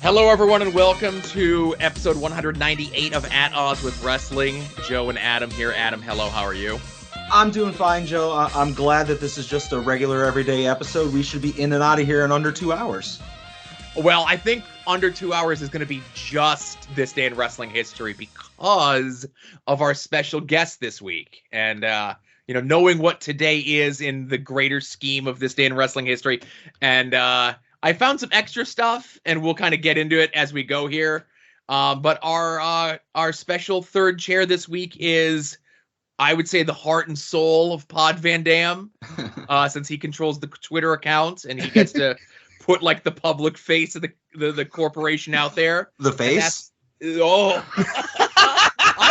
Hello, everyone, and welcome to episode 198 of At Odds with Wrestling. Joe and Adam here. Adam, hello, how are you? I'm doing fine, Joe. I'm glad that this is just a regular everyday episode. We should be in and out of here in under 2 hours. Well, I think under 2 hours is going to be just this day in wrestling history because of our special guest this week. And, knowing what today is in the greater scheme of this day in wrestling history. And I found some extra stuff, and we'll kind of get into it as we go here. But our special third chair this week is, I would say, the heart and soul of Pod Van Dam, since he controls the Twitter account and he gets to put like the public face of the corporation out there. The face? I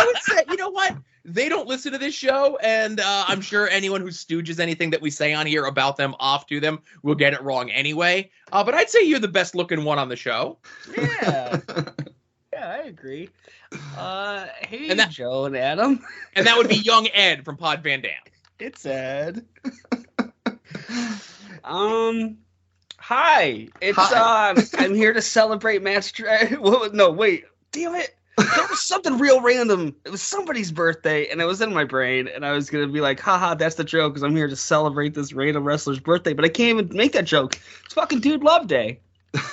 would say, you know what? They don't listen to this show, and I'm sure anyone who stooges anything that we say on here about them off to them will get it wrong anyway. But I'd say you're the best looking one on the show. Yeah. Yeah, I agree. Hey, Joe and Adam. And that would be young Ed from Pod Van Dam. It's Ed. Hi. It's I'm here to celebrate match. No, wait. Damn it. There was something real random. It was somebody's birthday, and it was in my brain, and I was going to be like, haha, that's the joke, because I'm here to celebrate this random wrestler's birthday, but I can't even make that joke. It's fucking Dude Love Day.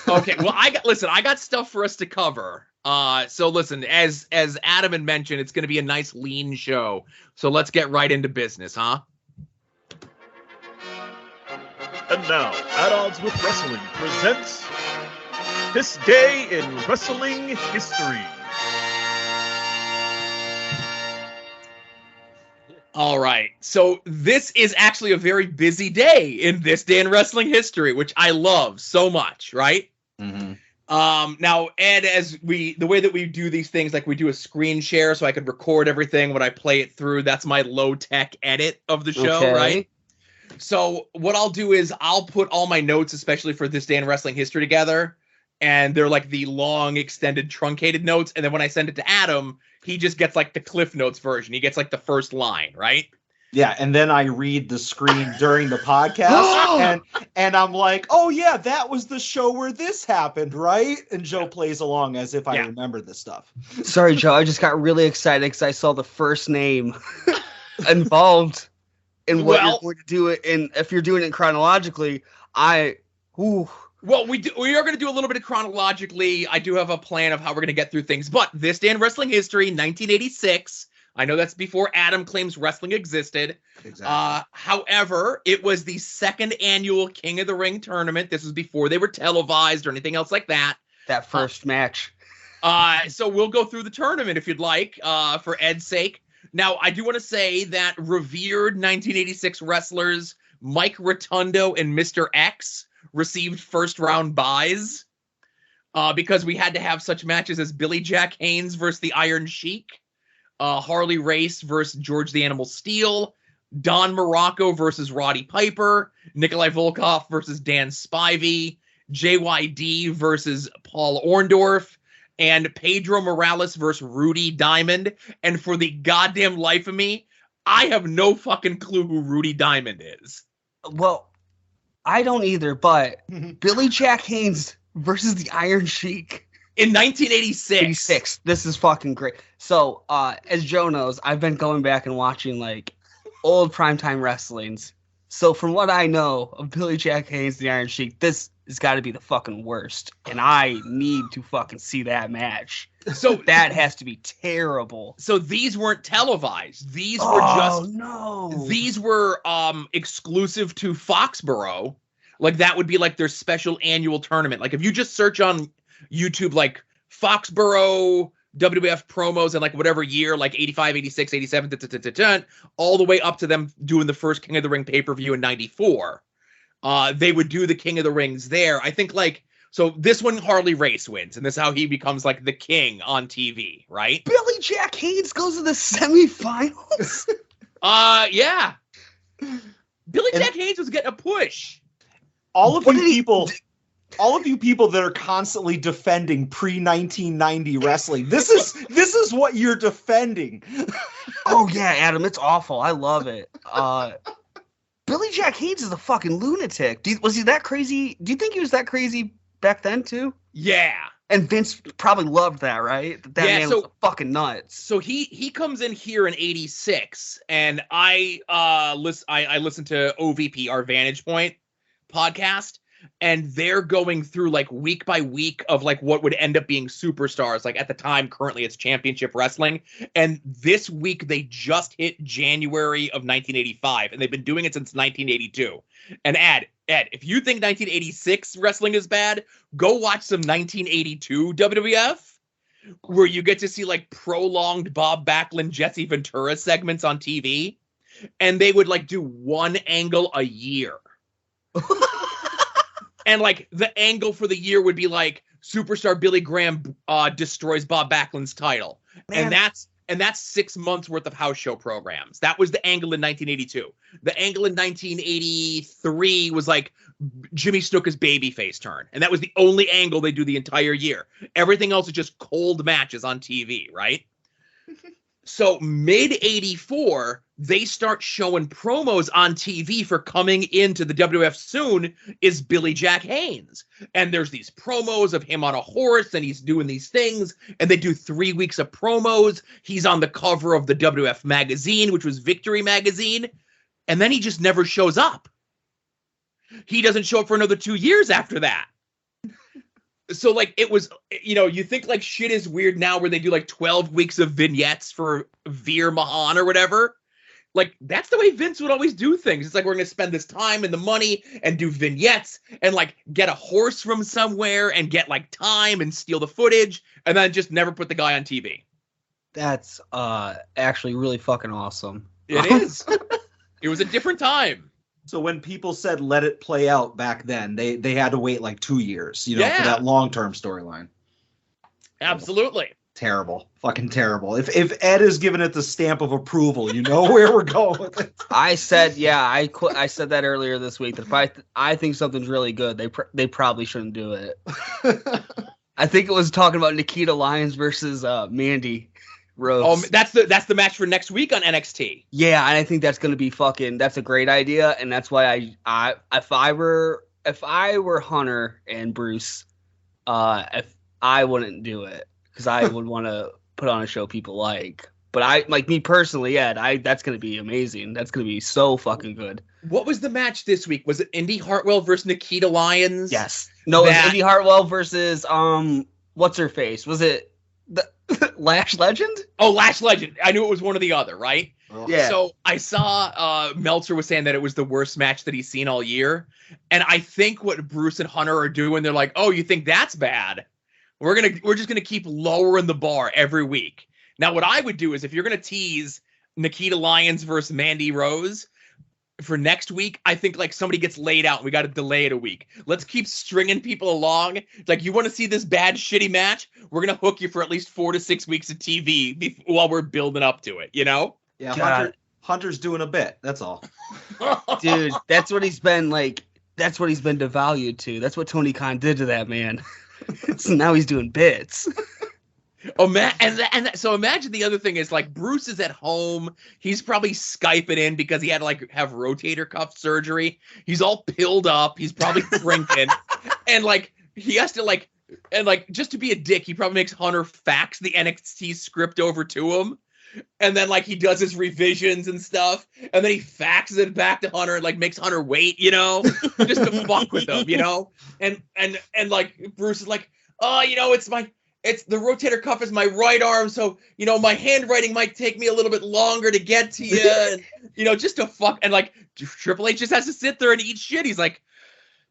Okay, well, I got stuff for us to cover. So listen, as Adam had mentioned, it's going to be a nice lean show, so let's get right into business, huh? And now, At Odds with Wrestling presents This Day in Wrestling History. All right, so this is actually a very busy day in this day in wrestling history, which I love so much, right? Mm-hmm. Now, Ed, the way that we do these things, like we do a screen share so I could record everything when I play it through. That's my low-tech edit of the show, Okay. right? So what I'll do is I'll put all my notes, especially for this day in wrestling history, together, and they're like the long, extended, truncated notes. And then when I send it to Adam, he just gets like the Cliff Notes version. He gets like the first line, right? Yeah, and then I read the screen during the podcast, and I'm like, oh yeah, that was the show where this happened, right? And Joe plays along as if I remember this stuff. Sorry, Joe, I just got really excited because I saw the first name involved in what you're going to do it. And if you're doing it chronologically, Well, we are going to do a little bit of chronologically. I do have a plan of how we're going to get through things. But this day in wrestling history, 1986. I know that's before Adam claims wrestling existed. Exactly. However, it was the second annual King of the Ring tournament. This was before they were televised or anything else like that. That first match. So we'll go through the tournament if you'd like, for Ed's sake. Now, I do want to say that revered 1986 wrestlers Mike Rotundo and Mr. X received first round buys because we had to have such matches as Billy Jack Haynes versus the Iron Sheik, Harley Race versus George the Animal Steel, Don Morocco versus Roddy Piper, Nikolai Volkov versus Dan Spivey, JYD versus Paul Orndorff, and Pedro Morales versus Rudy Diamond. And for the goddamn life of me, I have no fucking clue who Rudy Diamond is. Well, I don't either, but Billy Jack Haynes versus the Iron Sheik. In 1986. 86. This is fucking great. So, as Joe knows, I've been going back and watching, like, old primetime wrestlings. So, from what I know of Billy Jack Haynes, the Iron Sheik, this has got to be the fucking worst. And I need to fucking see that match. So that has to be terrible. So these weren't televised. These were These were exclusive to Foxborough. Like that would be like their special annual tournament. Like if you just search on YouTube like Foxborough WWF promos in like whatever year, like 85, 86, 87, all the way up to them doing the first King of the Ring pay-per-view in 94. They would do the King of the Rings there. I think like so this one Harley Race wins, and this is how he becomes like the king on TV, right? Billy Jack Haynes goes to the semifinals. Yeah. Billy Jack Haynes was getting a push. All of you people that are constantly defending pre-1990 wrestling, this is what you're defending. Oh yeah, Adam, it's awful. I love it. Billy Jack Haynes is a fucking lunatic. Was he that crazy? Do you think he was that crazy back then too? Yeah. And Vince probably loved that, right? That man was fucking nuts. So he comes in here in '86, and I listen to OVP, our Vantage Point podcast, and they're going through like week by week of like what would end up being superstars. Like at the time, currently it's Championship Wrestling, and this week they just hit January of 1985, and they've been doing it since 1982. And Ed, if you think 1986 wrestling is bad, go watch some 1982 WWF, where you get to see like prolonged Bob Backlund, Jesse Ventura segments on TV, and they would like do one angle a year. And like the angle for the year would be like superstar Billy Graham destroys Bob Backlund's title. Man. And that's 6 months worth of house show programs. That was the angle in 1982. The angle in 1983 was like Jimmy Snuka's babyface turn. And that was the only angle they do the entire year. Everything else is just cold matches on TV, right? So mid-84, they start showing promos on TV for coming into the WWF soon is Billy Jack Haynes. And there's these promos of him on a horse and he's doing these things. And they do 3 weeks of promos. He's on the cover of the WWF magazine, which was Victory magazine. And then he just never shows up. He doesn't show up for another 2 years after that. So, like, it was, you know, you think, like, shit is weird now where they do, like, 12 weeks of vignettes for Veer Mahan or whatever. Like, that's the way Vince would always do things. It's like, we're going to spend this time and the money and do vignettes and, like, get a horse from somewhere and get, like, time and steal the footage and then just never put the guy on TV. That's actually really fucking awesome. It is. It was a different time. So when people said let it play out back then, they had to wait like 2 years, you know, for that long-term storyline. Absolutely. Terrible. Fucking terrible. If Ed is giving it the stamp of approval, you know where we're going with it. I said, I said that earlier this week, that if I think something's really good, they probably shouldn't do it. I think it was talking about Nikita Lyons versus Mandy Rose. Oh, that's the match for next week on NXT. Yeah, and I think that's going to be that's a great idea, and that's why if I were Hunter and Bruce, if I wouldn't do it because I would want to put on a show people like. But me personally, that's going to be amazing. That's going to be so fucking good. What was the match this week? Was it Indy Hartwell versus Nikita Lyons? Yes. No, it was Indy Hartwell versus what's her face? Was it the Lash Legend? Oh, Lash Legend. I knew it was one or the other, right? Yeah. So I saw Meltzer was saying that it was the worst match that he's seen all year. And I think what Bruce and Hunter are doing, they're like, oh, you think that's bad? We're just gonna keep lowering the bar every week. Now, what I would do is if you're gonna tease Nikita Lyons versus Mandy Rose for next week, I think like somebody gets laid out and we got to delay it a week. Let's keep stringing people along. It's like, you want to see this bad, shitty match? We're going to hook you for at least 4 to 6 weeks of TV while we're building up to it, you know? Yeah, Hunter's doing a bit. That's all. Dude, that's what he's been like. That's what he's been devalued to. That's what Tony Khan did to that man. So now he's doing bits. Oh man, so imagine the other thing is like Bruce is at home. He's probably Skyping in because he had to like have rotator cuff surgery. He's all pilled up. He's probably drinking, and like he has to like, and like just to be a dick, he probably makes Hunter fax the NXT script over to him, and then like he does his revisions and stuff, and then he faxes it back to Hunter and like makes Hunter wait, you know, just to fuck with him, you know, and like Bruce is like, oh, you know, it's the rotator cuff is my right arm, so, you know, my handwriting might take me a little bit longer to get to you, and, you know, just to fuck, and, like, Triple H just has to sit there and eat shit. He's like,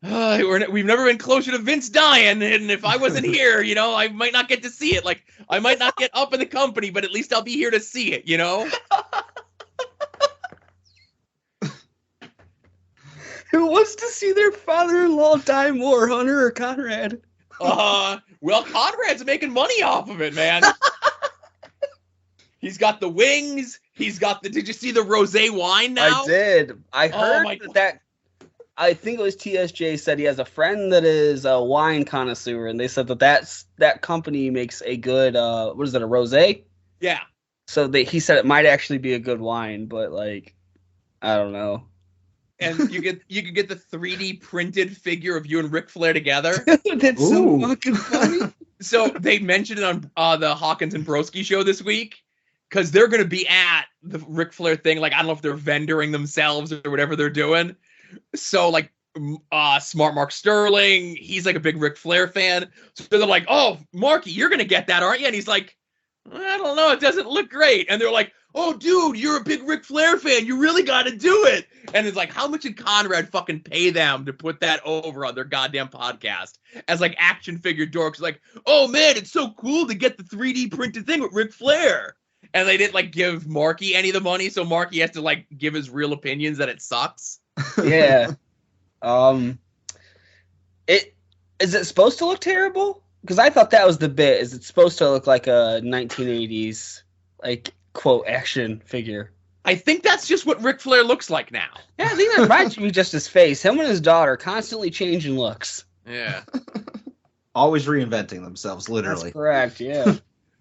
we've never been closer to Vince dying, and if I wasn't here, you know, I might not get to see it. Like, I might not get up in the company, but at least I'll be here to see it, you know? Who wants to see their father-in-law die more, Hunter or Conrad? Well, Conrad's making money off of it, man. He's got the wings. He's got did you see the rosé wine now? I did. I heard that. I think it was TSJ said he has a friend that is a wine connoisseur, and they said that company makes a good, what is it, a rosé? Yeah. So he said it might actually be a good wine, but like, I don't know. And you could get the 3D printed figure of you and Ric Flair together. That's so fucking funny. So they mentioned it on the Hawkins and Broski show this week because they're going to be at the Ric Flair thing. Like, I don't know if they're vendoring themselves or whatever they're doing. So, like, Smart Mark Sterling, he's like a big Ric Flair fan. So they're like, oh, Marky, you're going to get that, aren't you? And he's like, I don't know. It doesn't look great. And they're like, oh, dude, you're a big Ric Flair fan. You really got to do it. And it's like, how much did Conrad fucking pay them to put that over on their goddamn podcast as like action figure dorks? Like, oh man, it's so cool to get the 3D printed thing with Ric Flair. And they didn't like give Marky any of the money, so Marky has to like give his real opinions that it sucks. Yeah. Is it supposed to look terrible? Because I thought that was the bit. Is it supposed to look like a 1980s like quote action figure? I think that's just what Ric Flair looks like now. Yeah, I think that reminds me just his face. Him and his daughter constantly changing looks. Yeah. Always reinventing themselves, literally. That's correct, yeah.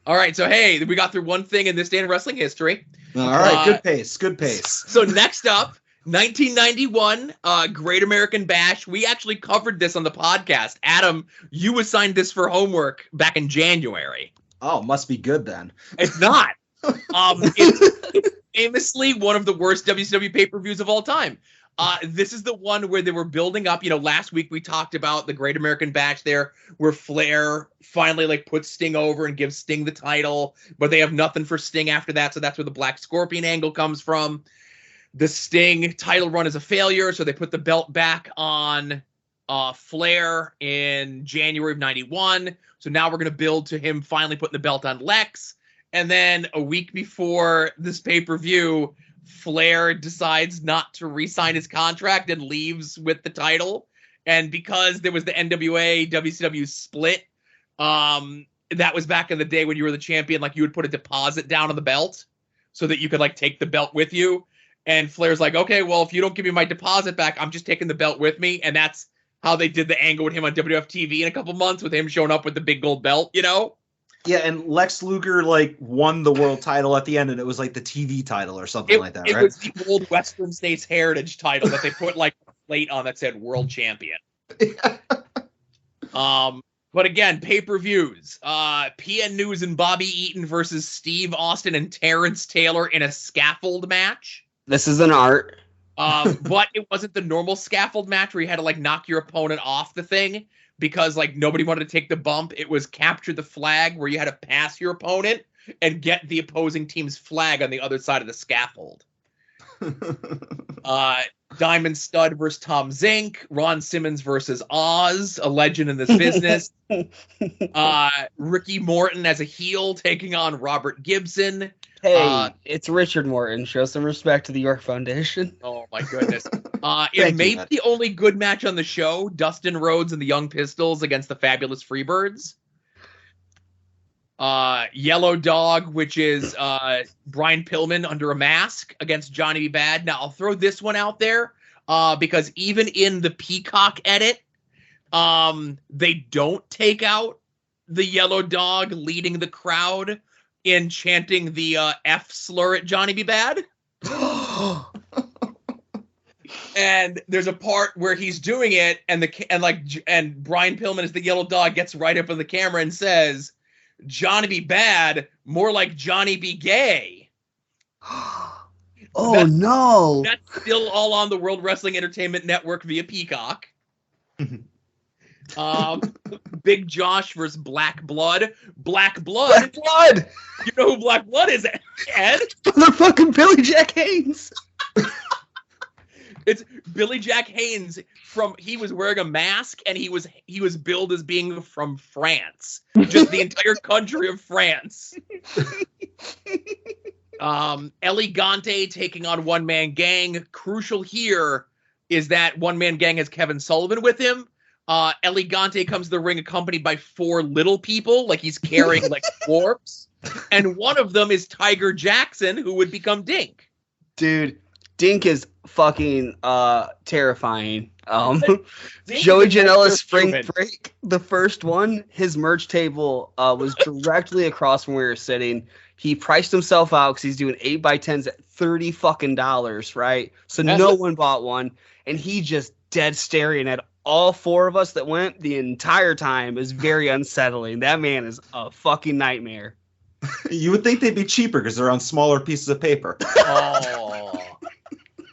All right, so hey, we got through one thing in this day in wrestling history. All right, good pace, good pace. So next up, 1991, Great American Bash. We actually covered this on the podcast. Adam, you assigned this for homework back in January. Oh, must be good then. It's not. It's famously one of the worst WCW pay-per-views of all time. This is the one where they were building up. You know, last week we talked about the Great American Bash there, where Flair finally like puts Sting over and gives Sting the title, but they have nothing for Sting after that, so that's where the Black Scorpion angle comes from. The Sting title run is a failure, so they put the belt back on Flair in January of 91. So now we're going to build to him finally putting the belt on Lex. And then a week before this pay-per-view, Flair decides not to re-sign his contract and leaves with the title. And because there was the NWA WCW split, that was back in the day when you were the champion, like you would put a deposit down on the belt so that you could like take the belt with you. And Flair's like, okay, well, if you don't give me my deposit back, I'm just taking the belt with me. And that's how they did the angle with him on WWF TV in a couple months, with him showing up with the big gold belt, you know? Yeah, and Lex Luger like won the world title at the end, and it was like the TV title or something like that, right? It was the old Western States Heritage title that they put like a plate on that said World Champion. But again, pay-per-views. PN News and Bobby Eaton versus Steve Austin and Terrence Taylor in a scaffold match. This is an art. But it wasn't the normal scaffold match where you had to like knock your opponent off the thing because like nobody wanted to take the bump. It was capture the flag where you had to pass your opponent and get the opposing team's flag on the other side of the scaffold. Diamond Stud versus Tom Zink, Ron Simmons versus Oz, a legend in this business. Ricky Morton as a heel taking on Robert Gibson. Hey, it's Richard Morton. Show some respect to the York Foundation. Oh my goodness. It may be the only good match on the show, Dustin Rhodes and the Young Pistols against the Fabulous Freebirds. Yellow Dog, which is Brian Pillman under a mask against Johnny B. Bad. Now, I'll throw this one out there because even in the Peacock edit, they don't take out the Yellow Dog leading the crowd in chanting the F slur at Johnny B. Bad. And there's a part where he's doing it, and Brian Pillman as the Yellow Dog gets right up on the camera and says, "Johnny B. Bad, more like Johnny B. Gay." No. That's still all on the World Wrestling Entertainment Network via Peacock. Big Josh versus Black Blood. Black Blood. You know who Black Blood is, Ed? Motherfucking Billy Jack Haynes. It's Billy Jack Haynes he was wearing a mask and he was billed as being from France. Just the entire country of France. Elegante taking on One Man Gang. Crucial here is that One Man Gang has Kevin Sullivan with him. Elegante comes to the ring accompanied by 4 little people, like he's carrying like dwarfs. And one of them is Tiger Jackson, who would become Dink. Dude, Dink is fucking terrifying. Joey Janela's Spring Break, the first one, his merch table was directly across from where we were sitting. He priced himself out because he's doing 8x10s at $30 fucking, right? So no one bought one, and he just dead staring at all four of us that went the entire time is very unsettling. That man is a fucking nightmare. You would think they'd be cheaper because they're on smaller pieces of paper. Oh,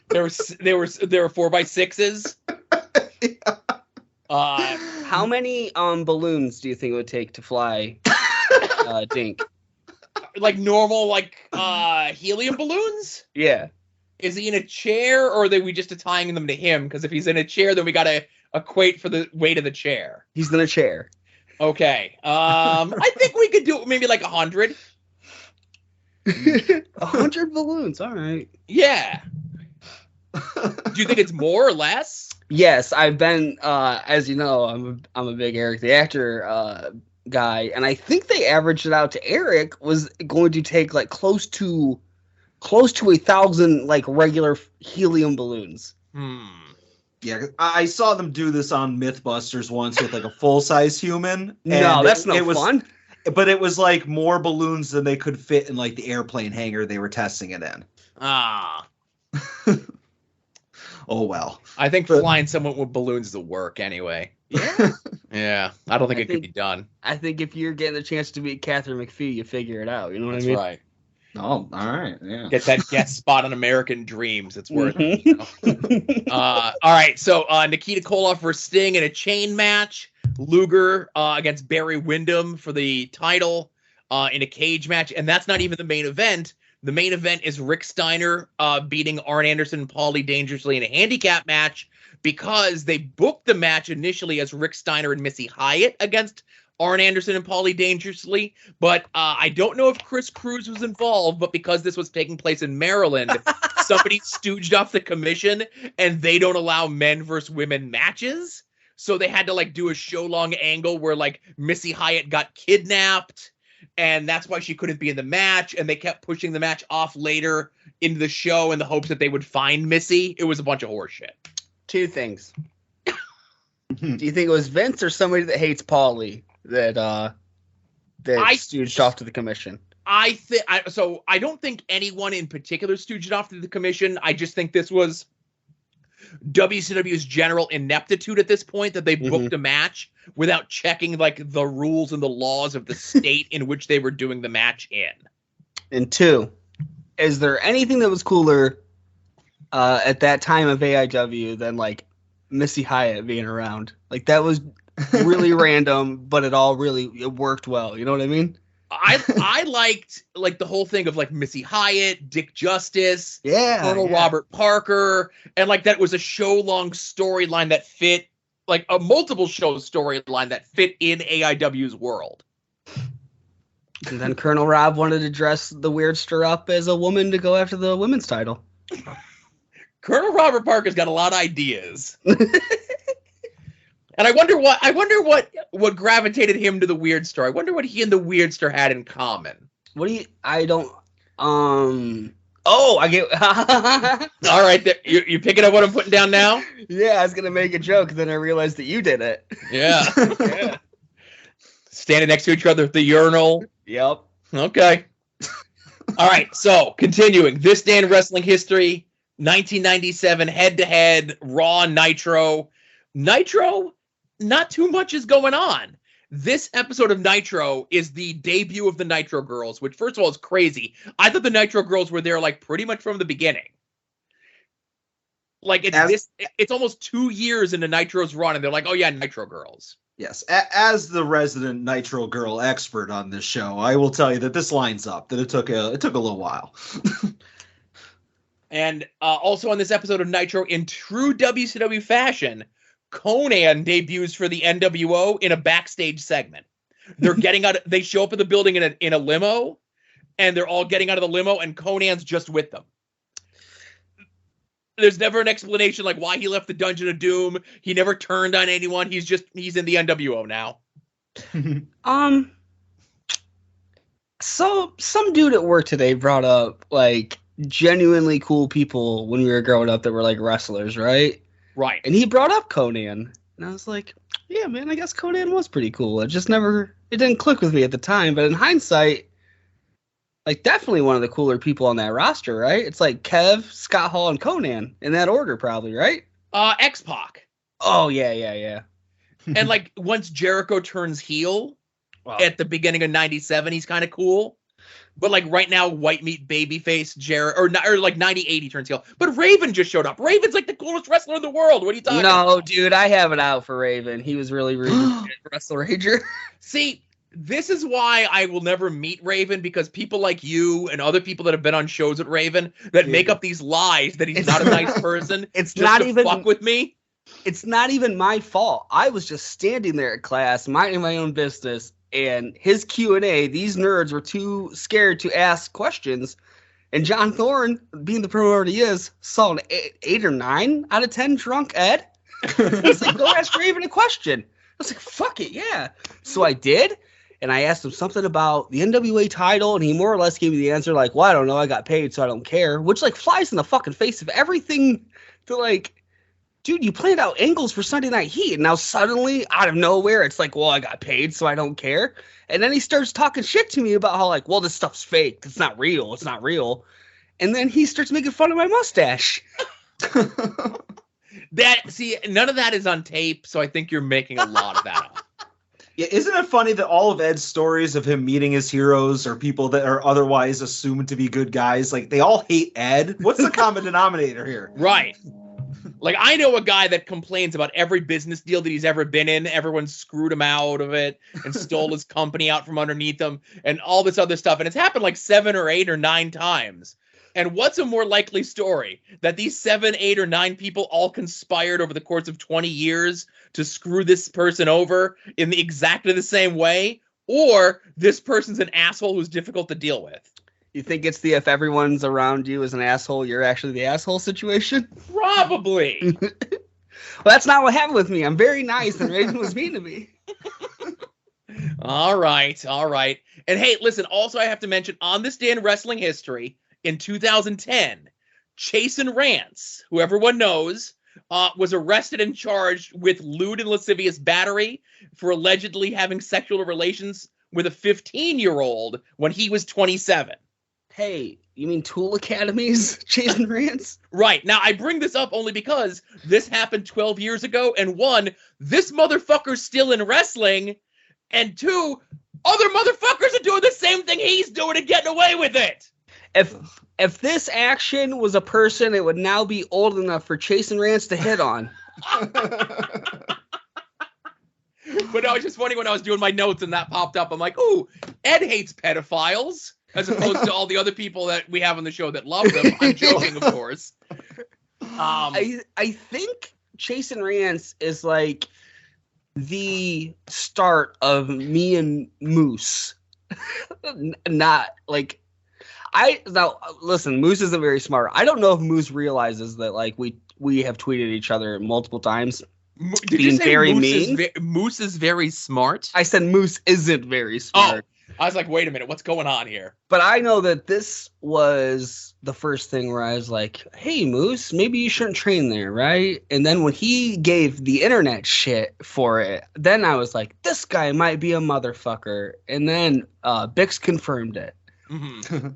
there were 4x6s. Yeah. How many balloons do you think it would take to fly Dink? Like normal, like helium balloons? Yeah. Is he in a chair, or are we just tying them to him? Because if he's in a chair, then we gotta equate for the weight of the chair. He's in a chair. Okay. I think we could do maybe like 100. 100 balloons. All right. Yeah. Do you think it's more or less? Yes, I've been, as you know, I'm a big Eric the Actor guy, and I think they averaged it out to Eric was going to take like close to 1,000 like regular helium balloons. Yeah, I saw them do this on Mythbusters once with like a full-size human. No, that's no fun. But it was like more balloons than they could fit in like the airplane hangar they were testing it in. Ah. Oh, well. I think flying someone with balloons is the work anyway. Yeah. Yeah. I don't think it could be done. I think if you're getting the chance to meet Catherine McPhee, you figure it out. You know what I mean? That's right. Oh, all right. Yeah. Get that guest spot on American Dreams. It's worth it. You know? All right. So Nikita Koloff versus Sting in a chain match. Luger against Barry Windham for the title in a cage match. And that's not even the main event. The main event is Rick Steiner beating Arn Anderson and Paulie Dangerously in a handicap match because they booked the match initially as Rick Steiner and Missy Hyatt against Arn Anderson and Paulie Dangerously. But I don't know if Chris Cruz was involved, but because this was taking place in Maryland, somebody stooged off the commission and they don't allow men versus women matches. So they had to like do a show-long angle where like Missy Hyatt got kidnapped. And that's why she couldn't be in the match. And they kept pushing the match off later into the show in the hopes that they would find Missy. It was a bunch of horseshit. Two things. Do you think it was Vince or somebody that hates Paulie that stooged off to the commission? I don't think anyone in particular stooged off to the commission. I just think this was WCW's general ineptitude at this point that they booked a match without checking like the rules and the laws of the state in which they were doing the match in. And two, is there anything that was cooler at that time of AIW than like Missy Hyatt being around? Like that was really random, but it worked well. You know what I mean? I liked like the whole thing of like Missy Hyatt, Dick Justice, Colonel Robert Parker, and like that was a show-long storyline that fit like a multiple show storyline that fit in AIW's world. And then Colonel Rob wanted to dress the Weirdster up as a woman to go after the women's title. Colonel Robert Parker's got a lot of ideas. And I wonder what gravitated him to the Weirdster. I wonder what he and the Weirdster had in common. I get. All right, you picking up what I'm putting down now? Yeah, I was gonna make a joke, then I realized that you did it. Yeah. Yeah. Standing next to each other at the urinal. Yep. Okay. All right. So continuing this day in wrestling history, 1997 head-to-head Raw Nitro. Nitro. Not too much is going on. This episode of Nitro is the debut of the Nitro Girls, which first of all is crazy. I thought the Nitro Girls were there like pretty much from the beginning. Like it's almost 2 years into Nitro's run, and they're like, oh yeah, Nitro Girls. Yes, as the resident Nitro Girl expert on this show, I will tell you that this lines up. That it took a little while. And also on this episode of Nitro, in true WCW fashion, Conan debuts for the NWO in a backstage segment. They're getting out. They show up in the building in a limo, and they're all getting out of the limo, and Conan's just with them. There's never an explanation like why he left the Dungeon of Doom. He never turned on anyone. He's in the NWO now. So some dude at work today brought up like genuinely cool people when we were growing up that were like wrestlers, right? Right. And he brought up Conan. And I was like, yeah, man, I guess Conan was pretty cool. It didn't click with me at the time. But in hindsight, like definitely one of the cooler people on that roster, right? It's like Kev, Scott Hall, and Conan in that order probably, right? X-Pac. Oh, yeah. And like once Jericho turns heel at the beginning of 97, he's kind of cool. But like right now, white meat babyface Jericho, or like 98, he turns heel. But Raven just showed up. Raven's like the coolest wrestler in the world. What are you talking about? No, dude, I have it out for Raven. He was really rude. Wrestle Rager. See, this is why I will never meet Raven, because people like you and other people that have been on shows with Raven that make up these lies that he's not a nice person. It's just not even fuck with me. It's not even my fault. I was just standing there at class, minding my own business, and his Q&A, these nerds were too scared to ask questions. And John Thorne, being the promoter he is, saw an 8 or 9 out of 10 drunk Ed. He's like, go ask Raven a question. I was like, fuck it, yeah. So I did, and I asked him something about the NWA title, and he more or less gave me the answer like, well, I don't know, I got paid, so I don't care, which like flies in the fucking face of everything to like, dude, you planned out angles for Sunday Night Heat, and now suddenly, out of nowhere, it's like, well, I got paid, so I don't care. And then he starts talking shit to me about how, like, well, this stuff's fake. It's not real. It's not real. And then he starts making fun of my mustache. See, none of that is on tape, so I think you're making a lot of that up. Yeah, isn't it funny that all of Ed's stories of him meeting his heroes or people that are otherwise assumed to be good guys, like, they all hate Ed? What's the common denominator here? Right. Like, I know a guy that complains about every business deal that he's ever been in. Everyone screwed him out of it and stole his company out from underneath him and all this other stuff. And it's happened like 7 or 8 or 9 times. And what's a more likely story? That these 7, 8, or 9 people all conspired over the course of 20 years to screw this person over in exactly the same way? Or this person's an asshole who's difficult to deal with? You think it's the if everyone's around you is an asshole, you're actually the asshole situation? Probably. Well, that's not what happened with me. I'm very nice, and Raven was mean to me. All right. And hey, listen, also I have to mention, on this day in wrestling history, in 2010, Chasen Rance, who everyone knows, was arrested and charged with lewd and lascivious battery for allegedly having sexual relations with a 15-year-old when he was 27. Hey, you mean Tool Academy's Chasen Rance? Right. Now, I bring this up only because this happened 12 years ago, and 1, this motherfucker's still in wrestling, and 2, other motherfuckers are doing the same thing he's doing and getting away with it. If this action was a person, it would now be old enough for Chasen Rance to hit on. But no, it's just funny when I was doing my notes and that popped up. I'm like, ooh, Ed hates pedophiles, as opposed to all the other people that we have on the show that love them. I'm joking, of course. I think Chasen Rance is like the start of me and Moose. Not like now listen, Moose isn't very smart. I don't know if Moose realizes that like we have tweeted each other multiple times. Did you say very mean? Moose is very smart? I said Moose isn't very smart. Oh, I was like, wait a minute, what's going on here? But I know that this was the first thing where I was like, hey, Moose, maybe you shouldn't train there, right? And then when he gave the internet shit for it, then I was like, this guy might be a motherfucker. And then Bix confirmed it. Mm-hmm.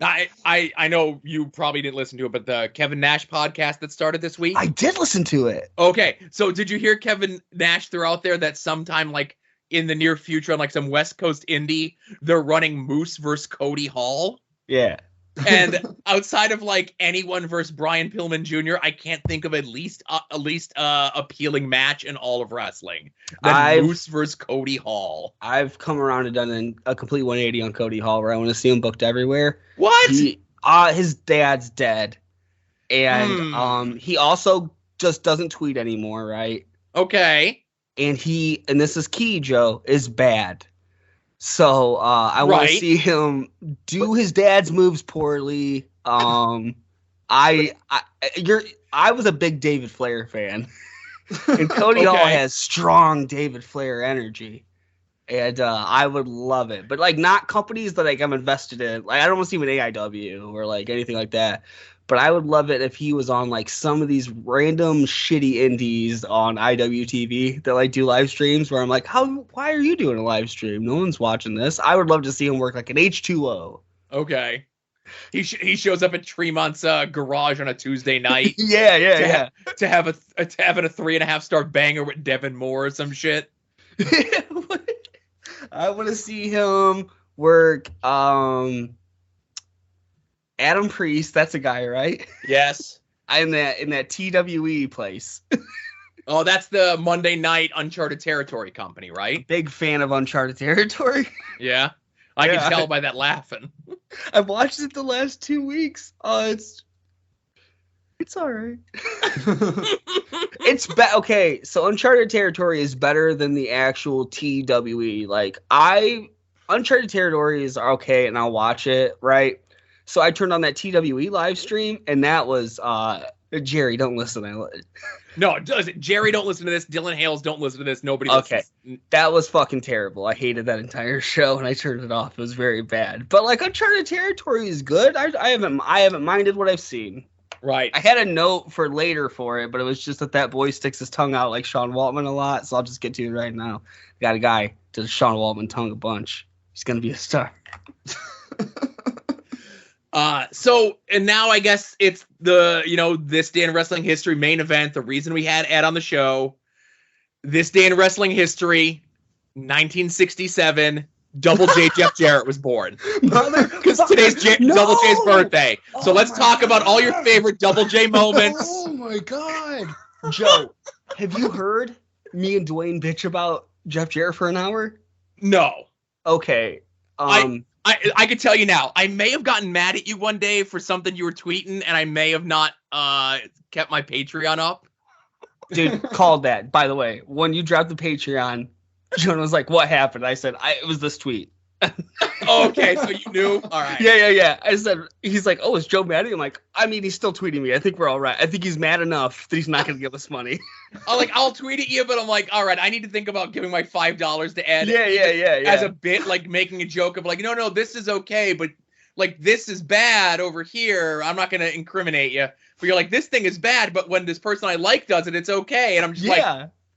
I know you probably didn't listen to it, but the Kevin Nash podcast that started this week? I did listen to it. Okay, so did you hear Kevin Nash throw out there that sometime like in the near future on like some West Coast indie, they're running Moose versus Cody Hall? Yeah. And outside of like anyone versus Brian Pillman Jr., I can't think of at least appealing match in all of wrestling than Moose versus Cody Hall. I've come around and done a complete 180 on Cody Hall, where I want to see him booked everywhere. What? His dad's dead, and he also just doesn't tweet anymore, right? Okay. And this is key, Joe, is bad. So I want to see him do his dad's moves poorly. I was a big David Flair fan, and Cody Hall has strong David Flair energy, and I would love it. But like not companies that like I'm invested in. Like I don't want to see him in AIW or like anything like that. But I would love it if he was on like some of these random shitty indies on IWTV that like do live streams where I'm like, why are you doing a live stream? No one's watching this. I would love to see him work like an H2O. Okay. He shows up at Tremont's garage on a Tuesday night. yeah. To have a 3.5-star banger with Devin Moore or some shit. I want to see him work. Adam Priest, that's a guy, right? Yes. In that TWE place. Oh, that's the Monday Night Uncharted Territory company, right? Big fan of Uncharted Territory. Yeah. I can tell by that laughing. I've watched it the last 2 weeks. It's all right. Okay, so Uncharted Territory is better than the actual TWE. Uncharted Territory is okay, and I'll watch it, right? So I turned on that TWE live stream, and that was Jerry. Don't listen. No, Jerry, don't listen to this. Dylan Hales, don't listen to this. Nobody listens. Okay, that was fucking terrible. I hated that entire show, and I turned it off. It was very bad. But Uncharted Territory is good. I haven't minded what I've seen. Right. I had a note for later for it, but it was just that boy sticks his tongue out like Sean Waltman a lot. So I'll just get to it right now. Got a guy to Sean Waltman tongue a bunch. He's gonna be a star. And now I guess it's the, This Day in Wrestling History main event. The reason we had Ed on the show. This Day in Wrestling History, 1967, Double J Jeff Jarrett was born. Because today's Double J's birthday. So let's talk about all your favorite Double J moments. Oh my God. Joe, have you heard me and Dwayne bitch about Jeff Jarrett for an hour? No. Okay. I could tell you now. I may have gotten mad at you one day for something you were tweeting, and I may have not kept my Patreon up. Dude, called that. By the way, when you dropped the Patreon, Jonah was like, "What happened?" I said, "It was this tweet." Okay, so you knew? All right. Yeah. I said, he's like, "Oh, is Joe mad at you?" I'm like, I mean, he's still tweeting me. I think we're all right. I think he's mad enough that he's not going to give us money. I'll tweet at you, but I'm like, all right, I need to think about giving my $5 to Ed. Yeah. As a bit, making a joke of no, this is okay, but this is bad over here. I'm not going to incriminate you. But you're like, this thing is bad, but when this person I like does it, it's okay. And I'm just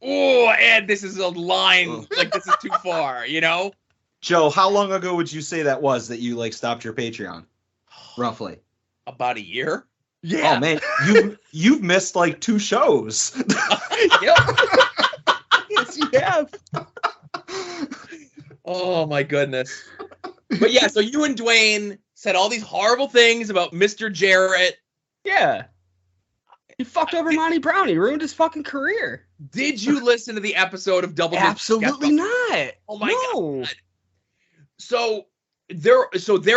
oh, Ed, this is a line. This is too far, Joe, how long ago would you say that was that you stopped your Patreon? Roughly. About a year. Yeah. Oh man, you've missed 2 shows. Yep. Yes, you have. Oh my goodness. But yeah, so you and Dwayne said all these horrible things about Mr. Jarrett. Yeah. He fucked over Monty Brown. He ruined his fucking career. Did you listen to the episode of Double J? Absolutely not. Oh my God. So their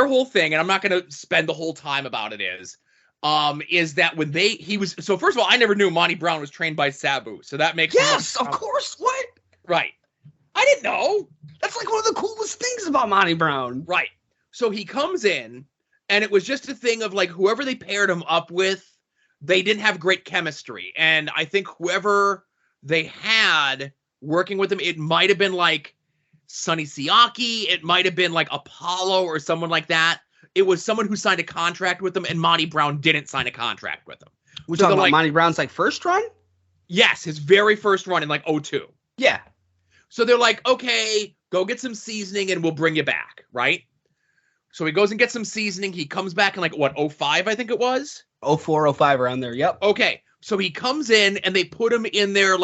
whole thing, and I'm not going to spend the whole time about it, is that when so first of all, I never knew Monty Brown was trained by Sabu, so that makes yes, of course. What? Right. I didn't know. That's one of the coolest things about Monty Brown. Right. So he comes in, and it was just a thing of whoever they paired him up with, they didn't have great chemistry, and I think whoever they had working with him, it might have been Sonny Siaki, it might have been Apollo or someone like that. It was someone who signed a contract with them, and Monty Brown didn't sign a contract with them. We're talking about Monty Brown's first run? Yes, his very first run in 2002. Yeah. So they're okay, go get some seasoning and we'll bring you back, right? So he goes and gets some seasoning. He comes back in 05, I think it was? 04, 05, around there, yep. Okay, so he comes in and they put him in there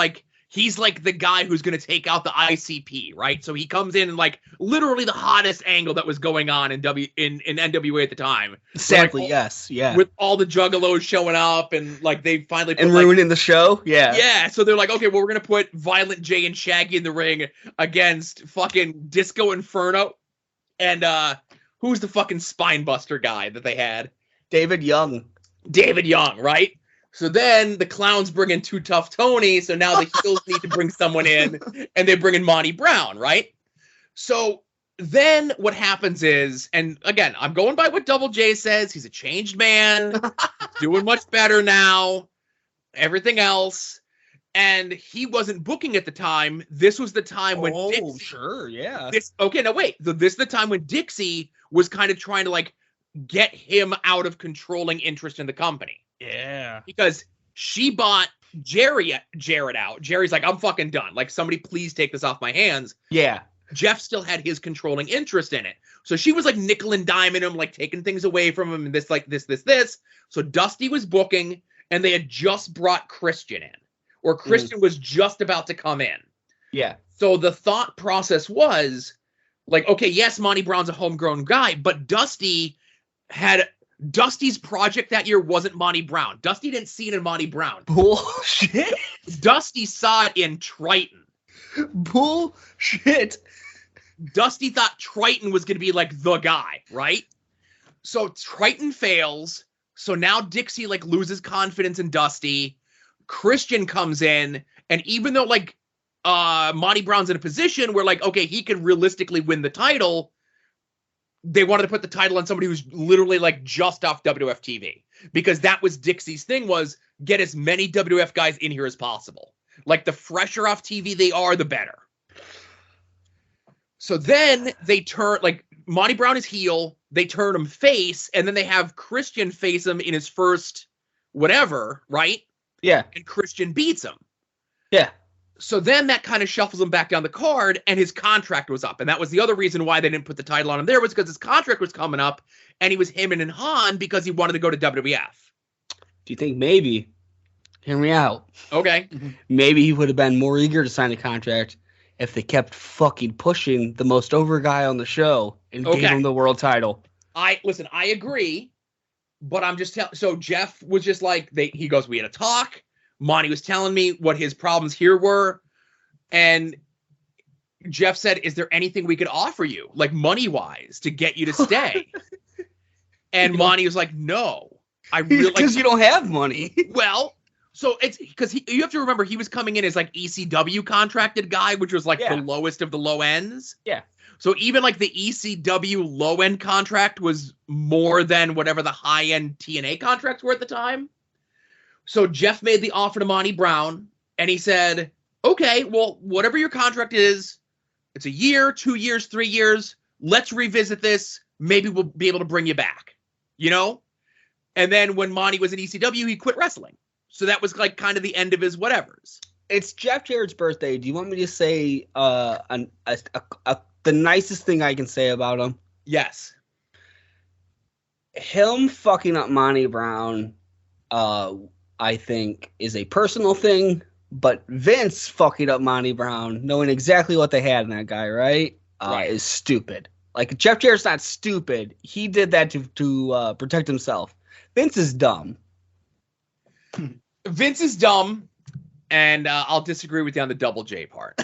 he's the guy who's going to take out the ICP, right? So he comes in and literally the hottest angle that was going on in NWA at the time. Sadly, yes, yeah. With all the juggalos showing up and they finally put, and ruining the show, yeah. Yeah, so they're okay, well, we're going to put Violent J and Shaggy in the ring against fucking Disco Inferno. And who's the fucking spine buster guy that they had? David Young, right? So then the clowns bring in Too Tough Tony, so now the heels need to bring someone in, and they bring in Monty Brown, right? So then what happens is, and again, I'm going by what Double J says, he's a changed man, doing much better now, everything else, and he wasn't booking at the time. This was the time when Dixie... Oh, sure, yeah. This is the time when Dixie was kind of trying to, get him out of controlling interest in the company. Yeah. Because she bought Jarrett out. Jerry's I'm fucking done. Somebody please take this off my hands. Yeah. Jeff still had his controlling interest in it. So she was like nickel and diming him, like taking things away from him, and this. So Dusty was booking, and they had just brought Christian in, or Christian was just about to come in. Yeah. So the thought process was like, okay, yes, Monty Brown's a homegrown guy, but Dusty's project that year wasn't Monty Brown. Dusty didn't see it in Monty Brown. Bullshit. Dusty saw it in Triton. Bullshit. Dusty thought Triton was going to be like the guy, right? So Triton fails. So now Dixie like loses confidence in Dusty. Christian comes in, and even though like Monty Brown's in a position where like, okay, he could realistically win the title, they wanted to put the title on somebody who's literally like just off WWF TV, because that was Dixie's thing, was get as many WWF guys in here as possible. Like the fresher off TV they are, the better. So then they turn, like, Monty Brown is heel, they turn him face, and then they have Christian face him in his first whatever, right? Yeah. And Christian beats him. Yeah. So then that kind of shuffles him back down the card, and his contract was up. And that was the other reason why they didn't put the title on him there, was because his contract was coming up, and he was hemming and hawing because he wanted to go to WWF. Do you think maybe, hear me out, Okay. maybe he would have been more eager to sign a contract if they kept fucking pushing the most over guy on the show and gave him the world title? I agree, but I'm just telling. So Jeff was just like, he goes, we had a talk. Monty was telling me what his problems here were, and Jeff said, is there anything we could offer you, like money-wise, to get you to stay? And Monty was like, no. I really, because you don't have money. Well, so it's because you have to remember, he was coming in as like ECW contracted guy, which was like the lowest of the low ends. Yeah. So even like the ECW low end contract was more than whatever the high end TNA contracts were at the time. So Jeff made the offer to Monty Brown, and he said, okay, well, whatever your contract is, it's a year, 2 years, 3 years. Let's revisit this. Maybe we'll be able to bring you back, you know? And then when Monty was in ECW, he quit wrestling. So that was like kind of the end of his whatevers. It's Jeff Jarrett's birthday. Do you want me to say the nicest thing I can say about him? Yes. Him fucking up Monty Brown, I think, is a personal thing. But Vince fucking up Monty Brown, knowing exactly what they had in that guy, right? Is stupid. Like, Jeff Jarrett's not stupid. He did that to protect himself. Vince is dumb. Vince is dumb, and I'll disagree with you on the Double J part.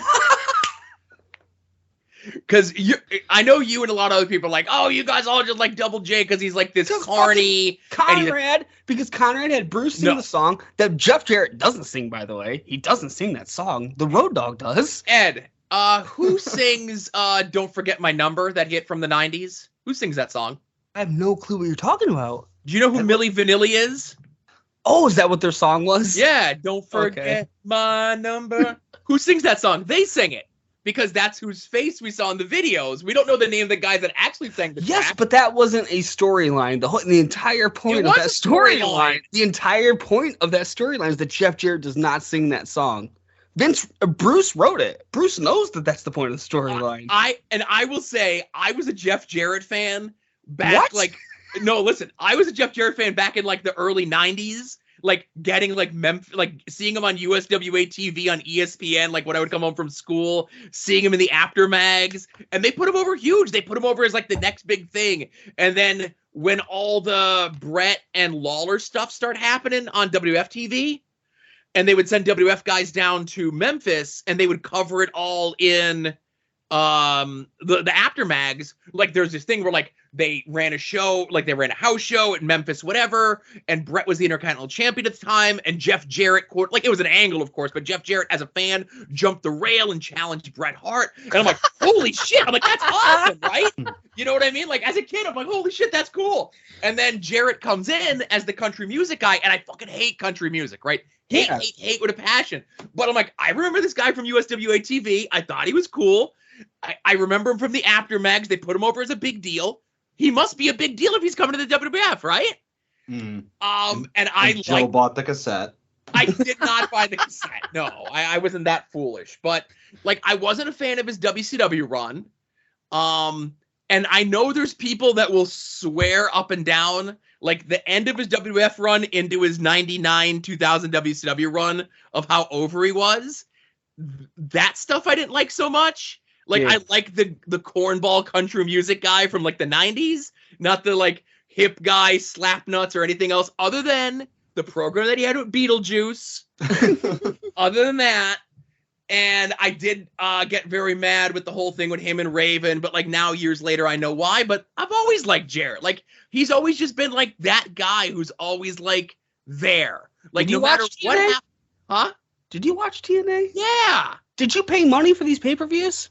Because I know you and a lot of other people are like, oh, you guys all just like Double J because he's like this carny. Conrad, because Conrad had Bruce sing the song that Jeff Jarrett doesn't sing, by the way. He doesn't sing that song. The Road Dogg does. Ed, who sings Don't Forget My Number, that hit from the 90s? Who sings that song? I have no clue what you're talking about. Do you know who Milli Vanilli is? Oh, is that what their song was? Yeah, Don't Forget My Number. Who sings that song? They sing it. Because that's whose face we saw in the videos. We don't know the name of the guys that actually sang the track. Yes, but that wasn't a storyline. The entire point of that storyline. The entire point of that storyline is that Jeff Jarrett does not sing that song. Bruce wrote it. Bruce knows that that's the point of the storyline. I will say, I was a Jeff Jarrett fan back no, listen, I was a Jeff Jarrett fan back in like the early 90s. Like getting like seeing him on USWA TV on ESPN, like when I would come home from school, seeing him in the after mags, and they put him over huge. They put him over as like the next big thing. And then when all the Brett and Lawler stuff started happening on WF TV, and they would send WF guys down to Memphis, and they would cover it all in the after mags. Like there's this thing where like they ran a show, like they ran a house show at Memphis, whatever, and Brett was the Intercontinental Champion at the time, and Jeff Jarrett, like it was an angle, of course, but Jeff Jarrett, as a fan, jumped the rail and challenged Bret Hart, and I'm like, holy shit, I'm like, that's awesome, right? You know what I mean? Like, as a kid, I'm like, holy shit, that's cool. And then Jarrett comes in as the country music guy, and I fucking hate country music, right? Hate with a passion. But I'm like, I remember this guy from USWA TV. I thought he was cool. I remember him from the after mags. They put him over as a big deal. He must be a big deal if he's coming to the WWF, right? Mm. And Joe bought the cassette. I did not buy the cassette. No, I wasn't that foolish. But like, I wasn't a fan of his WCW run. And I know there's people that will swear up and down, like the end of his WWF run into his 99 2000 WCW run of how over he was. That stuff I didn't like so much. Like, I like the cornball country music guy from like the 90s, not the like hip guy slap nuts or anything else other than the program that he had with Beetlejuice. Other than that, and I did get very mad with the whole thing with him and Raven, but like now years later I know why. But I've always liked Jarrett. Like, he's always just been like that guy who's always like there. Like, no matter what happened. Huh? Did you watch TNA? Yeah. Did you pay money for these pay-per-views?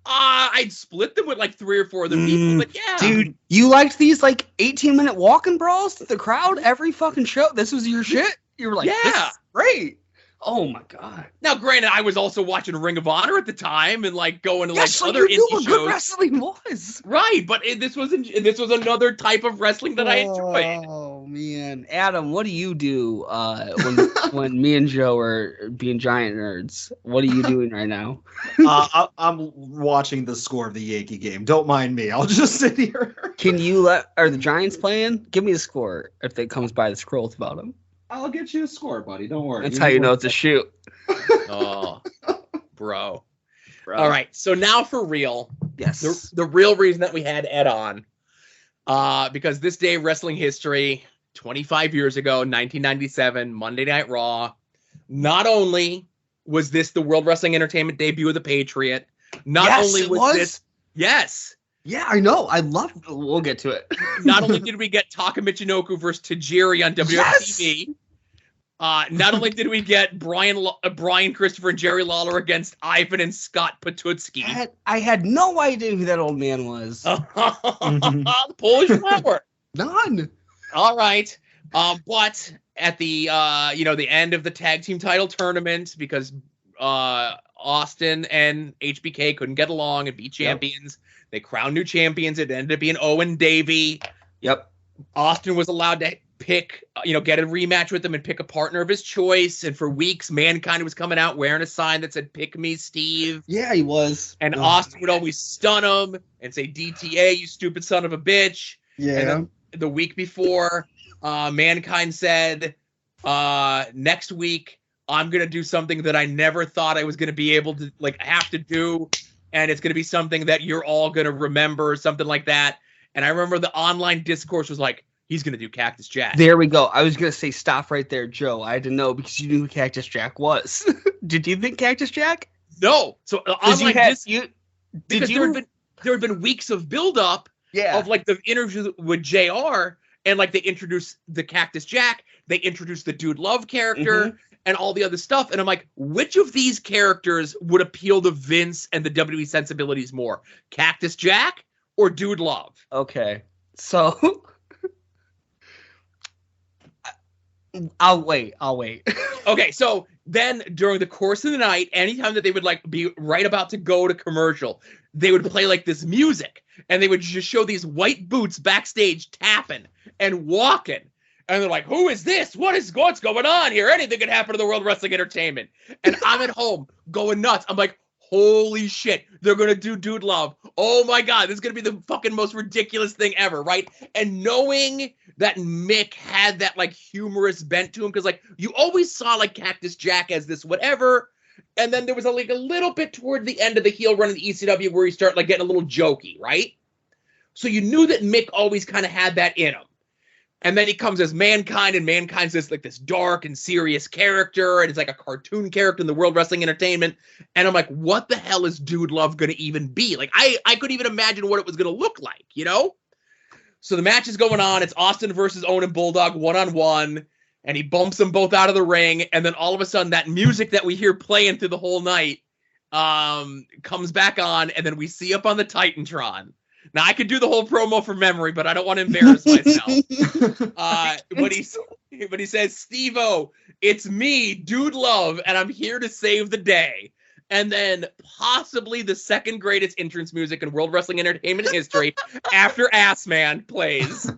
I'd split them with like 3 or 4 other people, but yeah. Dude, you liked these like 18-minute walking brawls to the crowd every fucking show? This was your shit? You were like, yeah, this is great. Oh my god. Now, granted, I was also watching Ring of Honor at the time and like going to so other you knew indie what shows. Good wrestling was. Right, but this was another type of wrestling that I enjoyed. Oh man, Adam, what do you do when me and Joe are being giant nerds? What are you doing right now? I'm watching the score of the Yankee game. Don't mind me. I'll just sit here. Can you are the Giants playing? Give me the score if it comes by the scroll about them. I'll get you a score, buddy. Don't worry. That's how you know it's a shoot. Oh, bro. All right. So now for real. Yes. The real reason that we had Ed on, because this day of wrestling history, 25 years ago, 1997, Monday Night Raw. Not only was this the World Wrestling Entertainment debut of the Patriot, not only was this. Yes. Yeah, I know. I love. We'll get to it. Not only did we get Taka Michinoku versus Tajiri on WFTV, not only did we get Brian Christopher and Jerry Lawler against Ivan and Scott Patutsky. I had no idea who that old man was. The Polish flower. None. All right. But at the the end of the tag team title tournament, because Austin and HBK couldn't get along and be champions. Yep. They crowned new champions. It ended up being Owen Davey. Yep. Austin was allowed to pick, get a rematch with him and pick a partner of his choice. And for weeks, Mankind was coming out wearing a sign that said, "Pick me, Steve." Yeah, he was. And Austin would always stun him and say, "DTA, you stupid son of a bitch." Yeah. And then the week before, Mankind said, "Next week, I'm going to do something that I never thought I was going to be able to have to do. And it's going to be something that you're all going to remember," something like that. And I remember the online discourse was like, he's going to do Cactus Jack. There we go. I was going to say, stop right there, Joe. I had to know because you knew who Cactus Jack was. Did you think Cactus Jack? No. So online there had been weeks of buildup of the interview with JR, and they introduced the Cactus Jack. They introduced the Dude Love character. Mm-hmm. And all the other stuff. And I'm like, which of these characters would appeal to Vince and the WWE sensibilities more? Cactus Jack or Dude Love? Okay. So I'll wait. Okay, so then during the course of the night, anytime that they would be right about to go to commercial, they would play this music, and they would just show these white boots backstage tapping and walking. And they're like, who is this? What's going on here? Anything could happen to the World Wrestling Entertainment. And I'm at home going nuts. I'm like, holy shit, they're going to do Dude Love. Oh my God, this is going to be the fucking most ridiculous thing ever, right? And knowing that Mick had that humorous bent to him, because you always saw Cactus Jack as this whatever. And then there was a little bit toward the end of the heel run in the ECW where he started getting a little jokey, right? So you knew that Mick always kind of had that in him. And then he comes as Mankind, and Mankind's this dark and serious character, and it's a cartoon character in the World Wrestling Entertainment. And I'm like, what the hell is Dude Love going to even be? I couldn't even imagine what it was going to look like, So the match is going on. It's Austin versus Owen and Bulldog 1-on-1, and he bumps them both out of the ring. And then all of a sudden, that music that we hear playing through the whole night comes back on, and then we see up on the Titantron. Now, I could do the whole promo from memory, but I don't want to embarrass myself. But he says, "Steve-O, it's me, Dude Love, and I'm here to save the day." And then possibly the second greatest entrance music in World Wrestling Entertainment history after Ass Man plays.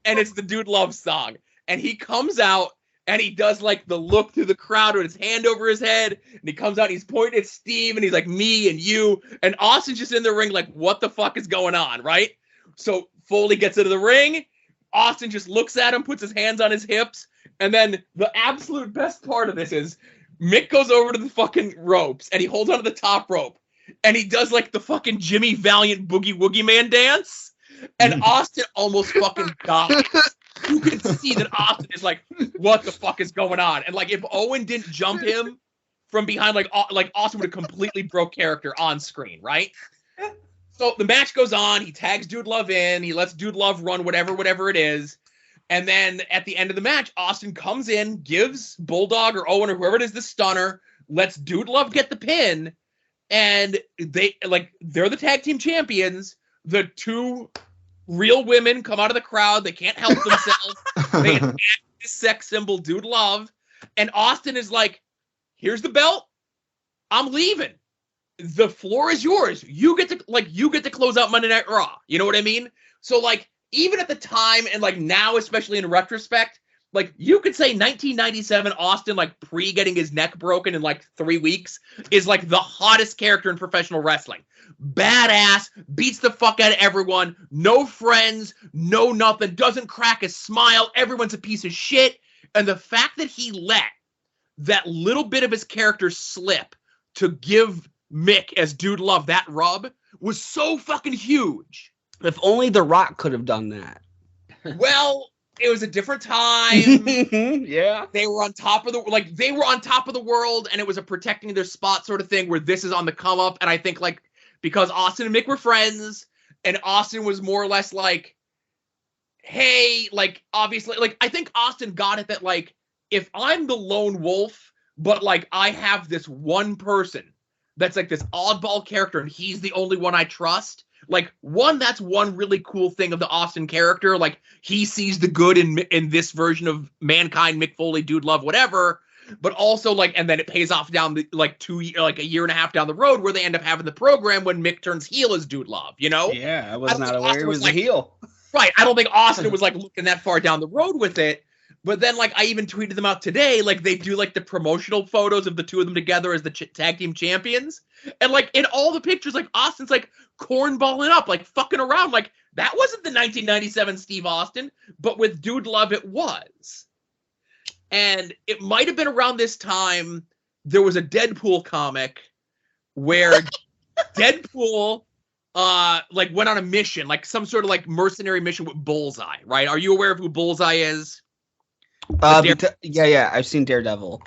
And it's the Dude Love song. And he comes out, and he does the look through the crowd with his hand over his head. And he comes out and he's pointing at Steve and he's like, "Me and you." And Austin's just in the ring what the fuck is going on, right? So Foley gets into the ring. Austin just looks at him, puts his hands on his hips, and then the absolute best part of this is Mick goes over to the fucking ropes and he holds onto the top rope and he does like the fucking Jimmy Valiant Boogie Woogie Man dance, and Austin almost fucking dies. You can see that Austin is like, what the fuck is going on? And like, if Owen didn't jump him from behind, like Austin would have completely broke character on screen, right? So the match goes on. He tags Dude Love in. He lets Dude Love run whatever it is. And then at the end of the match, Austin comes in, gives Bulldog or Owen or whoever it is the stunner, lets Dude Love get the pin, and they're the tag team champions. The two real women come out of the crowd. They can't help themselves. They attack this sex symbol, Dude Love. And Austin is like, here's the belt. I'm leaving. The floor is yours. You get to close out Monday Night Raw. You know what I mean? So like, even at the time and like now, especially in retrospect, like you could say 1997 Austin, like pre getting his neck broken in like 3 weeks, is like the hottest character in professional wrestling. Badass, beats the fuck out of everyone, no friends, no nothing, doesn't crack a smile, everyone's a piece of shit. And the fact that he let that little bit of his character slip to give Mick as Dude Love that rub was so fucking huge. If only The Rock could have done that. Well, it was a different time. Yeah. They were on top of the world, and it was a protecting their spot sort of thing, where this is on the come up. And I think like because Austin and Mick were friends, and Austin was more or less like, hey, like obviously, like I think Austin got it that like if I'm the lone wolf, but like I have this one person that's like this oddball character, and he's the only one I trust. Like, one, that's one really cool thing of the Austin character. Like, he sees the good in this version of Mankind, Mick Foley, Dude Love, whatever. But also, like, and then it pays off down the, like, a year and a half down the road where they end up having the program when Mick turns heel as Dude Love, you know? Yeah, I was not aware he was a heel. Right. I don't think Austin was, like, looking that far down the road with it. But then, like, I even tweeted them out today. Like, they do, like, the promotional photos of the two of them together as the tag team champions. And, like, in all the pictures, like, Austin's, like, cornballing up, like, fucking around. Like, that wasn't the 1997 Steve Austin. But with Dude Love, it was. And it might have been around this time there was a Deadpool comic where Deadpool, like, went on a mission. Like, some sort of, like, mercenary mission with Bullseye, right? Are you aware of who Bullseye is? Yeah, I've seen Daredevil.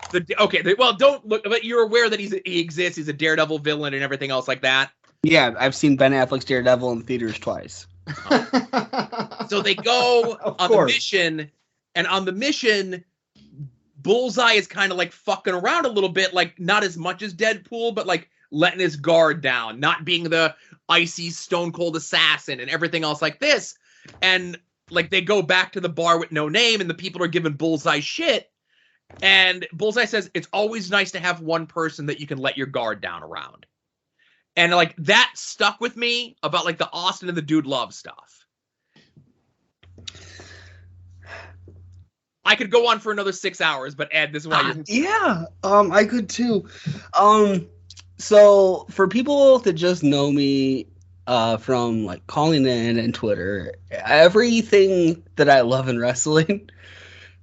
Well, don't look, but you're aware that he exists. He's a Daredevil villain and everything else like that. Yeah, I've seen Ben Affleck's Daredevil in theaters twice. So they go on the mission, and on the mission, Bullseye is kind of like fucking around a little bit, like not as much as Deadpool, but like letting his guard down, not being the icy stone cold assassin and everything else like this. And like they go back to the bar with no name, and the people are giving Bullseye shit. And Bullseye says, it's always nice to have one person that you can let your guard down around. And like that stuck with me about like the Austin and the Dude Love stuff. I could go on for another 6 hours, but Ed, this is why you're... Yeah, I could too. So for people that just know me from like calling in and Twitter, everything that I love in wrestling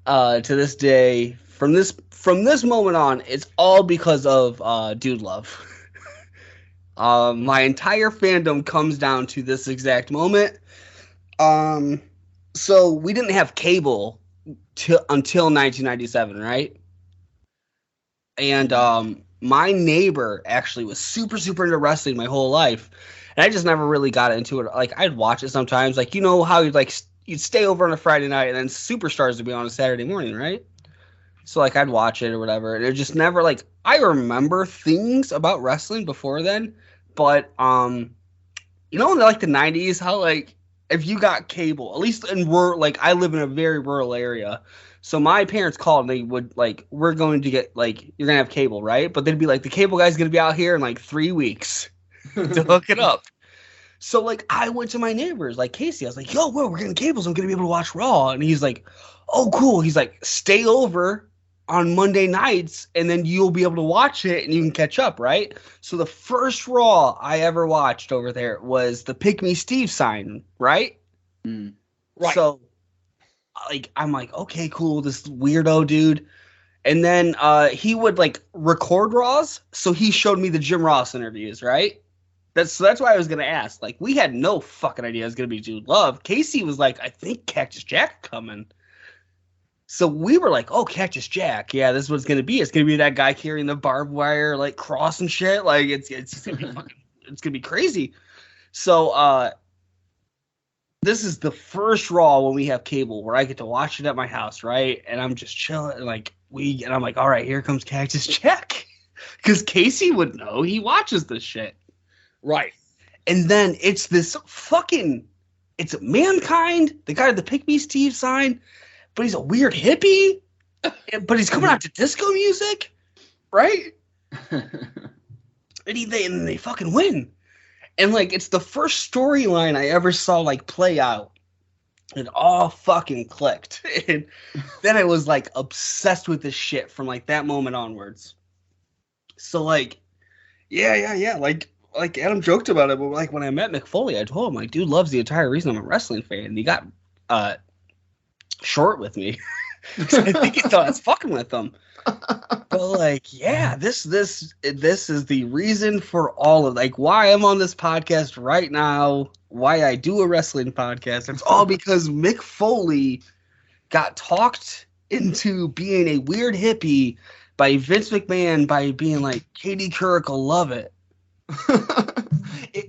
to this day, from this moment on, it's all because of Dude Love. My entire fandom comes down to this exact moment. So we didn't have cable until 1997, right? And my neighbor actually was super into wrestling my whole life, and I just never really got into it. Like, I'd watch it sometimes, like, you know how you'd stay over on a Friday night and then Superstars would be on a Saturday morning, right? So like I'd watch it or whatever, and it just never, like, I remember things about wrestling before then, but you know, in like the 90s, how like if you got cable, at least in rural, like I live in a very rural area, so my parents called and they would like, we're going to get, like, you're gonna have cable, right? But they'd be like, the cable guy's gonna be out here in like 3 weeks to hook it up. So like I went to my neighbors, like Casey, I was like, yo, we're getting cable, so I'm gonna be able to watch Raw. And he's like, oh cool. He's like, stay over on Monday nights, and then you'll be able to watch it and you can catch up, right? So the first Raw I ever watched over there was the Pick Me Steve sign, right? Mm. Right. So like I'm like, okay, cool, this weirdo dude. And then he would like record Raws, so he showed me the Jim Ross interviews, right? That's why I was gonna ask. Like, we had no fucking idea it was gonna be Jude Love. Casey was like, I think Cactus Jack coming. So we were like, oh, Cactus Jack, yeah, this is what it's gonna be. It's gonna be that guy carrying the barbed wire like cross and shit. Like it's gonna be fucking, it's gonna be crazy. So this is the first Raw when we have cable where I get to watch it at my house, right? And I'm just chilling, and I'm like, all right, here comes Cactus Jack, because Casey would know, he watches this shit. Right. And then it's this it's Mankind, the guy with the Pick Me Steve sign, but he's a weird hippie, but he's coming out to disco music, right? And they fucking win. And like, it's the first storyline I ever saw like play out. It all fucking clicked. And then I was like obsessed with this shit from like that moment onwards. So like, yeah. Like Adam joked about it, but like when I met Mick Foley, I told him like, dude loves the entire reason I'm a wrestling fan. And he got short with me. So I think he thought I was fucking with him. But like, yeah, this is the reason for all of like why I'm on this podcast right now, why I do a wrestling podcast. It's all because Mick Foley got talked into being a weird hippie by Vince McMahon by being like, Katie Couric will love it.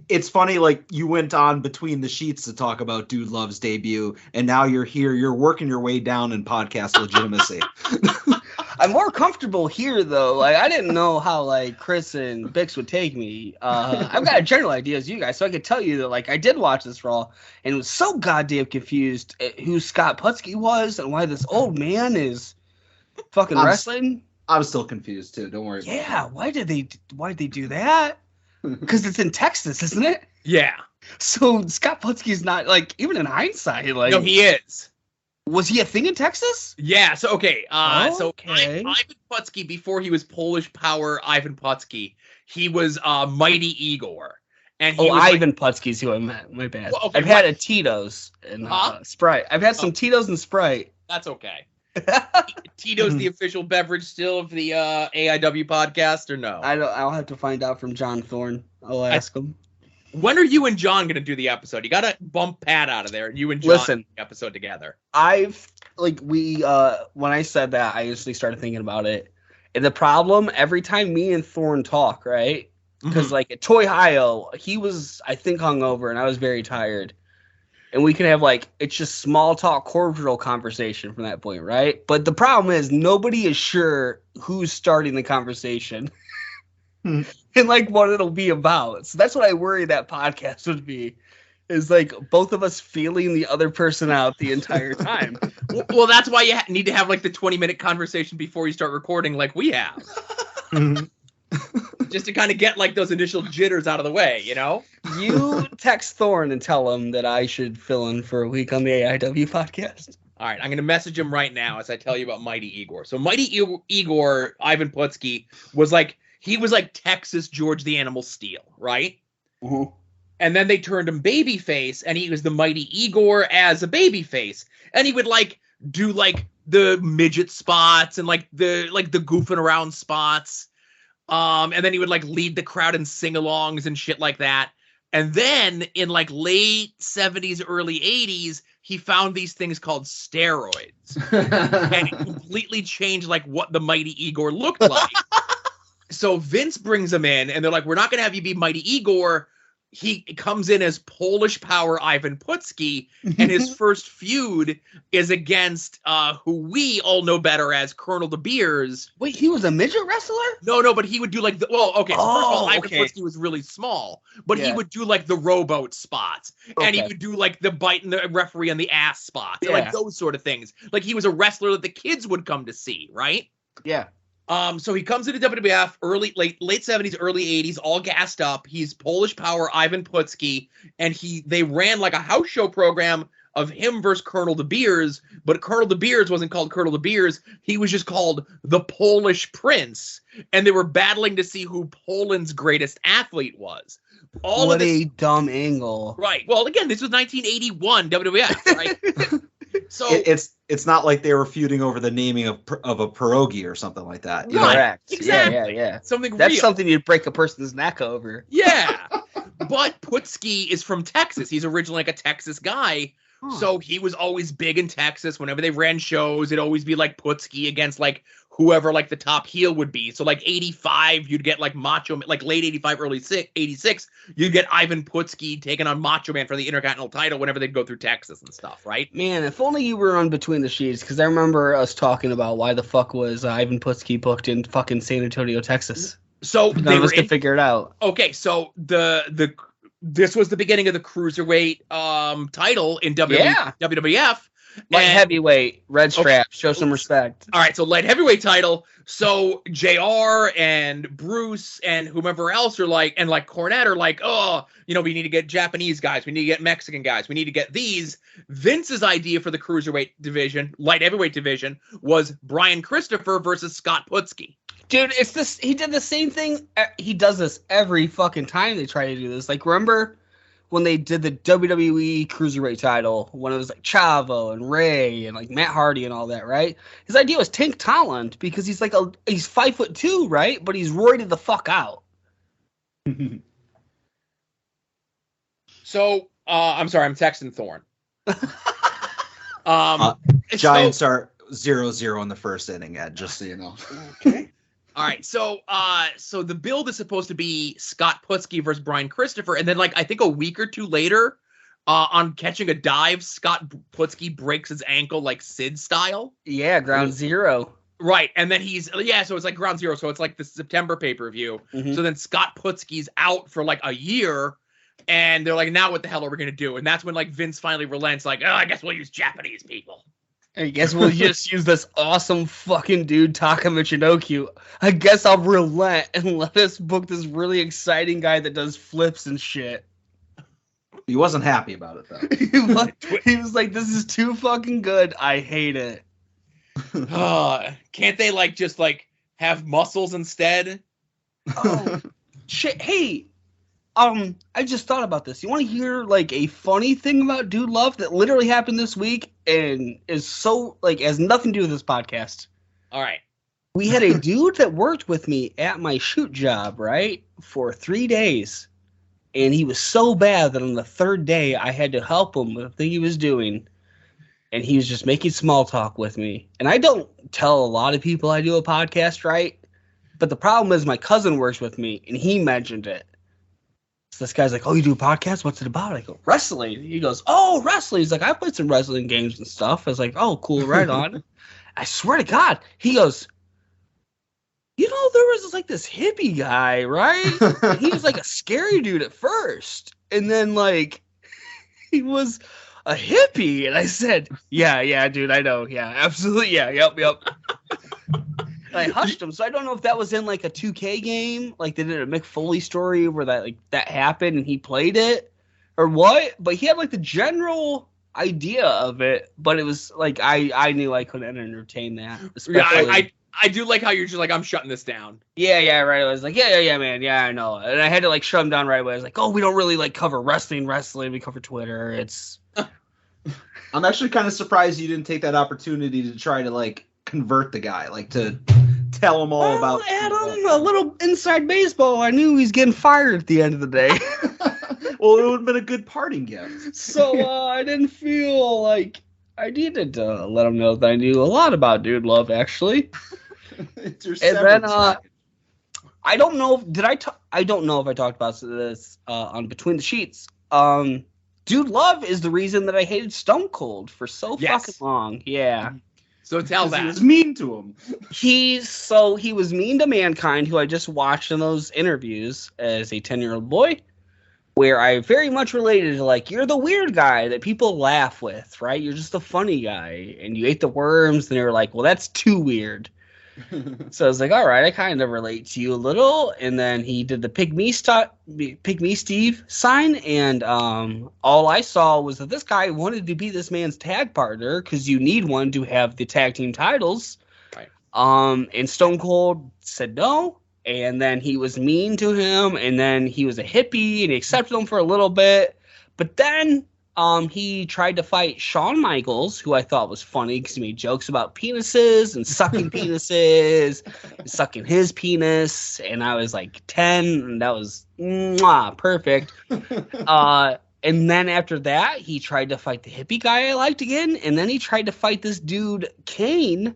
It's funny, like, you went on Between the Sheets to talk about Dude Love's debut, and now you're here, you're working your way down in podcast legitimacy. I'm more comfortable here, though. Like, I didn't know how, like, Chris and Bix would take me. I've got a general idea as you guys, so I could tell you that, like, I did watch this Raw, and was so goddamn confused at who Scott Putski was and why this old man is fucking wrestling. I'm still confused, too. Don't worry about it. Yeah, why'd they do that? Because it's in Texas, isn't it? Yeah. So Scott Putski's not, like, even in hindsight, like... No, he is. Was he a thing in Texas? Yeah, so, okay. So Okay. Ivan Putski, before he was Polish Power Ivan Putski, he was Mighty Igor. And he was Ivan Putski's who I meant. My bad. Well, okay, I've had a Tito's and Huh? Sprite. I've had some Tito's and Sprite. That's okay. Tito's the official beverage still of the AIW podcast, or no? I'll have to find out from John Thorne. I'll ask him. When are you and John going to do the episode? You got to bump Pat out of there, and you and John do the episode together. When I said that, I instantly started thinking about it. And the problem, every time me and Thorne talk, right? Because like at Toy Hio, he was, I think, hungover, and I was very tired. And we can have like, it's just small talk, cordial conversation from that point, right? But the problem is nobody is sure who's starting the conversation and like what it'll be about. So that's what I worry that podcast would be, is like both of us feeling the other person out the entire time. Well, that's why you need to have like the 20-minute conversation before you start recording, like we have. Just to kind of get like those initial jitters out of the way, you know? You text Thorne and tell him that I should fill in for a week on the AIW podcast. All right, I'm going to message him right now as I tell you about Mighty Igor. So Mighty Igor, Ivan Putski, was like Texas George the Animal Steel, right? Mm-hmm. And then they turned him babyface, and he was the Mighty Igor as a babyface. And he would like do like the midget spots and like the goofing around spots. And then he would like lead the crowd in sing-alongs and shit like that. And then in like late 70s, early 80s, he found these things called steroids. And it completely changed like what the Mighty Igor looked like. So Vince brings him in, and they're like, we're not going to have you be Mighty Igor. He comes in as Polish Power Ivan Putski, and his first feud is against who we all know better as Colonel De Beers. Wait, he was a midget wrestler? No, but he would do like the... Well, okay, so first of all, Ivan okay. Putski was really small, but he would do like the rowboat spots, and he would do like the biting the referee on the ass spots, and like those sort of things. Like he was a wrestler that the kids would come to see, right? Yeah. So he comes into WWF late 70s, early 80s, all gassed up. He's Polish Power Ivan Putski, and they ran like a house show program of him versus Colonel De Beers, but Colonel De Beers wasn't called Colonel De Beers. He was just called the Polish Prince, and they were battling to see who Poland's greatest athlete was. What a dumb angle. Right. Well, again, this was 1981 WWF, right? So it's not like they were feuding over the naming of a pierogi or something like that. Right. Correct. Exactly. Yeah. Something That's real. something you'd break a person's neck over. Yeah. But Putski is from Texas. He's originally like a Texas guy. So he was always big in Texas. Whenever they ran shows, it'd always be like Putski against like whoever like the top heel would be. So like 85, you'd get like Macho, like late 85, early 86, you'd get Ivan Putski taking on Macho Man for the Intercontinental title whenever they'd go through Texas and stuff, right? Man, if only you were on Between the Sheets, because I remember us talking about why the fuck was Ivan Putski booked in fucking San Antonio, Texas. So none of us could figure it out. Okay, so this was the beginning of the cruiserweight title in WWF. Light heavyweight, red strap, show some respect. All right, so light heavyweight title. So JR and Bruce and whomever else are like, and like Cornette are like, oh, we need to get Japanese guys. We need to get Mexican guys. We need to get these. Vince's idea for the cruiserweight division, light heavyweight division, was Brian Christopher versus Scott Putski. Dude, it's this. He did the same thing. He does this every fucking time they try to do this. Like, remember when they did the WWE Cruiserweight title, when it was like Chavo and Ray and like Matt Hardy and all that, right? His idea was Tank Talent because he's like he's 5'2", right? But he's roided the fuck out. So, I'm sorry, I'm texting Thorne. Giants are 0-0 in the first inning, Ed, just so you know. Okay. All right, so the build is supposed to be Scott Putski versus Brian Christopher, and then like I think a week or two later, on catching a dive, Scott Putski breaks his ankle like Sid style. Yeah, Ground Zero. Right, and then so it's like Ground Zero, so it's like the September pay-per-view. Mm-hmm. So then Scott Putski's out for like a year, and they're like, now what the hell are we gonna do? And that's when like Vince finally relents, like, oh, I guess we'll use Japanese people. I guess we'll just use this awesome fucking dude, Taka Michinoku. I guess I'll relent and let us book this really exciting guy that does flips and shit. He wasn't happy about it, though. He was like, this is too fucking good. I hate it. Can't they, like, just, like, have muscles instead? Oh, shit. Hey, I just thought about this. You want to hear, like, a funny thing about Dude Love that literally happened this week and is so, like, has nothing to do with this podcast? All right. We had a dude that worked with me at my shoot job, right, for 3 days. And he was so bad that on the third day, I had to help him with the thing he was doing. And he was just making small talk with me. And I don't tell a lot of people I do a podcast, right? But the problem is my cousin works with me, and he mentioned it. So this guy's like, oh, you do a podcast? What's it about? I go, wrestling. He goes, oh, wrestling. He's like, I played some wrestling games and stuff. I was like, oh, cool, right on. I swear to God. He goes, there was like this hippie guy, right? And he was like a scary dude at first. And then like he was a hippie. And I said, yeah, dude, I know. Yeah, absolutely. Yeah, yep. And I hushed him. So I don't know if that was in like a 2K game. Like they did a Mick Foley story where that happened and he played it or what. But he had like the general idea of it. But it was like I knew I couldn't entertain that. Yeah, I do like how you're just like, I'm shutting this down. Yeah, right. I was like, yeah, man. Yeah, I know. And I had to like shut him down right away. I was like, oh, we don't really like cover wrestling. We cover Twitter. It's. I'm actually kind of surprised you didn't take that opportunity to try to like convert the guy, like to tell him all about. Adam, a little inside baseball. I knew he was getting fired at the end of the day. Well, it would have been a good parting gift. So I didn't feel like I needed to let him know that I knew a lot about Dude Love, actually. It's your and then I don't know. I don't know if I talked about this on Between the Sheets. Dude Love is the reason that I hated Stone Cold for so fucking long. Yeah. So tell that. He was mean to him. He was mean to Mankind, who I just watched in those interviews as a 10-year-old boy, where I very much related to, like, you're the weird guy that people laugh with, right? You're just the funny guy, and you ate the worms, and they were like, well, that's too weird. So I was like, all right, I kind of relate to you a little. And then he did the Pick Me Steve sign. And all I saw was that this guy wanted to be this man's tag partner because you need one to have the tag team titles. Right. And Stone Cold said no. And then he was mean to him. And then he was a hippie and he accepted him for a little bit. But then he tried to fight Shawn Michaels, who I thought was funny because he made jokes about penises and sucking penises, and sucking his penis. And I was like 10, and that was perfect. And then after that, he tried to fight the hippie guy I liked again. And then he tried to fight this dude, Kane,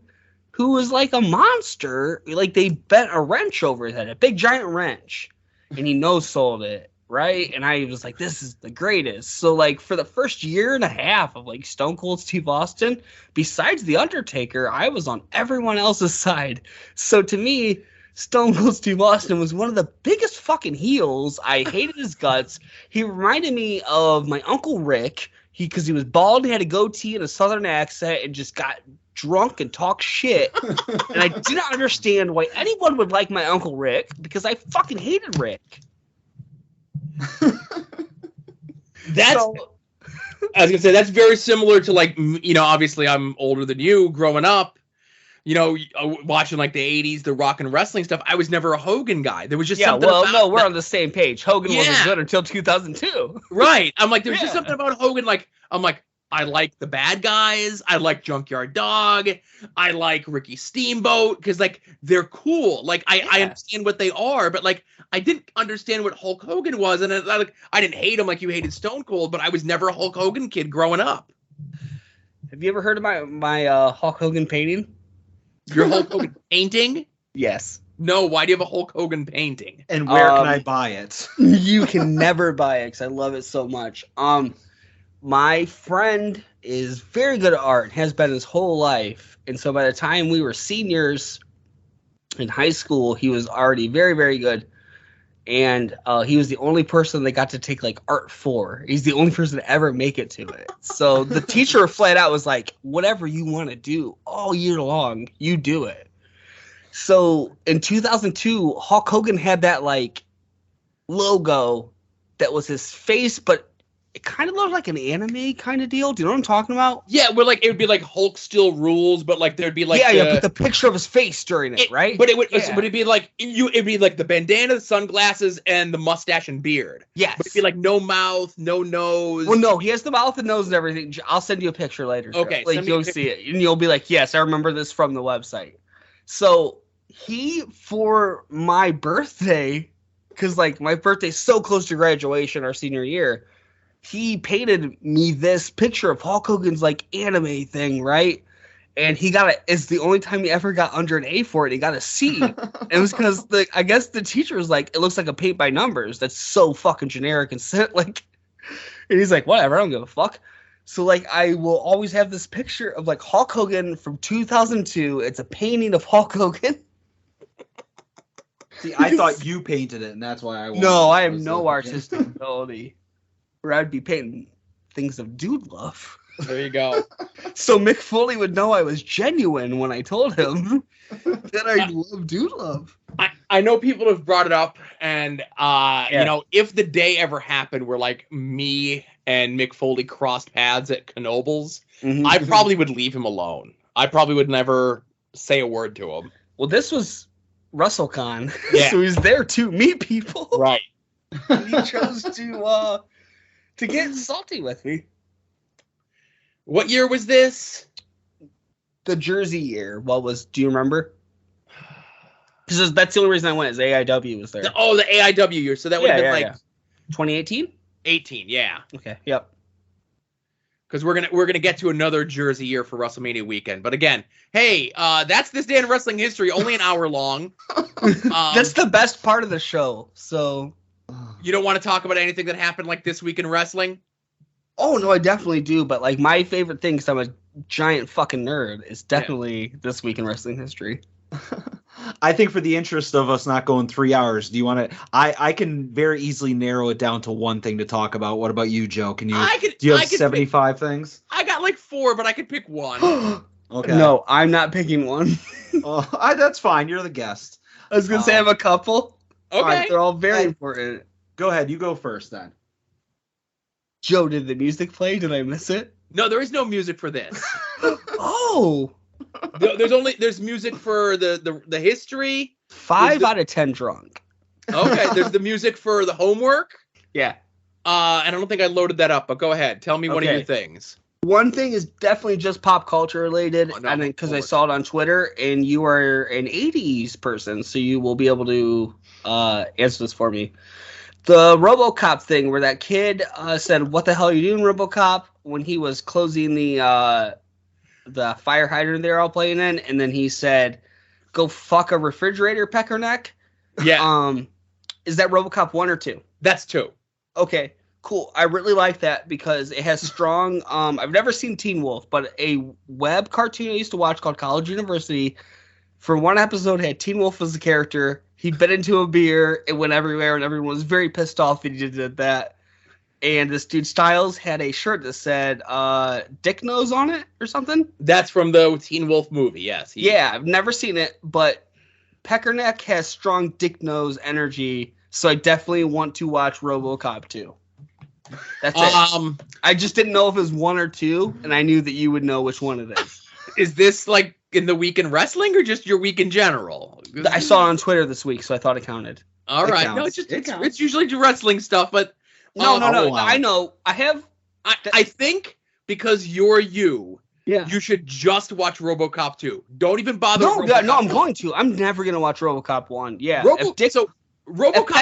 who was like a monster. Like they bent a wrench over his head, a big giant wrench. And he no-sold it. Right? And I was like, this is the greatest. So, like, for the first year and a half of, like, Stone Cold Steve Austin, besides The Undertaker, I was on everyone else's side. So, to me, Stone Cold Steve Austin was one of the biggest fucking heels. I hated his guts. He reminded me of my Uncle Rick, because he was bald, he had a goatee and a southern accent, and just got drunk and talked shit. And I did not understand why anyone would like my Uncle Rick, because I fucking hated Rick. That's I was gonna say that's very similar to, like, you know, obviously I'm older than you. Growing up, you know, watching like the 80s, the rock and wrestling stuff, I was never a Hogan guy. There was just something about we're on the same page. Hogan wasn't good until 2002. Right. I'm like, there's just something about Hogan. Like, I'm like, I like the bad guys. I like Junkyard Dog. I like Ricky Steamboat because, like, they're cool. Like, I understand what they are, but, like, I didn't understand what Hulk Hogan was, and I didn't hate him like you hated Stone Cold, but I was never a Hulk Hogan kid growing up. Have you ever heard of my Hulk Hogan painting? Your Hulk Hogan painting? Yes. No, why do you have a Hulk Hogan painting? And where can I buy it? You can never buy it because I love it so much. My friend is very good at art, has been his whole life. And so by the time we were seniors in high school, he was already very, very good. And he was the only person that got to take, like, Art 4. He's the only person to ever make it to it. So the teacher flat out was like, whatever you want to do all year long, you do it. So in 2002, Hulk Hogan had that, like, logo that was his face, but it kind of looked like an anime kind of deal. Do you know what I'm talking about? Yeah, where, like, it would be like Hulk Still Rules, but, like, there'd be like but the picture of his face during it, right? But it'd be like it'd be like the bandana, the sunglasses, and the mustache and beard. Yes. But it'd be like no mouth, no nose. Well, no, he has the mouth and nose and everything. I'll send you a picture later. Okay, like you'll see it, and you'll be like, yes, I remember this from the website. So he, for my birthday, because, like, my birthday's so close to graduation, our senior year. He painted me this picture of Hulk Hogan's, like, anime thing, right? And he got it's the only time he ever got under an A for it. He got a C. And it was because I guess the teacher was like, it looks like a paint by numbers. That's so fucking generic and like, and he's like, whatever, I don't give a fuck. So, like, I will always have this picture of, like, Hulk Hogan from 2002. It's a painting of Hulk Hogan. See, I thought you painted it, and that's why I wanted No, I have no artistic ability. Where I'd be painting things of dude love. There you go. So Mick Foley would know I was genuine when I told him that I love dude love. I know people have brought it up, and you know, if the day ever happened where, like, me and Mick Foley crossed paths at Knoebels, I probably would leave him alone. I probably would never say a word to him. Well, this was WrestleCon, so he's there to meet people, right? And he chose to get salty with me. What year was this? The Jersey year. Do you remember? Because that's the only reason I went is AIW was there. The AIW year. So that would have been 2018? 18, yeah. Okay, yep. Because we're gonna get to another Jersey year for WrestleMania weekend. But again, hey, that's This Day in Wrestling History, only an hour long. That's the best part of the show. So you don't want to talk about anything that happened, like, this week in wrestling? Oh, no, I definitely do. But, like, my favorite thing, because I'm a giant fucking nerd, is definitely This Week in Wrestling History. I think for the interest of us not going 3 hours, do you want to? I can very easily narrow it down to one thing to talk about. What about you, Joe? Do you have 75 things? I got like 4, but I could pick one. Okay. No, I'm not picking one. That's fine. You're the guest. I was gonna say I have a couple. Okay. All right, they're all very important. Go ahead. You go first then. Joe, did the music play? Did I miss it? No, there is no music for this. Oh. There's music for the history. 5 out of 10 drunk. Okay, there's the music for the homework. Yeah. And I don't think I loaded that up, but go ahead. Tell me one of your things. One thing is definitely just pop culture related, and because I saw it on Twitter, and you are an 80s person, so you will be able to answer this for me. The RoboCop thing, where that kid said, "What the hell are you doing, RoboCop?" when he was closing the fire hydrant they're all playing in, and then he said, "Go fuck a refrigerator, Peckerneck." Yeah. Is that RoboCop 1 or 2? That's 2. Okay. Cool. I really like that because it has strong. I've never seen Teen Wolf, but a web cartoon I used to watch called College University, for one episode had Teen Wolf as a character. He bit into a beer, it went everywhere, and everyone was very pissed off that he did that. And this dude Styles had a shirt that said Dick Nose on it or something. That's from the Teen Wolf movie, yes. Yeah, I've never seen it, but Peckerneck has strong Dick Nose energy, so I definitely want to watch RoboCop 2. That's it. I just didn't know if it was 1 or 2, and I knew that you would know which one it is. Is this like in the week in wrestling or just your week in general? I saw it on Twitter this week, so I thought it counted. All right. No, it's usually wrestling stuff, but no. I know. I think because you're you, yeah, you should just watch RoboCop 2. Don't even bother. No, I'm going to. I'm never gonna watch RoboCop 1. Yeah. RoboCop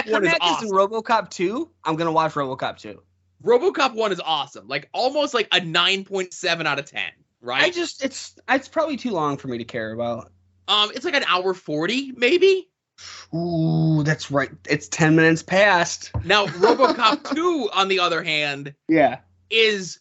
1 is awesome. Is in RoboCop 2, I'm gonna watch RoboCop 2. RoboCop 1 is awesome. Like almost like a 9.7 out of 10, right? It's probably too long for me to care about. It's like an hour 40, maybe. Ooh, that's right. It's 10 minutes past. Now, RoboCop 2, on the other hand, is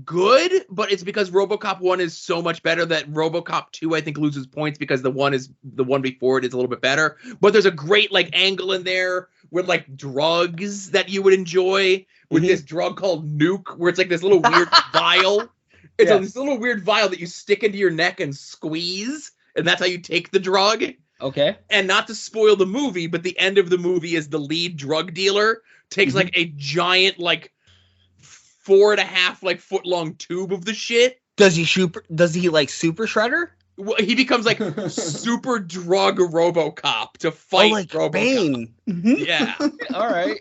good, but it's because RoboCop 1 is so much better that RoboCop 2, I think, loses points because the one before it is a little bit better. But there's a great like angle in there with like drugs that you would enjoy with this drug called Nuke, where it's like this little weird vial. It's this little weird vial that you stick into your neck and squeeze, and that's how you take the drug. Okay. And not to spoil the movie, but the end of the movie is the lead drug dealer takes like a giant like 4.5 like foot long tube of the shit. Does he like Super Shredder? Well, he becomes like super drug RoboCop to fight RoboCop. Bane. Yeah. All right.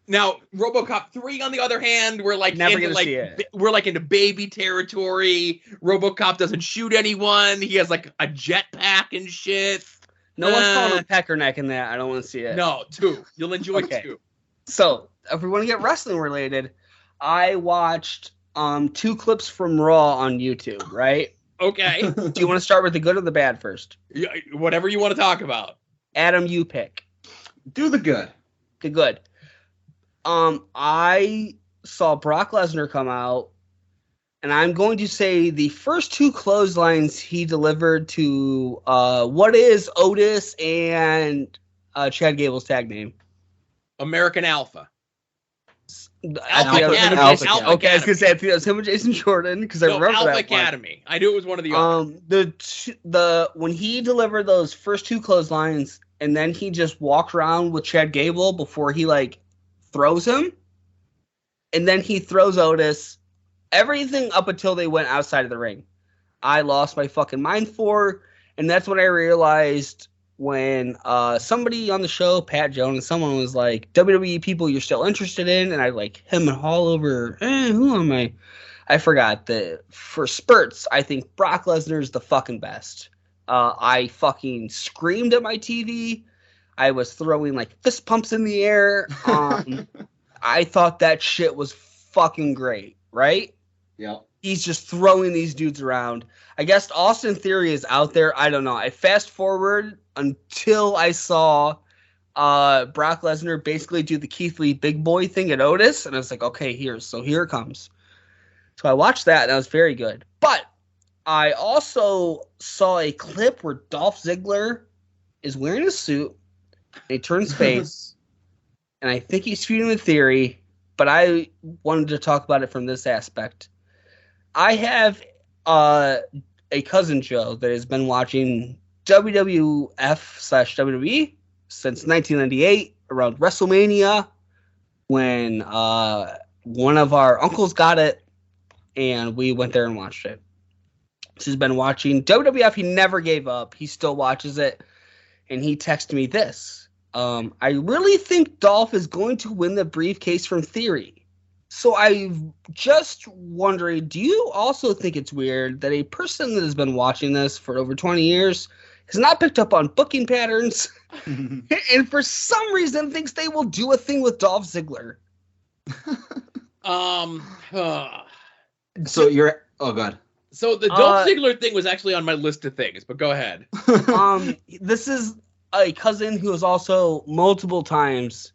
Now, RoboCop 3, on the other hand, we're into baby territory. RoboCop doesn't shoot anyone. He has like a jetpack and shit. No one's calling him Peckerneck in that. I don't want to see it. No, 2. You'll enjoy 2. So, if we want to get wrestling related, I watched 2 clips from Raw on YouTube, right? Okay. Do you want to start with the good or the bad first? Yeah, whatever you want to talk about. Adam, you pick. Do the good. The good. I saw Brock Lesnar come out, and I'm going to say the first 2 clotheslines he delivered to what is Otis and Chad Gable's tag name? American Alpha. Alpha Academy. Okay, I was gonna say it was him and Jason Jordan because I remember Alpha that Academy. I knew it was one of the others. The when he delivered those first 2 clotheslines, and then he just walked around with Chad Gable before he like throws him, and then he throws Otis. Everything up until they went outside of the ring, I lost my fucking mind for, and that's when I realized when somebody on the show, Pat Jones, someone was like, WWE people you're still interested in, and I like him and all over, who am I? I forgot that for spurts, I think Brock Lesnar is the fucking best. I fucking screamed at my TV. I was throwing like fist pumps in the air. I thought that shit was fucking great, right? Yeah. He's just throwing these dudes around. I guess Austin Theory is out there. I don't know. I fast forward until I saw Brock Lesnar basically do the Keith Lee big boy thing at Otis, and I was like, okay, here it comes. So I watched that, and that was very good. But I also saw a clip where Dolph Ziggler is wearing a suit, and he turns face, and I think he's feuding with Theory, but I wanted to talk about it from this aspect. I have a cousin, Joe, that has been watching WWF/WWE since 1998, around WrestleMania, when one of our uncles got it, and we went there and watched it. He's been watching WWF. He never gave up. He still watches it, and he texted me this. I really think Dolph is going to win the briefcase from Theory. So I'm just wondering, do you also think it's weird that a person that has been watching this for over 20 years has not picked up on booking patterns and for some reason thinks they will do a thing with Dolph Ziggler? So you're... Oh, God. So the Dolph Ziggler thing was actually on my list of things, but go ahead. This is a cousin who has also multiple times,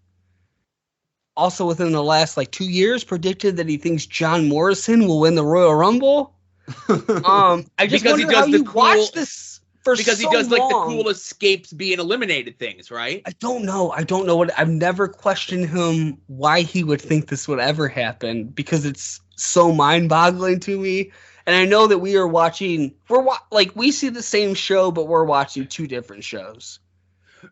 also within the last 2 years, predicted that he thinks John Morrison will win the Royal Rumble. I just because wonder how you watch this for so long. Because he does the cool escapes being eliminated things, right? I don't know what. I've never questioned him why he would think this would ever happen, because it's so mind-boggling to me. And I know that we are watching. We see the same show, but we're watching two different shows.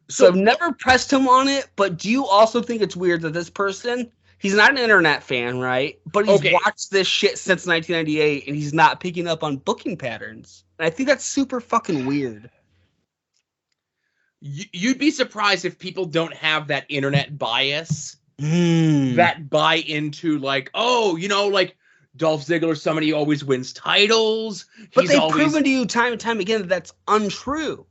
So I've never pressed him on it, but do you also think it's weird that this person, he's not an internet fan, right? But he's watched this shit since 1998, and he's not picking up on booking patterns. And I think that's super fucking weird. You'd be surprised if people don't have that internet bias, that buy into Dolph Ziggler, somebody who always wins titles. But they've proven to you time and time again that that's untrue.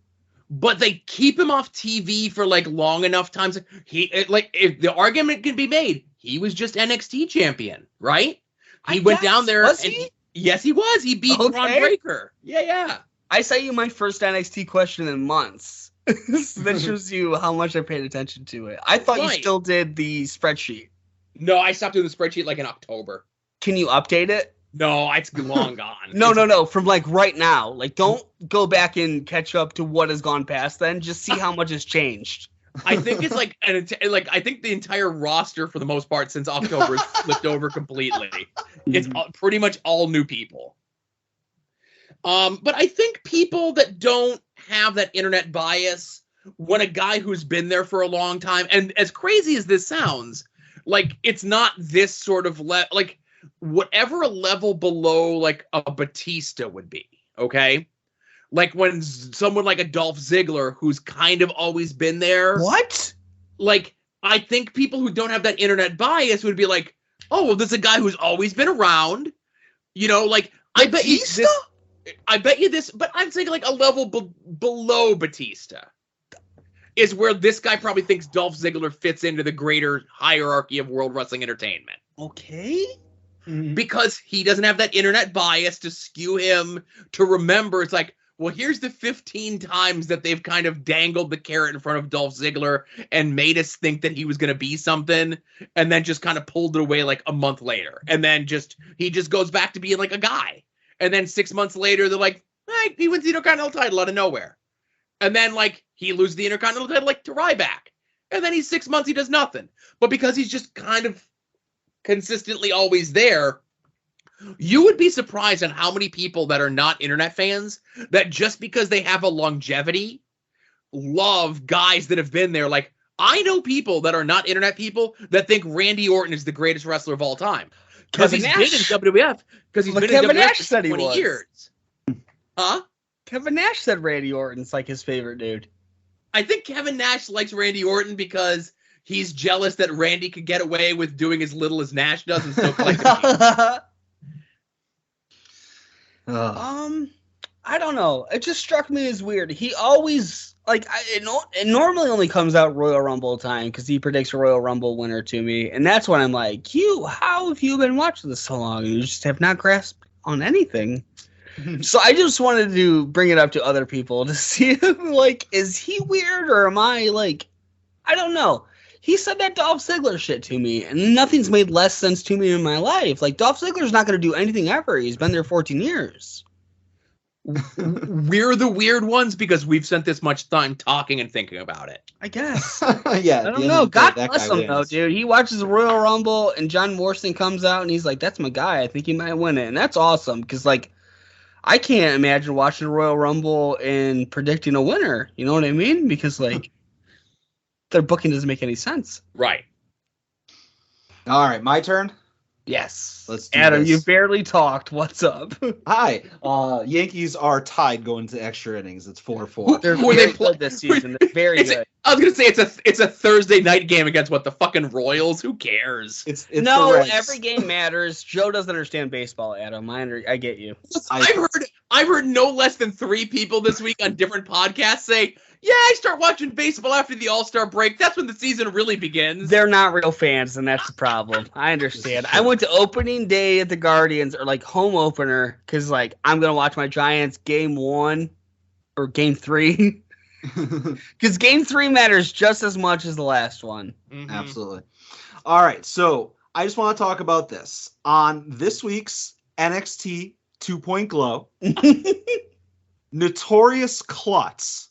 But they keep him off TV for long enough times. If the argument can be made, he was just NXT champion, right? He went down there. Was he? Yes, he was. He beat Braun Breaker. Yeah. I sent you my first NXT question in months. So that shows you how much I paid attention to it. I thought you still did the spreadsheet. No, I stopped doing the spreadsheet in October. Can you update it? No, it's long gone. No. From right now. Don't go back and catch up to what has gone past then. Just see how much has changed. I think it's I think the entire roster for the most part since October has flipped over completely. It's pretty much all new people. But I think people that don't have that internet bias, when a guy who's been there for a long time, and as crazy as this sounds, it's not this sort of whatever a level below a Batista would be, okay? When someone like a Dolph Ziggler, who's kind of always been there. What? I think people who don't have that internet bias would be oh, well, this is a guy who's always been around. I bet you this, but I'm saying a level below Batista is where this guy probably thinks Dolph Ziggler fits into the greater hierarchy of World Wrestling Entertainment. Okay. Because he doesn't have that internet bias to skew him to remember. It's well, here's the 15 times that they've kind of dangled the carrot in front of Dolph Ziggler and made us think that he was going to be something, and then just kind of pulled it away a month later. And then he just goes back to being a guy. And then 6 months later, they're he wins the Intercontinental title out of nowhere. And then he loses the Intercontinental title to Ryback. And then he's 6 months, he does nothing. But because he's just kind of consistently always there, you would be surprised on how many people that are not internet fans that just because they have a longevity love guys that have been there. I know people that are not internet people that think Randy Orton is the greatest wrestler of all time because he's been in WWF. Because he's been in WWF for 20 years. Huh? Kevin Nash said Randy Orton's his favorite dude. I think Kevin Nash likes Randy Orton because he's jealous that Randy could get away with doing as little as Nash does and still collect I don't know. It just struck me as weird. He always it normally only comes out Royal Rumble time because he predicts a Royal Rumble winner to me, and that's when I'm how have you been watching this so long and you just have not grasped on anything? So I just wanted to bring it up to other people to see if, is he weird or am I I don't know. He said that Dolph Ziggler shit to me, and nothing's made less sense to me in my life. Dolph Ziggler's not going to do anything ever. He's been there 14 years. We're the weird ones because we've spent this much time talking and thinking about it. I guess. Yeah. I don't know. God bless him, though, dude. He watches the Royal Rumble, and John Morrison comes out, and he's that's my guy. I think he might win it. And that's awesome, because, I can't imagine watching a Royal Rumble and predicting a winner. You know what I mean? Because like their booking doesn't make any sense. Right. All right, my turn. Yes. Let's do Adam, this. you barely talked. What's up? Hi. Yankees are tied going to extra innings. It's 4-4. They're Who are very they good this season. They're very good. I was gonna say it's a Thursday night game against what, the fucking Royals? Who cares? It's No, the Reds. every game matters. Joe doesn't understand baseball, Adam. I get you. I've heard no less than 3 people this week on different podcasts say, "Yeah, I start watching baseball after the All-Star break. That's when the season really begins." They're not real fans, and that's the problem. I understand. I went to opening day at the Guardians, or like home opener, because like I'm gonna watch my Giants game 1 or game 3. Because game 3 matters just as much as the last one. Mhm. Absolutely. All right, so I just want to talk about this. On this week's NXT 2-Point Glow, Notorious Klutz,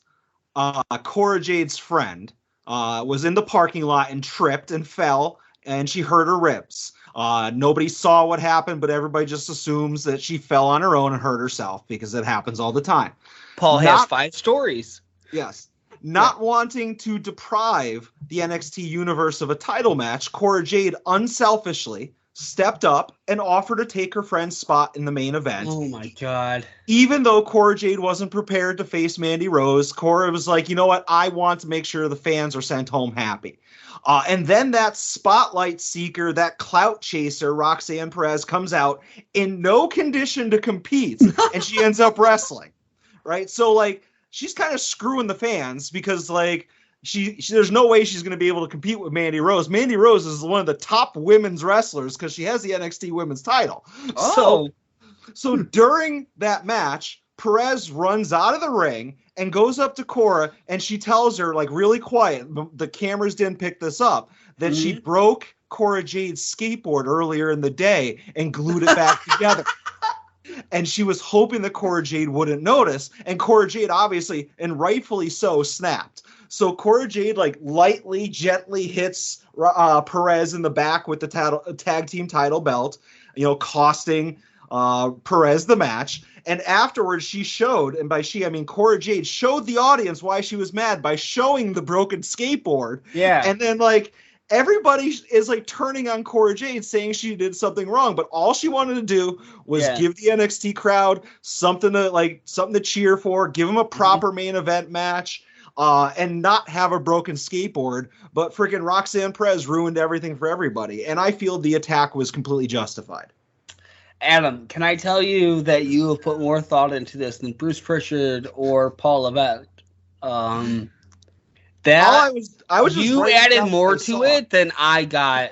Cora Jade's friend, was in the parking lot and tripped and fell, and she hurt her ribs. Nobody saw what happened, but everybody just assumes that she fell on her own and hurt herself because it happens all the time. Paul has 5 stories. Yes. Not wanting to deprive the NXT universe of a title match, Cora Jade unselfishly stepped up and offered to take her friend's spot in the main event. Oh my god. Even though Cora Jade wasn't prepared to face Mandy Rose, Cora was like, you know what? I want to make sure the fans are sent home happy. And then that spotlight seeker, that clout chaser, Roxanne Perez, comes out in no condition to compete, and she ends up wrestling. Right? So, like, she's kind of screwing the fans because, like, she there's no way she's going to be able to compete with Mandy Rose. Mandy Rose is one of the top women's wrestlers because she has the NXT women's title. Oh. So during that match, Perez runs out of the ring and goes up to Cora, and she tells her, like, really quiet, the cameras didn't pick this up, that she broke Cora Jade's skateboard earlier in the day and glued it back together. And she was hoping that Cora Jade wouldn't notice. And Cora Jade, obviously, and rightfully so, snapped. So Cora Jade, like, lightly, gently hits Perez in the back with the tag team title belt, you know, costing Perez the match. And afterwards, she showed, and by she, I mean Cora Jade, showed the audience why she was mad by showing the broken skateboard. Yeah. And then, like, everybody is like turning on Cora Jade saying she did something wrong, but all she wanted to do was give the NXT crowd something to cheer for, give them a proper main event match, and not have a broken skateboard. But freaking Roxanne Perez ruined everything for everybody, and I feel the attack was completely justified. Adam, can I tell you that you have put more thought into this than Bruce Pritchard or Paul Levesque? That I was just you added more to it than I got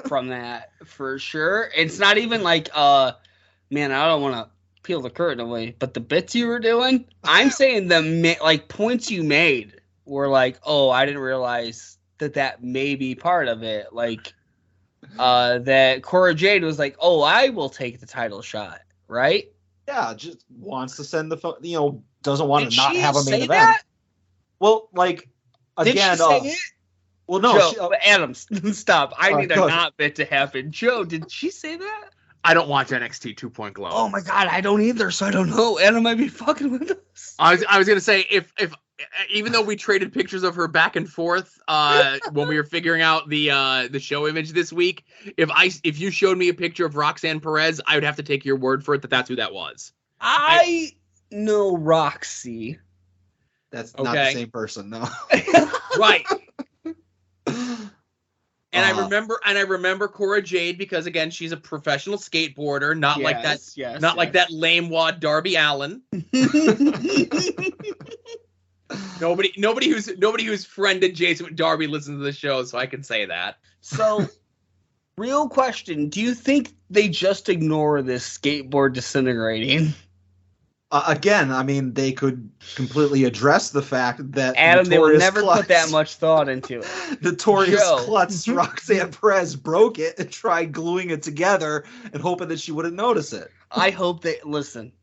from that for sure. It's not even like, man, I don't want to peel the curtain away, but the bits you were doing, I'm saying the like points you made were like, oh, I didn't realize that may be part of it. Like, that Cora Jade was like, oh, I will take the title shot, right? Yeah, just wants to send doesn't want to not have a main event. That? Well, like, again, did she say it? Well, no, Joe, Adam, stop. I need a not bit to happen. Joe, did she say that? I don't watch NXT 2-Point Glow. Oh my god, I don't either, so I don't know. Adam might be fucking with us. I was gonna say if even though we traded pictures of her back and forth when we were figuring out the show image this week, if you showed me a picture of Roxanne Perez, I would have to take your word for it that that's who that was. I know Roxy. That's not the same person, no. Right. And I remember Cora Jade because, again, she's a professional skateboarder, not like that lame wad Darby Allin. Nobody who's friended Jason with Darby listens to the show, so I can say that. So, real question: do you think they just ignore this skateboard disintegrating? Again, I mean, they could completely address the fact that Adam, they will never put that much thought into it. Notorious Klutz Roxanne Perez broke it and tried gluing it together and hoping that she wouldn't notice it. I hope they listen.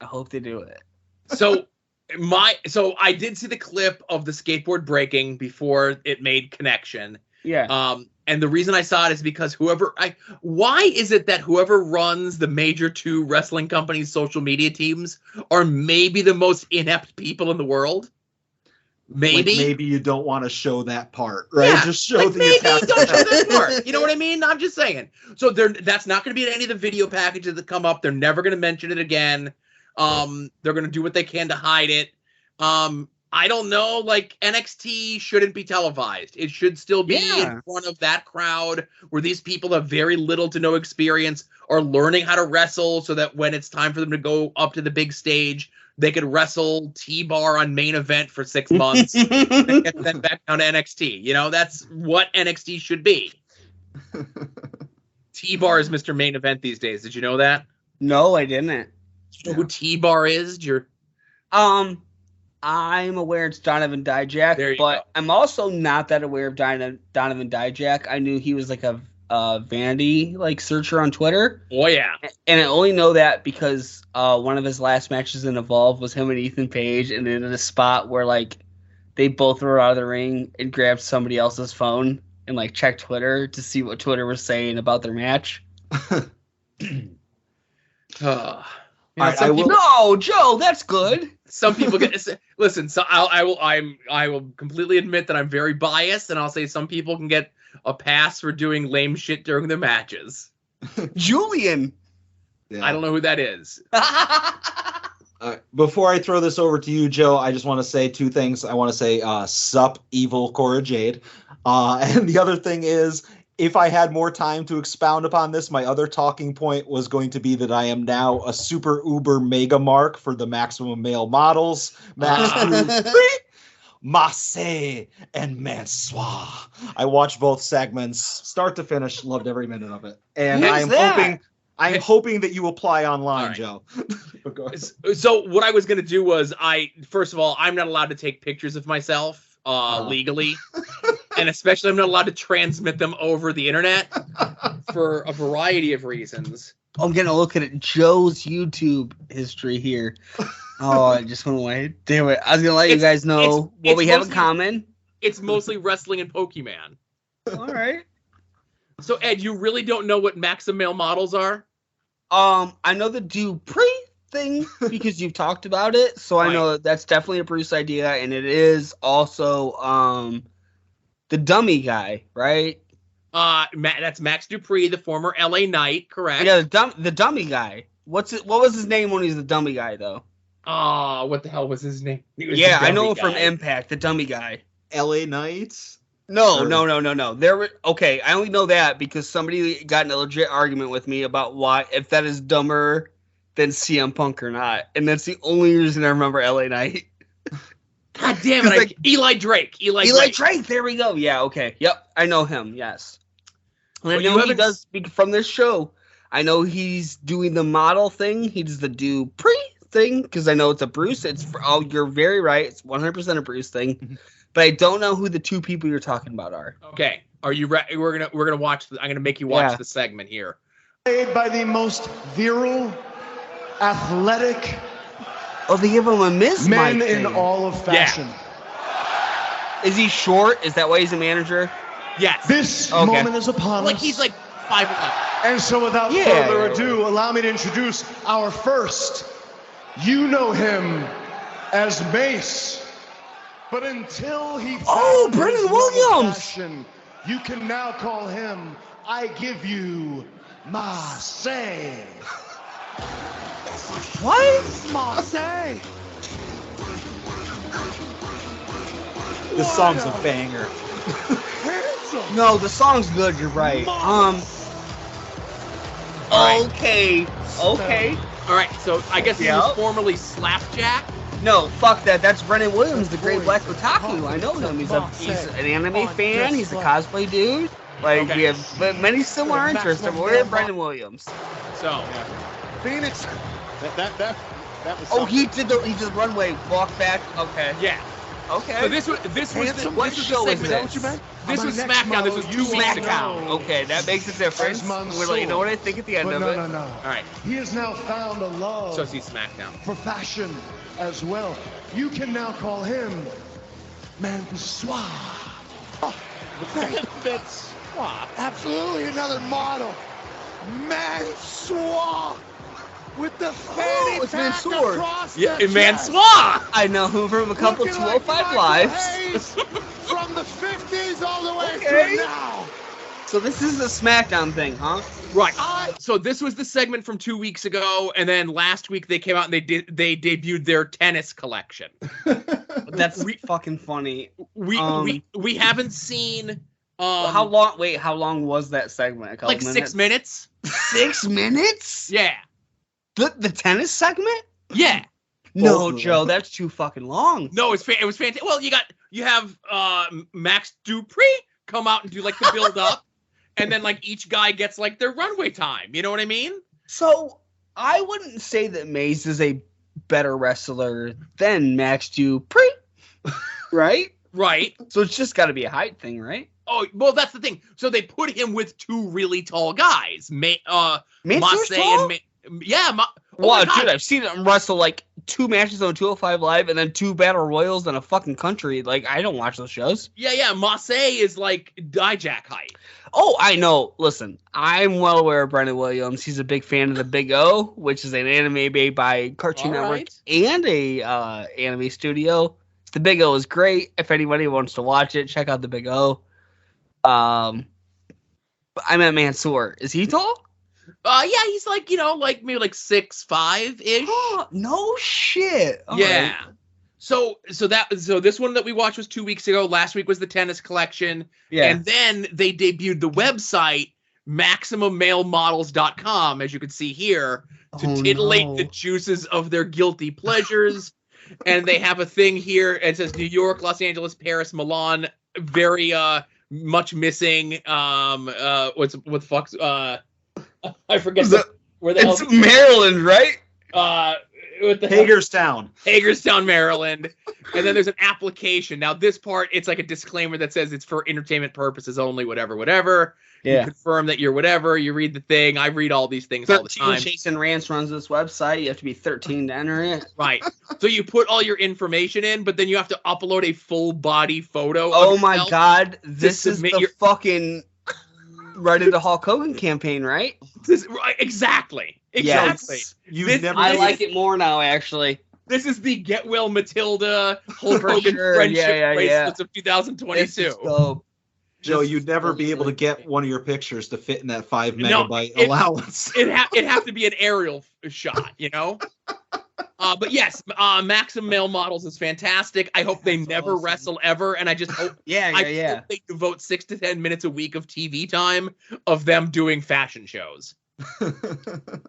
I hope they do it. So I did see the clip of the skateboard breaking before it made connection. Yeah. And the reason I saw it is because why is it that whoever runs the major 2 wrestling companies' social media teams are maybe the most inept people in the world? Maybe you don't want to show that part, right? Yeah, just show like the maybe attack. don't show that part. You know what I mean? I'm just saying. So that's not going to be in any of the video packages that come up. They're never going to mention it again. They're going to do what they can to hide it. I don't know. Like, NXT shouldn't be televised. It should still be in front of that crowd where these people have very little to no experience, are learning how to wrestle, so that when it's time for them to go up to the big stage, they could wrestle T-Bar on Main Event for 6 months and get them back down to NXT. You know, that's what NXT should be. T-Bar is Mr. Main Event these days. Did you know that? No, I didn't. Do you know who T-Bar is? I'm aware it's Donovan Dijak, but I'm also not that aware of Donovan Dijak. I knew he was like a vanity searcher on Twitter. Oh yeah, and I only know that because one of his last matches in Evolve was him and Ethan Page, and then in a spot where they both were out of the ring and grabbed somebody else's phone and checked Twitter to see what Twitter was saying about their match. No, Joe, that's good. Some people listen. So I will completely admit that I'm very biased, and I'll say some people can get a pass for doing lame shit during their matches. Julian, I don't know who that is. Before I throw this over to you, Joe, I just want to say 2 things. I want to say, sup, evil Cora Jade, and the other thing is, if I had more time to expound upon this, my other talking point was going to be that I am now a super uber mega mark for the Maximum Male Models. Masse and Mansoir. I watched both segments, start to finish, loved every minute of it. And I'm hoping that you apply online, right. Joe. So what I was going to do was, first of all, I'm not allowed to take pictures of myself legally. And especially I'm not allowed to transmit them over the internet for a variety of reasons. I'm going to look at Joe's YouTube history here. Oh, I just went away. Damn it. I was going to let you guys know what we have in common. It's mostly wrestling and Pokemon. All right. So, Ed, you really don't know what Maximum Male Models are? I know the Dupree thing because you've talked about it. So I know that's definitely a Bruce idea. And it is also the dummy guy, right? That's Max Dupree, the former LA Knight, correct? Yeah, the dummy guy. What was his name when he was the dummy guy, though? What the hell was his name? Yeah, I know him from Impact, the dummy guy. LA Knight? No. Okay, I only know that because somebody got in a legit argument with me about if that is dumber than CM Punk or not. And that's the only reason I remember LA Knight. God damn it! Eli Drake. Eli Drake. There we go. Yeah. Okay. Yep. I know him. Yes. And I know he does from this show. I know he's doing the model thing. He does the Dupree thing because I know it's a Bruce. You're very right. It's 100% a Bruce thing. But I don't know who the 2 people you're talking about are. Okay. Are you ready? We're gonna watch. I'm gonna make you watch the segment here. Played by the most virile, athletic. Oh, they give him a Miz man mic in thing. all of fashion. Yeah. Is he short? Is that why he's a manager? Yes. This moment is upon us. He's 5'11". And so without further ado, allow me to introduce our first. You know him as Mace. But until he Brendan Williams. Passion, you can now call him I Give You Marseille. What? Marseille. This song's a banger. No, the song's good. You're right. Okay. All right. So I guess he was formerly Slapjack. No, fuck that. That's Brendan Williams, the Great Black Otaku. I know him. He's an anime fan. He's a cosplay dude. We have many similar interests. We're Brendan Williams. So, Phoenix. That was. Oh, he did the runway walk back. Okay. Yeah. Okay. So this was what show is that? What you meant? This was SmackDown. This was 2 weeks ago. Okay, that makes a difference. We'll let you know what I think at the end of it. No. All right. He has now found a love. So see SmackDown for fashion as well. You can now call him Mansoir. The benefits Absolutely another model. Mansoor with the fanny it's pack Mansoor. across Yeah, the chest. Mansoor. I know him from a couple Looking 205 like Michael lives. Hayes from the 50s all the way Okay. through now. So this is the SmackDown thing, huh? Right. So this was the segment from 2 weeks ago, and then last week they came out and they debuted their tennis collection. That's fucking funny. We haven't seen. How long? Wait, how long was that segment? A couple Like minutes? 6 minutes. 6 minutes? Yeah. The tennis segment? Yeah. No, Joe, that's too fucking long. No, it was fantastic. Well, you have Max Dupree come out and do like the build up, and then like each guy gets like their runway time. You know what I mean? So I wouldn't say that Maze is a better wrestler than Max Dupree, right? Right. So it's just got to be a height thing, right? Oh, well, that's the thing. So they put him with two really tall guys, Mansoor's Massey tall? and yeah. Wow, dude, I've seen him wrestle like 2 matches on 205 Live and then 2 Battle Royals in a fucking country. Like, I don't watch those shows. Yeah. Massey is like Dijak height. Oh, I know. Listen, I'm well aware of Brendan Williams. He's a big fan of the Big O, which is an anime made by Cartoon All Network right. and a anime studio. The Big O is great. If anybody wants to watch it, check out the Big O. But I meant Mansoor. Is he tall? Yeah, he's like, like maybe like 6'5" ish. No shit. All Yeah. right. So this one that we watched was 2 weeks ago. Last week was the tennis collection. Yeah. And then they debuted the website MaximumMaleModels.com, as you can see here, to titillate the juices of their guilty pleasures. And they have a thing here. It says New York, Los Angeles, Paris, Milan. Very much missing. What the fuck's I forget where the hell It's Maryland, right? what the Hagerstown. Hagerstown, Maryland. And then there's an application. Now this part, it's like a disclaimer that says it's for entertainment purposes only, whatever. Yeah. You confirm that you're whatever. You read the thing. I read all these things all the 13 time. Jason Rance runs this website. You have to be 13 to enter it. Right. So you put all your information in, but then you have to upload a full body photo. Oh of my yourself. God. This is submit the your- fucking Right into Hulk Hogan campaign, right? Right, exactly. Exactly. Yes. You've never. I like it more now, actually. This is the Get Well Matilda Hulk For Hogan sure. friendship Yeah. bracelets of This 2022. is dope. Joe, This you'd is never so be able to sick. get one of your pictures to fit in that 5 No, megabyte it- allowance. It'd have to be an aerial shot, But yes, Maximum Male Models is fantastic. I hope they That's never awesome. wrestle ever, and I just hope Yeah. hope they devote 6 to 10 minutes a week of TV time of them doing fashion shows.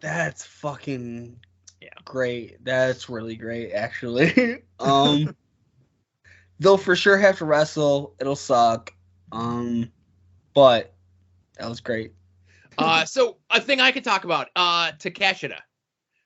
That's fucking Yeah. great. That's really great, actually. They'll for sure have to wrestle. It'll suck. But that was great. So a thing I could talk about, Takeshita.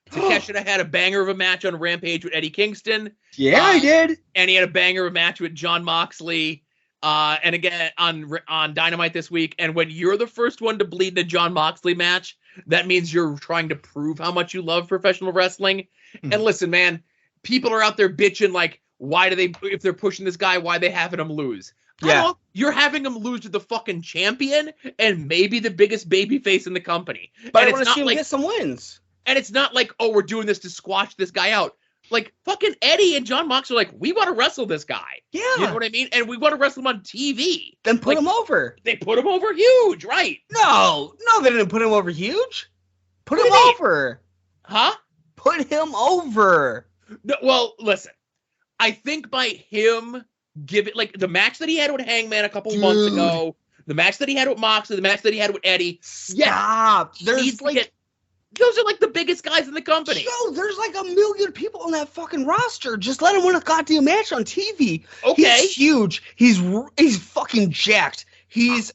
Takeshita had a banger of a match on Rampage with Eddie Kingston. Yeah, I did. And he had a banger of a match with John Moxley. And again on Dynamite this week. And when you're the first one to bleed in a John Moxley match, that means you're trying to prove how much you love professional wrestling. And listen, man, people are out there bitching like, if they're pushing this guy, why they having him lose? I don't know. You're having him lose to the fucking champion and maybe the biggest babyface in the company. But And I want to see him get some wins. And it's not like, oh, we're doing this to squash this guy out. Like, fucking Eddie and John Mox are like, we want to wrestle this guy. Yeah. You know what I mean? And we want to wrestle him on TV. Then put him over. They put him over huge, right? No, they didn't put him over huge. Put What him do you mean? over. Huh? Put him over. No, well, listen. I think by him giving, like, the match that he had with Hangman a couple months ago, the match that he had with Moxley, the match that he had with Eddie. Stop. There's like... Those are like the biggest guys in the company. Joe, there's like 1 million people on that fucking roster. Just let him win a goddamn match on TV. Okay. He's huge. He's fucking jacked. He's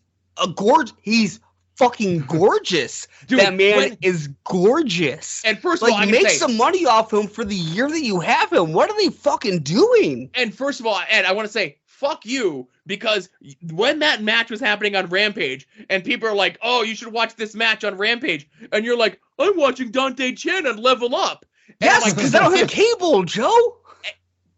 he's fucking gorgeous. Dude, that man is gorgeous. And first of all, I like, can make say, some money off him for the year that you have him. What are they fucking doing? and first of all, Ed, I want to say, fuck you, because when that match was happening on Rampage, and people are like, oh, you should watch this match on Rampage, and you're like, I'm watching Dante Chen on Level Up. And I'm Yes, like, because I don't have cable, Joe.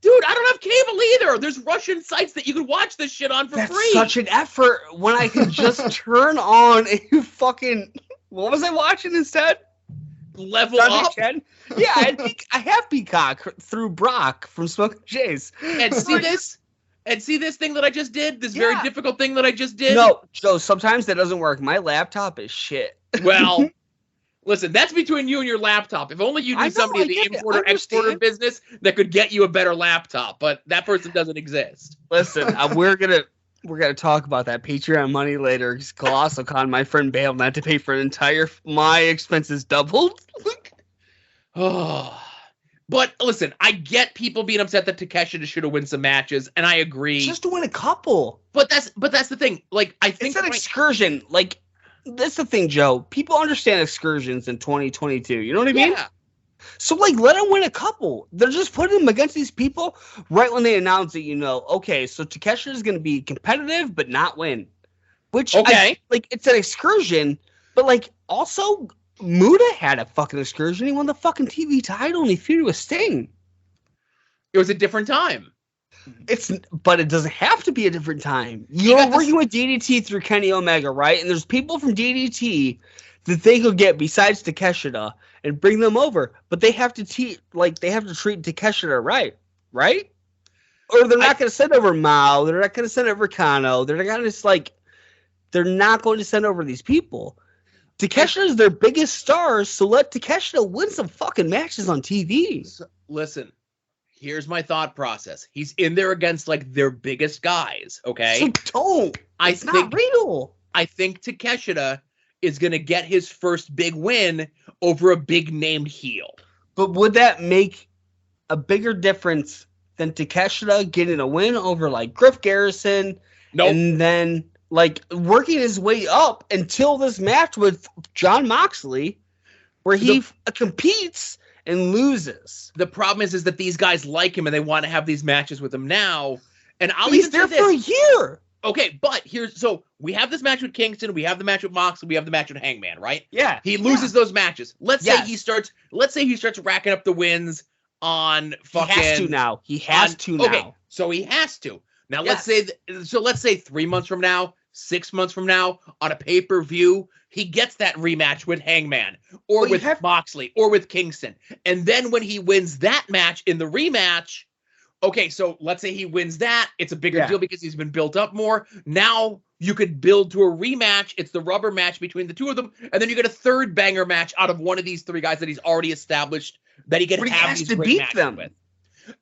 Dude, I don't have cable either. There's Russian sites that you can watch this shit on for free. That's such an effort when I can just turn on a fucking... What was I watching instead? Level Up? Yeah, I have Peacock through Brock from Smoking Jays. And see this? And see this thing that I just did? This very difficult thing that I just did? No, Joe, sometimes that doesn't work. My laptop is shit. Well... Listen, that's between you and your laptop. If only you knew somebody in the importer-exporter business that could get you a better laptop, but that person doesn't exist. Listen, we're gonna talk about that Patreon money later. Because Colossal Con, my friend, bailed not to pay for an entire. My expenses doubled. Oh, but listen, I get people being upset that Takeshita should have won some matches, and I agree. Just to win a couple. But that's the thing. Like, I think it's an excursion. Like. That's the thing, Joe. People understand excursions in 2022. You know what I mean? Yeah. So, like, let them win a couple. They're just putting them against these people right when they announce it, okay, so Takeshita is going to be competitive but not win. Which, it's an excursion, but, like, also, Muda had a fucking excursion. He won the fucking TV title and he feuded with Sting. It was a different time. But it doesn't have to be a different time. You're working with DDT through Kenny Omega, right? And there's people from DDT that they could get besides Takeshita and bring them over, but they have to treat Takeshita right? Or they're not going to send over Mao. They're not going to send over Kano. They're not going to send over these people. Takeshita is their biggest star, so let Takeshita win some fucking matches on TV. Listen. Here's my thought process. He's in there against like their biggest guys, okay? So don't. It's not real. I think Takeshita is going to get his first big win over a big named heel. But would that make a bigger difference than Takeshita getting a win over like Griff Garrison? Nope. And then like working his way up until this match with Jon Moxley where he competes and loses. The problem is that these guys like him and they want to have these matches with him now. And he's there for a year. Okay, but so we have this match with Kingston, we have the match with Moxley, we have the match with Hangman, right? Yeah. He loses those matches. Let's say he starts racking up the wins on fucking. He has to now. Okay, so he has to. Now let's say 3 months from now, 6 months from now, on a pay-per-view, he gets that rematch with Hangman, or with Moxley, or with Kingston. And then when he wins that match in the rematch, okay, so let's say he wins that. It's a bigger deal because he's been built up more. Now you could build to a rematch. It's the rubber match between the two of them. And then you get a third banger match out of one of these three guys that he's already established that he can have these great matches with.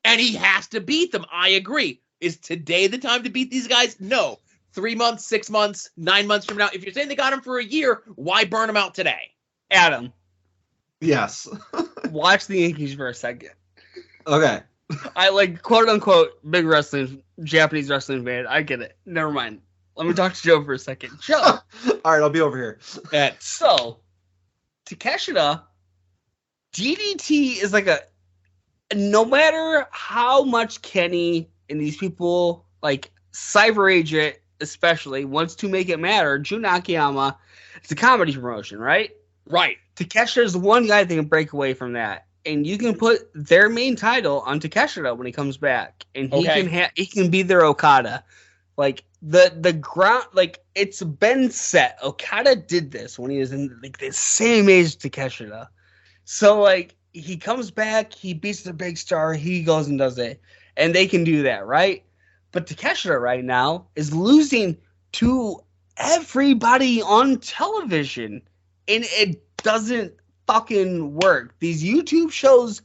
And he has to beat them. I agree. Is today the time to beat these guys? No. 3 months, 6 months, 9 months from now. If you're saying they got him for a year, why burn him out today? Adam. Yes. Watch the Yankees for a second. Okay. I like quote unquote big Japanese wrestling fan. I get it. Never mind. Let me talk to Joe for a second. Joe. All right, I'll be over here. So, Takeshita, DDT is like no matter how much Kenny and these people like Cyber Agent especially wants to make it matter, Jun Akiyama, it's a comedy promotion, right? Right. Takeshita is the one guy that can break away from that. And you can put their main title on Takeshita when he comes back. And he can be their Okada. Like the ground, like it's been set. Okada did this when he was in like the same age as Takeshita. So like he comes back, he beats the big star, he goes and does it. And they can do that, right? But Takeshita right now is losing to everybody on television. And it doesn't fucking work. These YouTube shows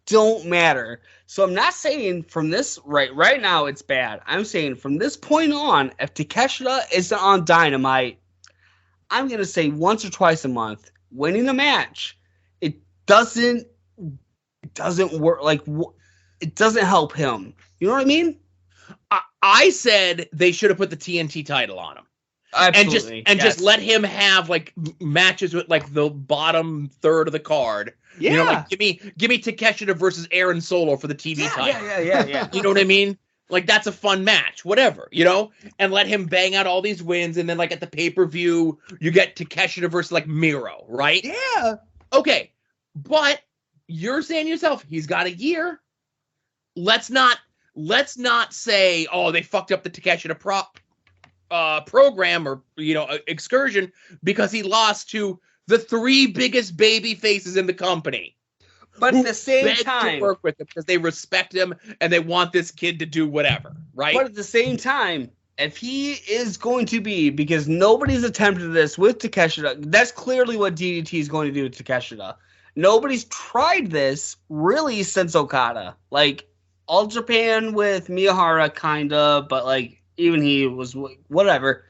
don't matter. So I'm not saying from this right now it's bad. I'm saying from this point on, if Takeshita isn't on Dynamite, I'm gonna say once or twice a month, winning a match, it doesn't work. Like it doesn't help him. You know what I mean? I said they should have put the TNT title on him. Absolutely. And just let him have like matches with like the bottom third of the card. Yeah. You know, like give me Takeshita versus Aaron Solo for the TV title. Yeah. You know what I mean? Like that's a fun match, whatever, you know? And let him bang out all these wins, and then like at the pay-per-view, you get Takeshita versus like Miro, right? Yeah. Okay. But you're saying yourself, he's got a year. let's not say, oh, they fucked up the Takeshita program or excursion because he lost to the 3 biggest baby faces in the company. But at the same time, to work with him because they respect him and they want this kid to do whatever, right? But at the same time, if he is going to be, because nobody's attempted this with Takeshita, that's clearly what DDT is going to do with Takeshita. Nobody's tried this really since Okada. Like, All Japan with Miyahara, kinda, but like, even he was whatever.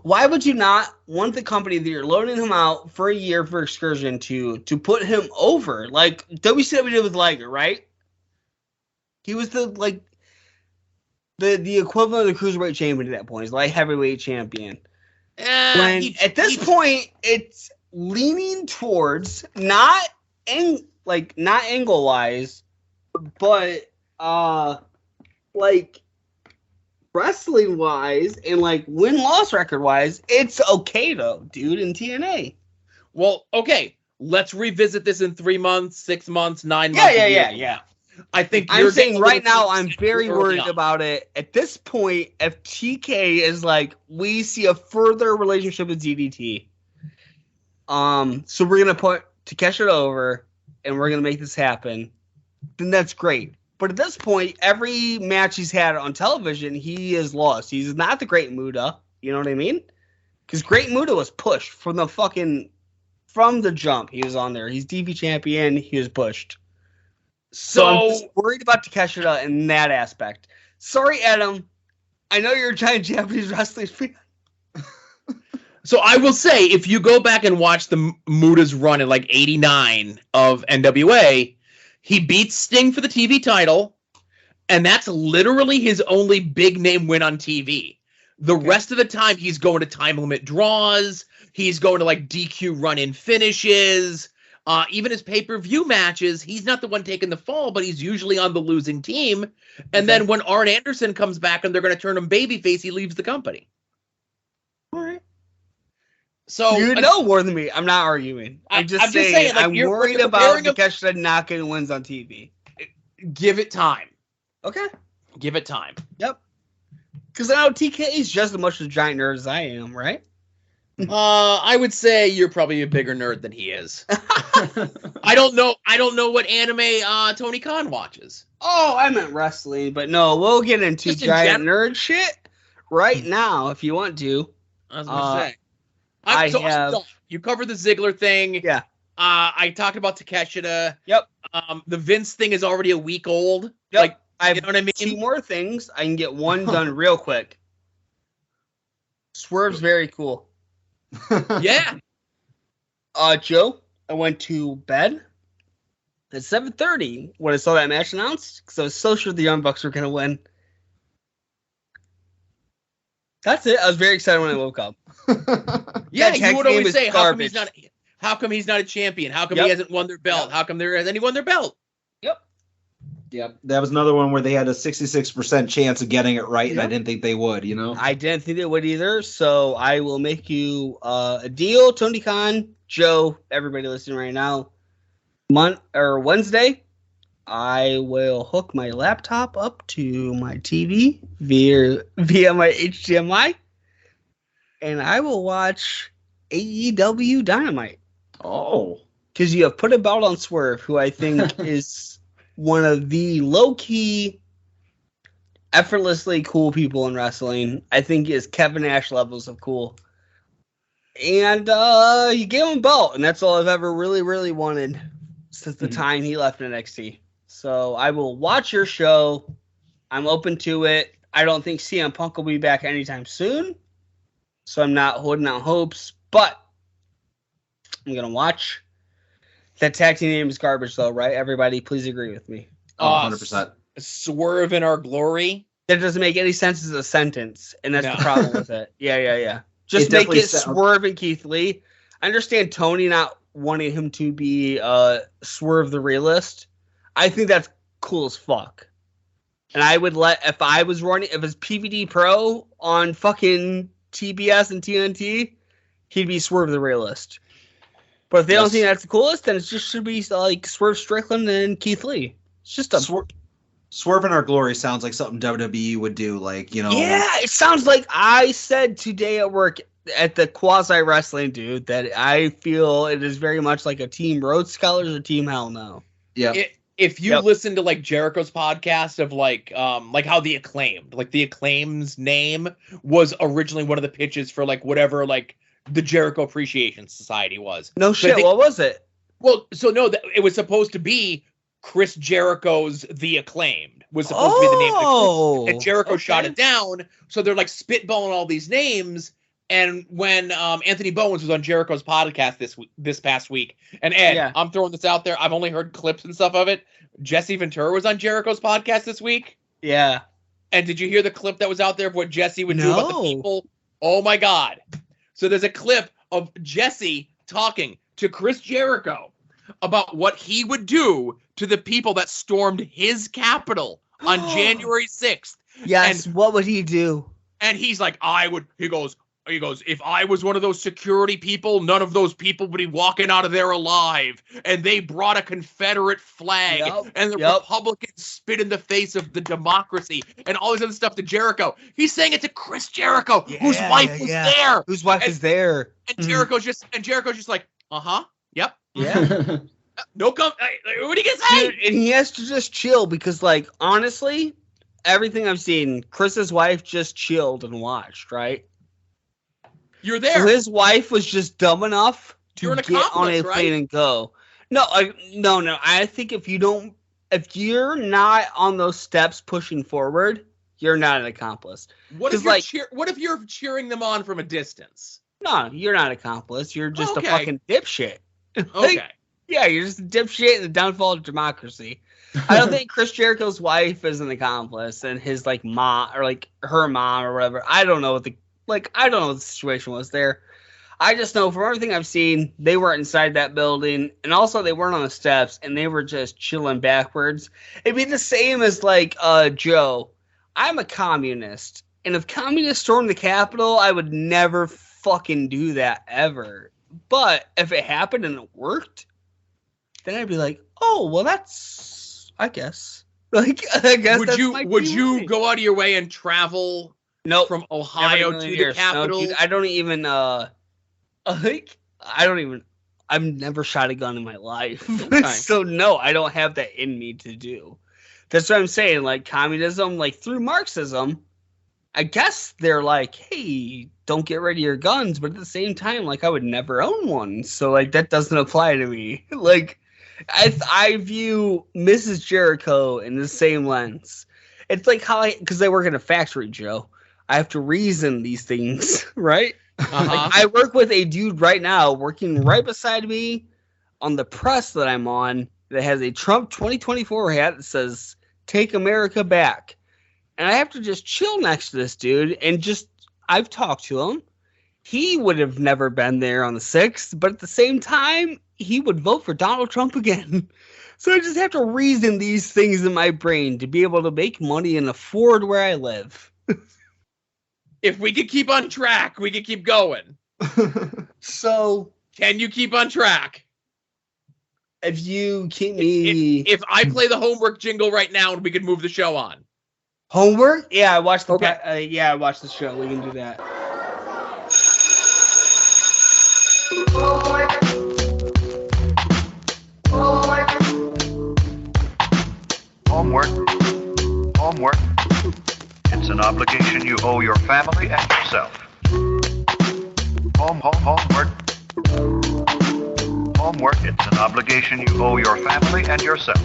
Why would you not want the company that you're loaning him out for a year for excursion to put him over? Like WCW did with Liger, right? He was the equivalent of the cruiserweight champion at that point. He's light heavyweight champion. At this point, it's leaning towards not angle wise, but wrestling wise and like win-loss record wise, it's okay though, dude, in TNA. Well, okay, let's revisit this in 3 months, 6 months, 9 months. Yeah. I think I'm saying right now I'm very worried about it. At this point, if TK is like, we see a further relationship with DDT, so we're gonna put Takeshita over and we're gonna make this happen, then that's great. But at this point, every match he's had on television, he is lost. He's not the Great Muta. You know what I mean? Because Great Muta was pushed from the jump. He was on there. He's DV champion. He was pushed. So I'm just worried about Takeshita in that aspect. Sorry, Adam. I know you're a giant Japanese wrestling fan. So I will say, if you go back and watch the Muta's run in like 89 of NWA, he beats Sting for the TV title, and that's literally his only big name win on TV. The rest of the time, he's going to time limit draws. He's going to like DQ run-in finishes. Even his pay-per-view matches, he's not the one taking the fall, but he's usually on the losing team. And then when Arn Anderson comes back and they're going to turn him babyface, he leaves the company. All right. So you know more than me. I'm not arguing. I'm just saying like, I'm worried about Takeshita not getting wins on TV. Give it time. Okay. Give it time. Yep. Because I know TK is just as much a giant nerd as I am, right? I would say you're probably a bigger nerd than he is. I don't know what anime Tony Khan watches. Oh, I meant wrestling, but no, we'll get into just giant nerd shit right now if you want to. I was gonna say. You covered the Ziggler thing. Yeah. I talked about Takeshita. Yep. The Vince thing is already a week old. Yep. Like, you know what I mean? 2 more things. I can get one done real quick. Swerve's very cool. Yeah. Joe, I went to bed at 7:30 when I saw that match announced because I was so sure the Young Bucks were going to win. That's it. I was very excited when I woke up. Yeah, you would always say, how come he's not a champion? How come he hasn't won their belt? How come hasn't he won their belt? Yep. That was another one where they had a 66% chance of getting it right, and I didn't think they would, you know? I didn't think they would either, so I will make you a deal, Tony Khan, Joe, everybody listening right now. Wednesday, I will hook my laptop up to my TV via my HDMI, and I will watch AEW Dynamite. Oh. Because you have put a belt on Swerve, who I think is one of the low-key, effortlessly cool people in wrestling. I think he is Kevin Nash levels of cool. And you gave him a belt, and that's all I've ever really, really wanted since the time he left NXT. So I will watch your show. I'm open to it. I don't think CM Punk will be back anytime soon, so I'm not holding out hopes, but I'm going to watch. That tag team name is garbage, though, right? Everybody, please agree with me. 100%. Swerve in our glory. That doesn't make any sense as a sentence, and that's the problem with it. Yeah. Just make it Swerve and Keith Lee. I understand Tony not wanting him to be Swerve the Realist. I think that's cool as fuck. And I would if it's PVD Pro on fucking TBS and TNT, he'd be Swerve the Realist. But if they don't think that's the coolest, then it just should be like Swerve Strickland and Keith Lee. It's just a Swerve in Our Glory sounds like something WWE would do, like, you know. Yeah, it sounds like I said today at work at the quasi wrestling dude that I feel it is very much like a Team Road Scholars or Team Hell No. Yeah. If you listen to like Jericho's podcast of like how the Acclaim's name was originally one of the pitches for like whatever like the Jericho Appreciation Society was. No shit, what was it? Well, so no, it was supposed to be Chris Jericho's The Acclaimed was supposed to be the name of the group, and Jericho shot it down. So they're like spitballing all these names. And when Anthony Bowens was on Jericho's podcast this past week, and Ed, I'm throwing this out there. I've only heard clips and stuff of it. Jesse Ventura was on Jericho's podcast this week. Yeah. And did you hear the clip that was out there of what Jesse would do about the people? Oh my God. So there's a clip of Jesse talking to Chris Jericho about what he would do to the people that stormed his Capitol on January 6th. Yes, and what would he do? And he's like, he goes, if I was one of those security people, none of those people would be walking out of there alive. And they brought a Confederate flag, and the Republicans spit in the face of the democracy, and all this other stuff to Jericho. He's saying it to Chris Jericho, whose wife was there. Whose wife is there. And Jericho's just like, yep. Yeah. No, what are you gonna say? Dude, and he has to just chill because, like, honestly, everything I've seen, Chris's wife just chilled and watched, right? You're there. So his wife was just dumb enough to get on a plane and go. No. I think if you're not on those steps pushing forward, you're not an accomplice. What if you're cheering them on from a distance? No, you're not an accomplice. You're just a fucking dipshit. Okay. Yeah, you're just a dipshit and the downfall of democracy. I don't think Chris Jericho's wife is an accomplice and his like mom or like her mom or whatever. I don't know what the situation was there. I just know from everything I've seen, they weren't inside that building, and also they weren't on the steps, and they were just chilling backwards. It'd be the same as like Joe. I'm a communist, and if communists stormed the Capitol, I would never fucking do that ever. But if it happened and it worked, then I'd be like, oh well, that's I guess. Like I guess would you go out of your way and travel? No, from Ohio to the Capitol. No, dude, I've never shot a gun in my life. Okay. So no, I don't have that in me to do. That's what I'm saying. Like communism, like through Marxism, I guess they're like, hey, don't get rid of your guns, but at the same time, like I would never own one. So like that doesn't apply to me. Like I view Mrs. Jericho in the same lens. It's like because I work in a factory, Joe. I have to reason these things, right? Like I work with a dude right now working right beside me on the press that I'm on that has a Trump 2024 hat that says, "Take America Back." And I have to just chill next to this dude and I've talked to him. He would have never been there on the 6th, but at the same time, he would vote for Donald Trump again. So I just have to reason these things in my brain to be able to make money and afford where I live. If we could keep on track, we could keep going. So, can you keep on track? If you keep me... If I play the homework jingle right now and we could move the show on. Homework? Yeah, I watched the I watched the show. We can do that. Homework. It's an obligation you owe your family and yourself. Homework. It's an obligation you owe your family and yourself.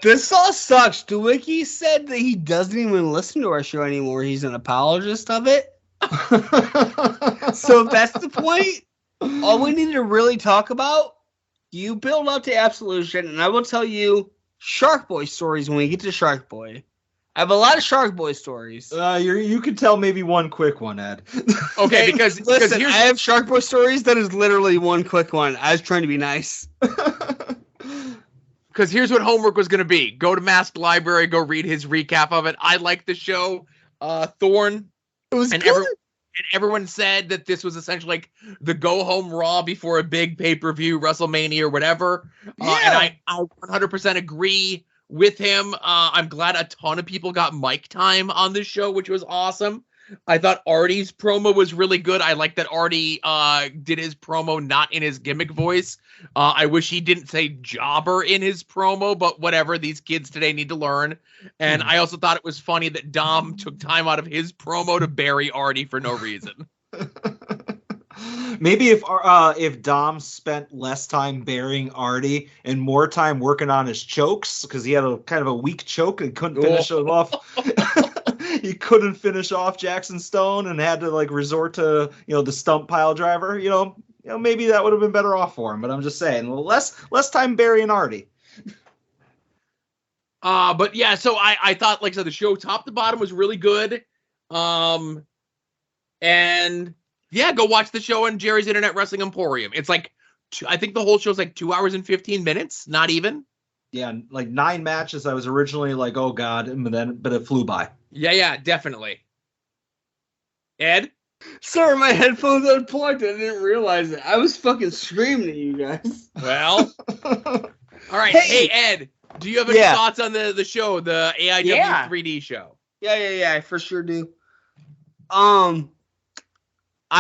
This all sucks. DeWicki said that he doesn't even listen to our show anymore. He's an apologist of it. So if that's the point, all we need to really talk about, you build up to Absolution, and I will tell you Shark Boy stories when we get to Shark Boy. I have a lot of Shark Boy stories. You could tell maybe one quick one, Ed. Okay, because listen, I have Shark Boy stories that is literally one quick one. I was trying to be nice. Because here's what homework was going to be. Go to Mask Library, go read his recap of it. I like the show. Thorne. It was good. And everyone said that this was essentially like the go-home Raw before a big pay-per-view, WrestleMania or whatever. And I 100% agree with him. I'm glad a ton of people got mic time on this show, which was awesome. I thought Artie's promo was really good. I like that Artie did his promo not in his gimmick voice. I wish he didn't say jobber in his promo, but whatever. These kids today need to learn. And I also thought it was funny that Dom took time out of his promo to bury Artie for no reason. Maybe if Dom spent less time burying Artie and more time working on his chokes, because he had a kind of a weak choke and couldn't finish it off. He couldn't finish off Jackson Stone and had to like resort to the stump pile driver. Maybe that would have been better off for him. But I'm just saying, less time burying Artie. But yeah, so I thought, like I said, the show top to bottom was really good. And yeah, go watch the show on Jerry's Internet Wrestling Emporium. It's like, I think the whole show's like 2 hours and 15 minutes, not even. Yeah, like 9 matches. I was originally like, oh God, but it flew by. Yeah, definitely. Ed? Sorry, my headphones unplugged. I didn't realize it. I was fucking screaming at you guys. Well. All right. Hey, Ed, do you have any thoughts on the show, the AIW 3D show? Yeah, I for sure do. I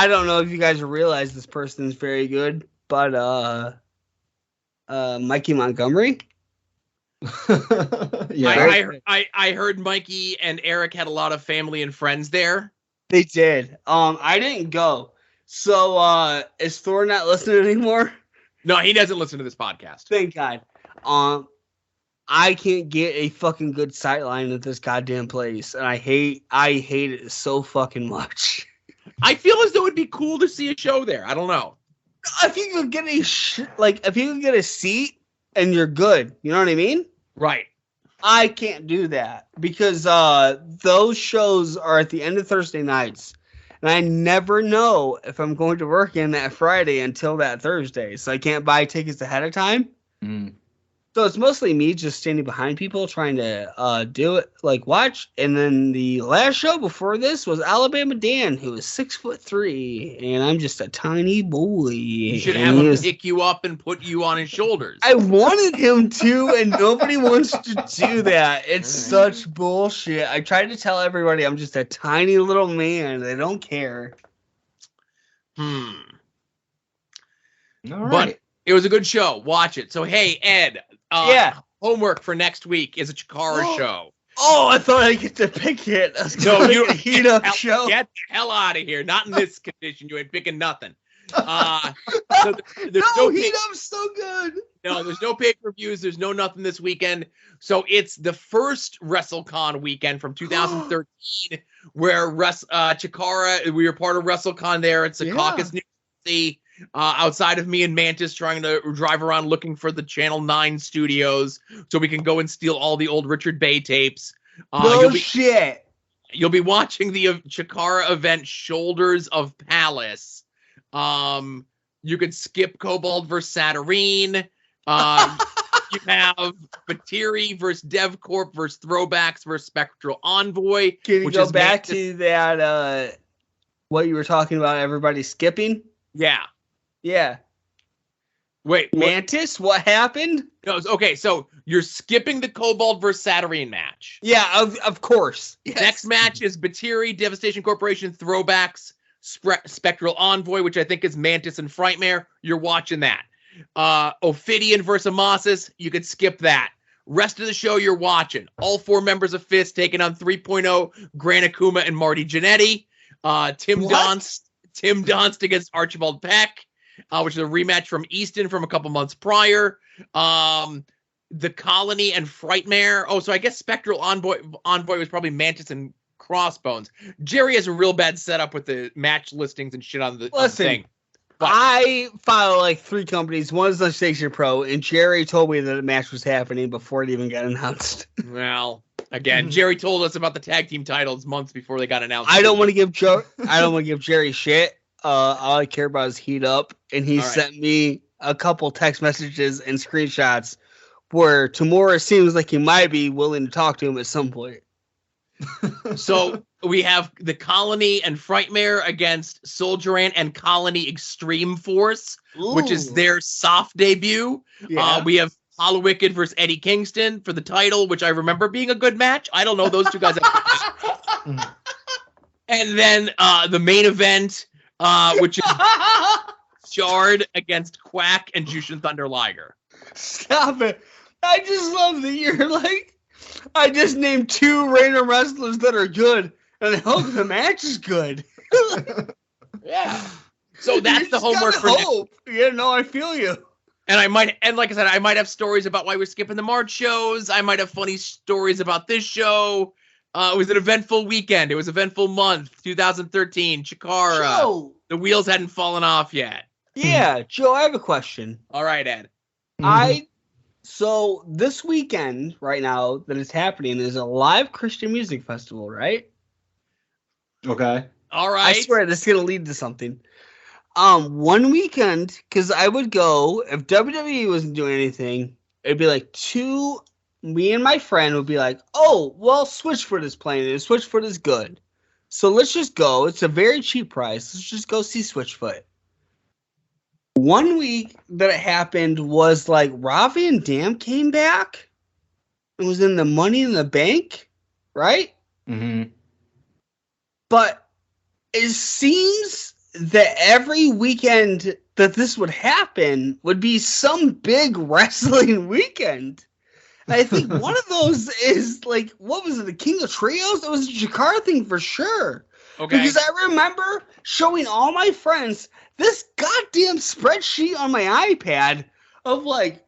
don't know if you guys realize this person is very good, but Mikey Montgomery. I heard Mikey and Eric had a lot of family and friends there. They did. I didn't go. So is Thor not listening anymore? No, he doesn't listen to this podcast. Thank God. I can't get a fucking good sightline at this goddamn place, and I hate it so fucking much. I feel as though it'd be cool to see a show there. I don't know. If you could get if you could get a seat and you're good, you know what I mean? Right. I can't do that because those shows are at the end of Thursday nights, and I never know if I'm going to work in that Friday until that Thursday, so I can't buy tickets ahead of time. So it's mostly me just standing behind people trying to do it, like watch. And then the last show before this was Alabama Dan, who was 6'3", and I'm just a tiny boy. You should have him pick you up and put you on his shoulders. I wanted him to, and nobody wants to do that. It's such bullshit. I tried to tell everybody I'm just a tiny little man. They don't care. All right. But it was a good show. Watch it. So, hey, Ed. Homework for next week is a Chikara show. Oh, I thought I'd get to pick it. No, you heat up show. Get the hell out of here. Not in this condition. You ain't picking nothing. So heat up's so good. No, there's no pay-per-views. There's no nothing this weekend. So it's the first WrestleCon weekend from 2013 where Chikara, we were part of WrestleCon there. It's Secaucus, New Jersey. Outside of me and Mantis trying to drive around looking for the Channel 9 studios so we can go and steal all the old Richard Bay tapes. Shit. You'll be watching the Chikara event Shoulders of Palace. You could skip Cobalt versus Saturine. You have Batiri versus DevCorp versus Throwbacks versus Spectral Envoy. Can you go back to that, what you were talking about, everybody skipping? Yeah. Wait, Mantis? What happened? No, okay, so you're skipping the Cobalt versus Saturine match. Yeah, of course. Yes. Next match is Batiri, Devastation Corporation, Throwbacks, Spectral Envoy, which I think is Mantis and Frightmare. You're watching that. Ophidian versus Amasis, you could skip that. Rest of the show you're watching. All 4 members of Fist taking on 3.0, Gran Akuma and Marty Jannetty. Tim Donst against Archibald Peck, which is a rematch from Easton from a couple months prior. The Colony and Frightmare. Oh, so I guess Spectral Envoy was probably Mantis and Crossbones. Jerry has a real bad setup with the match listings and shit on the thing. But I follow like 3 companies. One is Station Pro, and Jerry told me that a match was happening before it even got announced. Well, again, Jerry told us about the tag team titles months before they got announced. I don't want to give Jerry shit. All I care about is heat up, and he sent me a couple text messages and screenshots where Tamura seems like he might be willing to talk to him at some point. So we have the Colony and Frightmare against Soldier Ant and Colony Extreme Force, which is their soft debut. Yeah. We have Hollow Wicked versus Eddie Kingston for the title, which I remember being a good match. I don't know, those two guys. And then the main event, which is Shard against Quack and Jushin Thunder Liger. Stop it. I just love that you're like, I just named 2 random wrestlers that are good, and I hope the match is good. Yeah. So that's the homework for next. Yeah, no, I feel you. And like I said, I might have stories about why we're skipping the March shows. I might have funny stories about this show. It was an eventful weekend. It was an eventful month, 2013. Chikara. Joe. The wheels hadn't fallen off yet. Yeah, Joe, I have a question. All right, Ed. So this weekend right now that is happening is a live Christian music festival, right? Okay. All right. I swear this is gonna lead to something. One weekend, because I would go if WWE wasn't doing anything, it'd be like me and my friend would be like, oh, well, Switchfoot is playing it. Switchfoot is good. So let's just go. It's a very cheap price. Let's just go see Switchfoot. One week that it happened was like Rob Van Dam came back. It was in the Money in the Bank, right? Mm-hmm. But it seems that every weekend that this would happen would be some big wrestling weekend. And I think one of those is like, what was it, the King of Trios? It was a Jakar thing for sure. Okay. Because I remember showing all my friends this goddamn spreadsheet on my iPad of like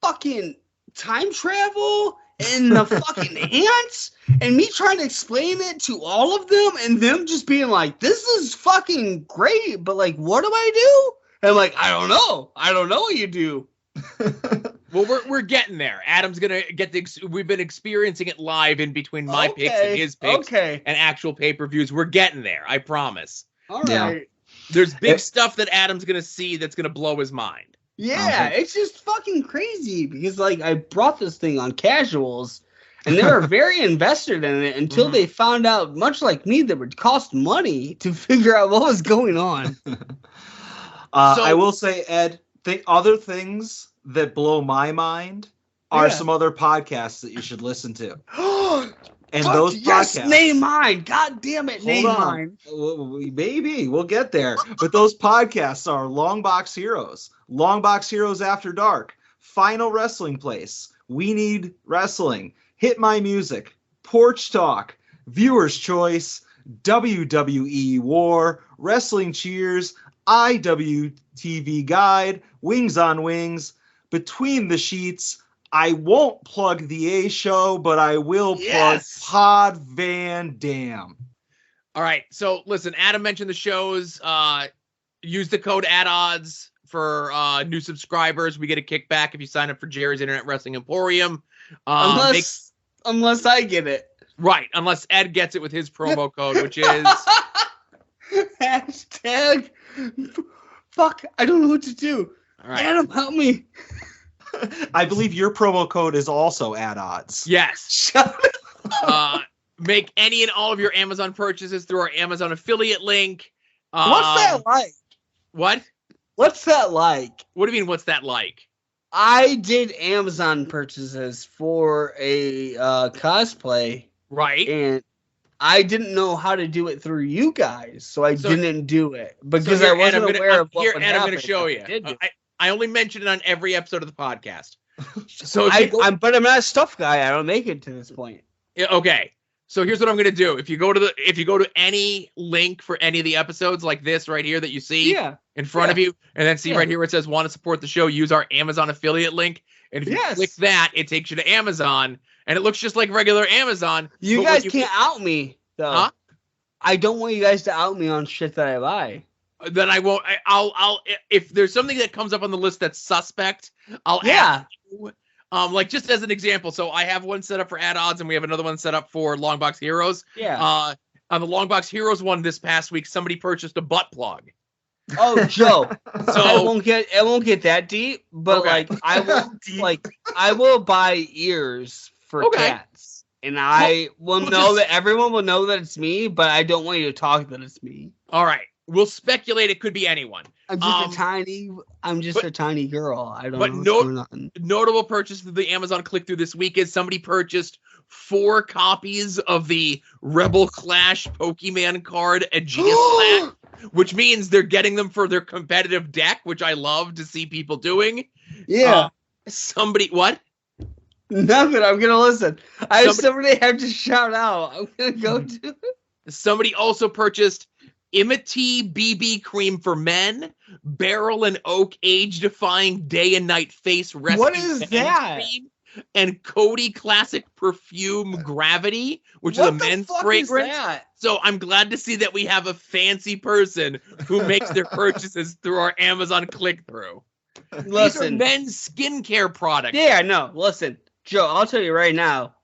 fucking time travel and the fucking ants, and me trying to explain it to all of them, and them just being like, this is fucking great, but like, what do I do? And I'm like, I don't know what you do. Well, we're getting there. Adam's gonna get we've been experiencing it live in between my picks and his picks and actual pay-per-views. We're getting there, I promise. All right. There's big stuff that Adam's gonna see that's gonna blow his mind. Yeah, it's just fucking crazy because like I brought this thing on casuals and they were very invested in it until they found out, much like me, that it would cost money to figure out what was going on. I will say, Ed, other things that blow my mind are some other podcasts that you should listen to. And those podcasts. Name mine. God damn it, name mine. Maybe we'll get there. But those podcasts are Long Box Heroes, Long Box Heroes After Dark, Final Wrestling Place, We Need Wrestling, Hit My Music, Porch Talk, Viewer's Choice, WWE War, Wrestling Cheers, IWTV Guide, Wings on Wings, Between the Sheets. I won't plug the A Show, but I will plug Pod Van Dam. All right. So listen, Adam mentioned the shows. Use the code ADODS for new subscribers. We get a kickback if you sign up for Jerry's Internet Wrestling Emporium. Unless I get it. Right. Unless Ed gets it with his promo code, which is hashtag. Fuck. I don't know what to do. All right. Adam, help me. I believe your promo code is also at odds. Yes. Make any and all of your Amazon purchases through our Amazon affiliate link. What's that like? What? What's that like? What do you mean, what's that like? I did Amazon purchases for a cosplay. Right. And I didn't know how to do it through you guys, so I didn't do it. Because I wasn't aware of what would happen. I'm going to show you. I only mention it on every episode of the podcast. So but I'm not a stuff guy. I don't make it to this point. Yeah, okay. So here's what I'm going to do. If you go to any link for any of the episodes like this right here that you see in front of you, and then see right here where it says want to support the show, use our Amazon affiliate link. And if you click that, it takes you to Amazon, and it looks just like regular Amazon. You guys can't out me, though. Huh? I don't want you guys to out me on shit that I buy. Then I won't. I'll. If there's something that comes up on the list that's suspect, I'll ask you. Like just as an example, so I have one set up for Ad Odds, and we have another one set up for Long Box Heroes. Yeah. On the Long Box Heroes one this past week, somebody purchased a butt plug. Oh, Joe. So I won't get that deep, but like I will I will buy ears for cats. And I will know that everyone will know that it's me, but I don't want you to talk that it's me. All right. We'll speculate it could be anyone. I'm just a tiny girl. I don't know what's going on. Notable purchase through the Amazon click-through this week is somebody purchased 4 copies of the Rebel Clash Pokemon card Aegeus Clash, which means they're getting them for their competitive deck, which I love to see people doing. Yeah. What? Nothing. I'm gonna listen. Somebody I have to shout out. I'm gonna go to it. Somebody also purchased Imity BB cream for men, Beryl and Oak age-defying day and night face rescue. What is that? Cream, and Cody Classic Perfume Gravity, which is a men's fragrance. So I'm glad to see that we have a fancy person who makes their purchases through our Amazon click-through. These are men's skincare products. Yeah, no. Listen, Joe, I'll tell you right now.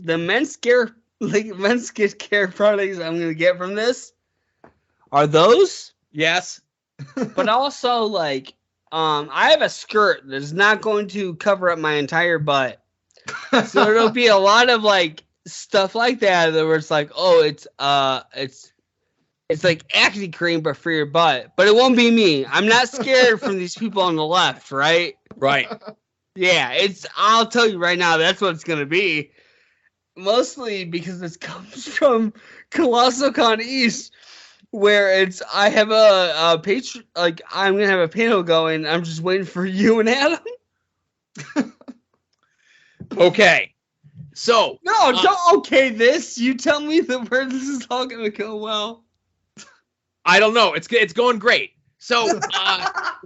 The men's skincare products I'm going to get from this are those. Yes. But also, like, I have a skirt that's not going to cover up my entire butt. So there'll be a lot of, like, stuff like that where it's like, oh, it's like acne cream, but for your butt. But it won't be me. I'm not scared from these people on the left, right? Right. Yeah, I'll tell you right now, that's what it's going to be. Mostly because this comes from Colossal Con East, where I have a page, like, I'm going to have a panel going. I'm just waiting for you and Adam. Okay. So. No, don't okay this. You tell me where this is all going to go well. I don't know. It's going great. So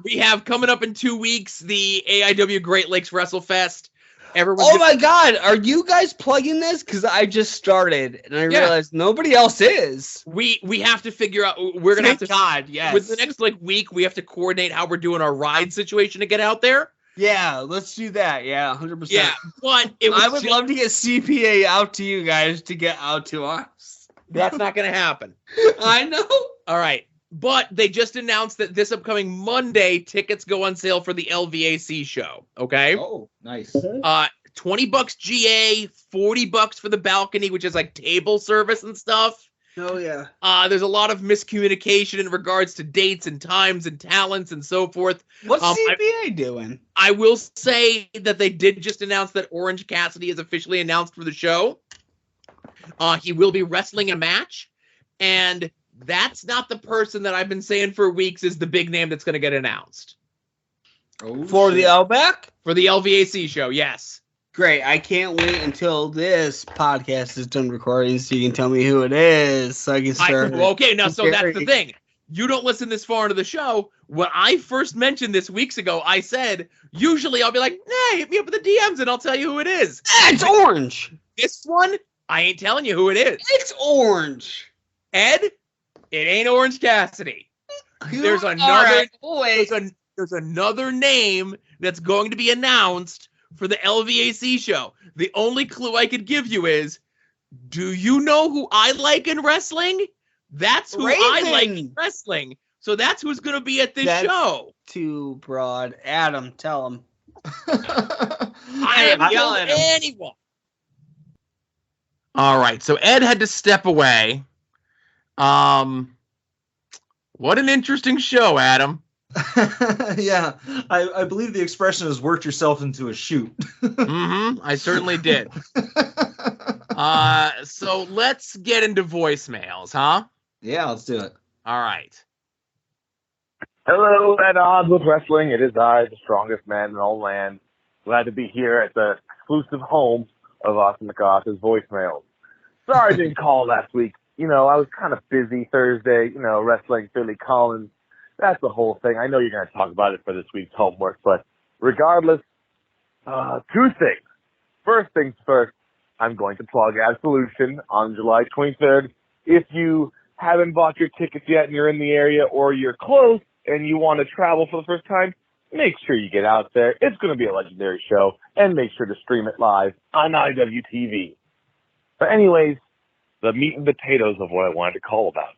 we have coming up in 2 weeks the AIW Great Lakes WrestleFest. My God, are you guys plugging this? Because I just started and I realized nobody else is. We have to figure out. We're gonna have to. God, yes. With the next week, we have to coordinate how we're doing our ride situation to get out there. Yeah, let's do that. Yeah, 100%. Yeah, but I would love to get CPA out to you guys to get out to us. That's not gonna happen. I know. All right. But they just announced that this upcoming Monday, tickets go on sale for the LVAC show. Okay. Oh, nice. $20 GA, $40 for the balcony, which is like table service and stuff. Oh yeah. There's a lot of miscommunication in regards to dates and times and talents and so forth. What's CPA doing? I will say that they did just announce that Orange Cassidy is officially announced for the show. He will be wrestling a match, and that's not the person that I've been saying for weeks is the big name that's going to get announced. For the Outback? For the LVAC show, yes. Great. I can't wait until this podcast is done recording so you can tell me who it is so I can start. Okay, now, so that's the thing. You don't listen this far into the show. When I first mentioned this weeks ago, I said, usually I'll be like, nah, hit me up with the DMs and I'll tell you who it is. It's Orange. This one, I ain't telling you who it is. It's Orange. Ed, it ain't Orange Cassidy. There's another there's another name that's going to be announced for the LVAC show. The only clue I could give you is, do you know who I like in wrestling? That's who I like in wrestling. So that's who's going to be at this show. Too broad. Adam, tell him. I am yelling at anyone. All right, so Ed had to step away. What an interesting show, Adam. Yeah, I believe the expression is worked yourself into a shoot. I certainly did. So let's get into voicemails, huh? Yeah, let's do it. All right. Hello, at odds with wrestling. It is I, the strongest man in all land. Glad to be here at the exclusive home of Austin McGoss's voicemails. Sorry I didn't call last week. You know, I was kind of busy Thursday, wrestling Philly Collins. That's the whole thing. I know you're going to talk about it for this week's homework, but regardless, 2 things. First things first, I'm going to plug Absolution on July 23rd. If you haven't bought your tickets yet and you're in the area or you're close and you want to travel for the first time, make sure you get out there. It's going to be a legendary show, and make sure to stream it live on IWTV. But anyways, the meat and potatoes of what I wanted to call about.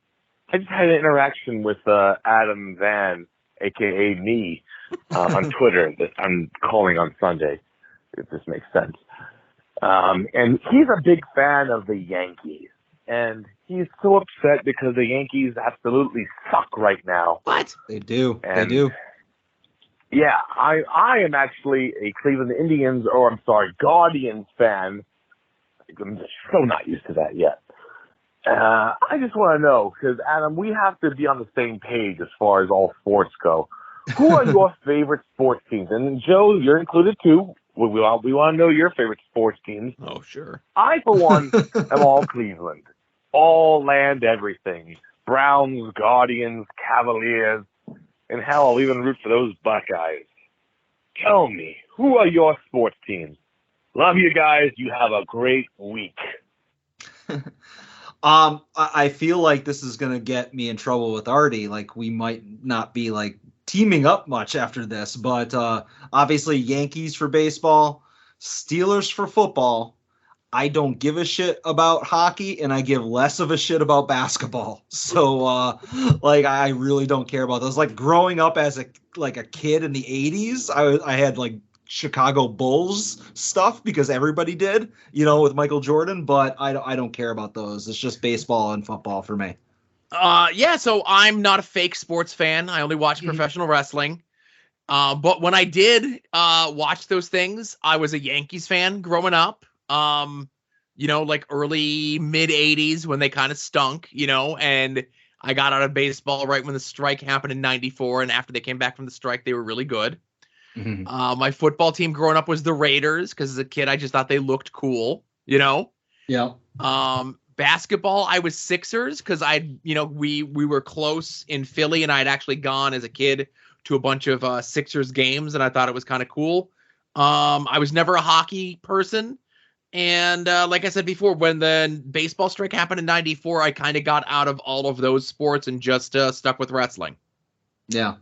I just had an interaction with Adam Van, a.k.a. me, on Twitter that I'm calling on Sunday, if this makes sense. And he's a big fan of the Yankees. And he's so upset because the Yankees absolutely suck right now. What? They do. And They do. yeah, I am actually a Cleveland Indians, or I'm sorry, Guardians fan. I'm so not used to that yet. I just want to know, because Adam, we have to be on the same page as far as all sports go. Who are your favorite sports teams? And Joe, you're included too. We want to know your favorite sports teams. Oh, sure. I, for one, am all Cleveland. All land, everything. Browns, Guardians, Cavaliers, and hell, I'll even root for those Buckeyes. Tell me, who are your sports teams? Love you guys. You have a great week. I feel like this is gonna get me in trouble with Artie. Like, we might not be like teaming up much after this, but obviously Yankees for baseball, Steelers for football. I don't give a shit about hockey, and I give less of a shit about basketball. So, like, I really don't care about those. Like, growing up as a kid in the 80s, I had like Chicago Bulls stuff because everybody did, with Michael Jordan, but I don't care about those. It's just baseball and football for me. Yeah, so I'm not a fake sports fan. I only watch professional wrestling. But when I did watch those things, I was a Yankees fan growing up. Like early mid 80s when they kind of stunk, and I got out of baseball right when the strike happened in 94. And after they came back from the strike, they were really good. Mm-hmm. My football team growing up was the Raiders because as a kid, I just thought they looked cool, Yeah. Basketball, I was Sixers because we were close in Philly and I'd actually gone as a kid to a bunch of Sixers games and I thought it was kind of cool. I was never a hockey person. And like I said before, when the baseball strike happened in 94, I kind of got out of all of those sports and just stuck with wrestling. Yeah.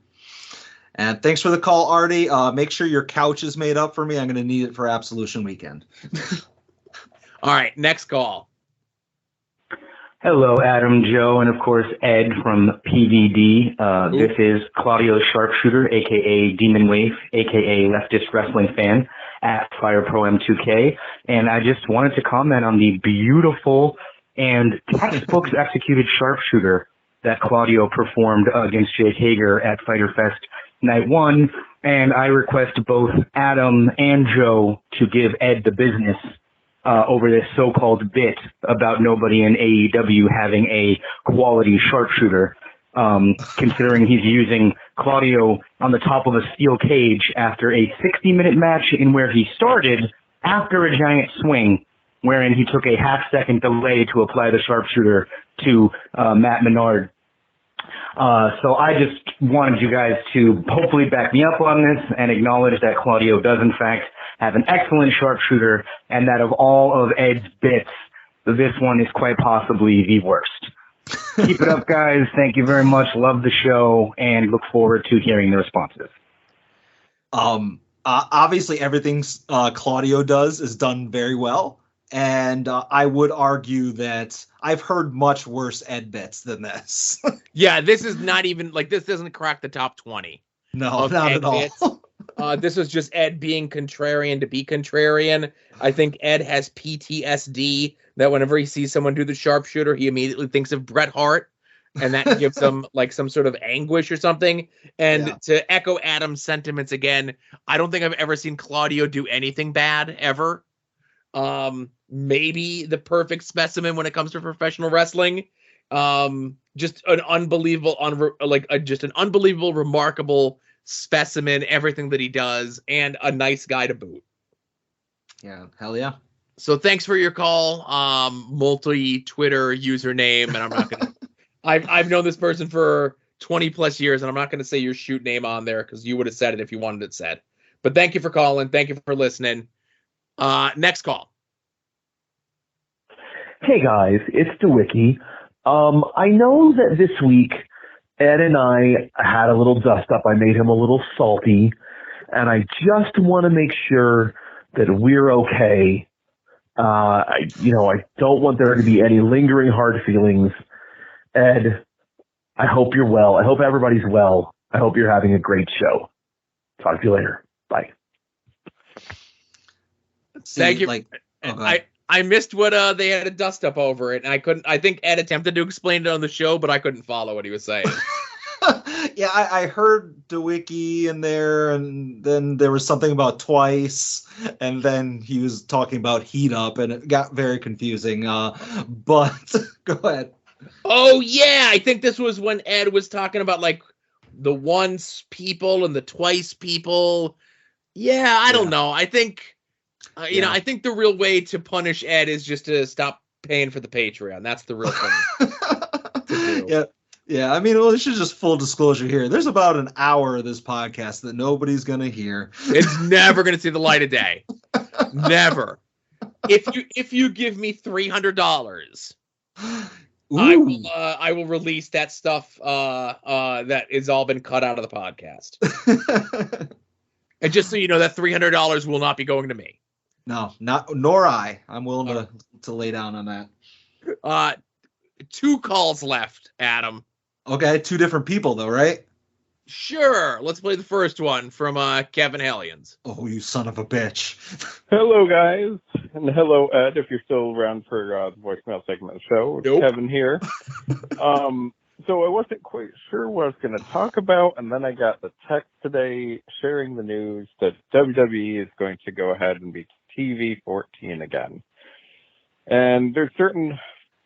And thanks for the call, Artie. Make sure your couch is made up for me. I'm going to need it for Absolution Weekend. All right, next call. Hello, Adam, Joe, and of course, Ed from PVD. This is Claudio Sharpshooter, a.k.a. Demon Wave, a.k.a. Leftist Wrestling Fan at Fire Pro M2K. And I just wanted to comment on the beautiful and textbooks executed sharpshooter that Claudio performed against Jake Hager at Fighter Fest Night 1. And I request both Adam and Joe to give Ed the business over this so-called bit about nobody in AEW having a quality sharpshooter, considering he's using Claudio on the top of a steel cage after a 60-minute match in where he started after a giant swing, wherein he took a half-second delay to apply the sharpshooter to Matt Menard. So I just wanted you guys to hopefully back me up on this and acknowledge that Claudio does, in fact, have an excellent sharpshooter, and that of all of Ed's bits, this one is quite possibly the worst. Keep it up, guys. Thank you very much. Love the show, and look forward to hearing the responses. Obviously, everything Claudio does is done very well, and I would argue that I've heard much worse Ed bits than this. Yeah, this is not even, this doesn't crack the top 20. No, not Ed at all. Bits. This was just Ed being contrarian to be contrarian. I think Ed has PTSD that whenever he sees someone do the sharpshooter, he immediately thinks of Bret Hart, and that gives him some sort of anguish or something. And to echo Adam's sentiments again, I don't think I've ever seen Claudio do anything bad ever. Maybe the perfect specimen when it comes to professional wrestling. Just an unbelievable, remarkable specimen, everything that he does, and a nice guy to boot. Yeah, hell yeah. So thanks for your call. Multi-Twitter username, and I'm not gonna I've known this person for 20 plus years, and I'm not gonna say your shoot name on there because you would have said it if you wanted it said. But thank you for calling, thank you for listening. Next call. Hey guys, it's DeWicki. I know that this week Ed and I had a little dust up. I made him a little salty, and I just want to make sure that we're okay. I don't want there to be any lingering hard feelings. Ed, I hope you're well. I hope everybody's well. I hope you're having a great show. Talk to you later. Bye. Thank you. I missed what they had a dust up over it, and I couldn't. I think Ed attempted to explain it on the show, but I couldn't follow what he was saying. Yeah, I heard DeWicki in there, and then there was something about twice, and then he was talking about heat up, and it got very confusing. But go ahead. Oh yeah, I think this was when Ed was talking about like the once people and the twice people. Yeah, I don't know. I think you know, I think the real way to punish Ed is just to stop paying for the Patreon. That's the real thing to do. Yeah, I mean, well, this is just full disclosure here. There's about an hour of this podcast that nobody's going to hear. It's never going to see the light of day. Never. If you give me $300, I will release that stuff that has all been cut out of the podcast. And just so you know, that $300 will not be going to me. No, nor I. I'm willing to lay down on that. 2 calls left, Adam. Okay, 2 different people though, right? Sure. Let's play the first one from Kevin Hellions. Oh, you son of a bitch. Hello, guys. And hello, Ed, if you're still around for the voicemail segment of the show. Nope. Kevin here. So I wasn't quite sure what I was going to talk about, and then I got the text today sharing the news that WWE is going to go ahead and be TV 14 again. And there's certain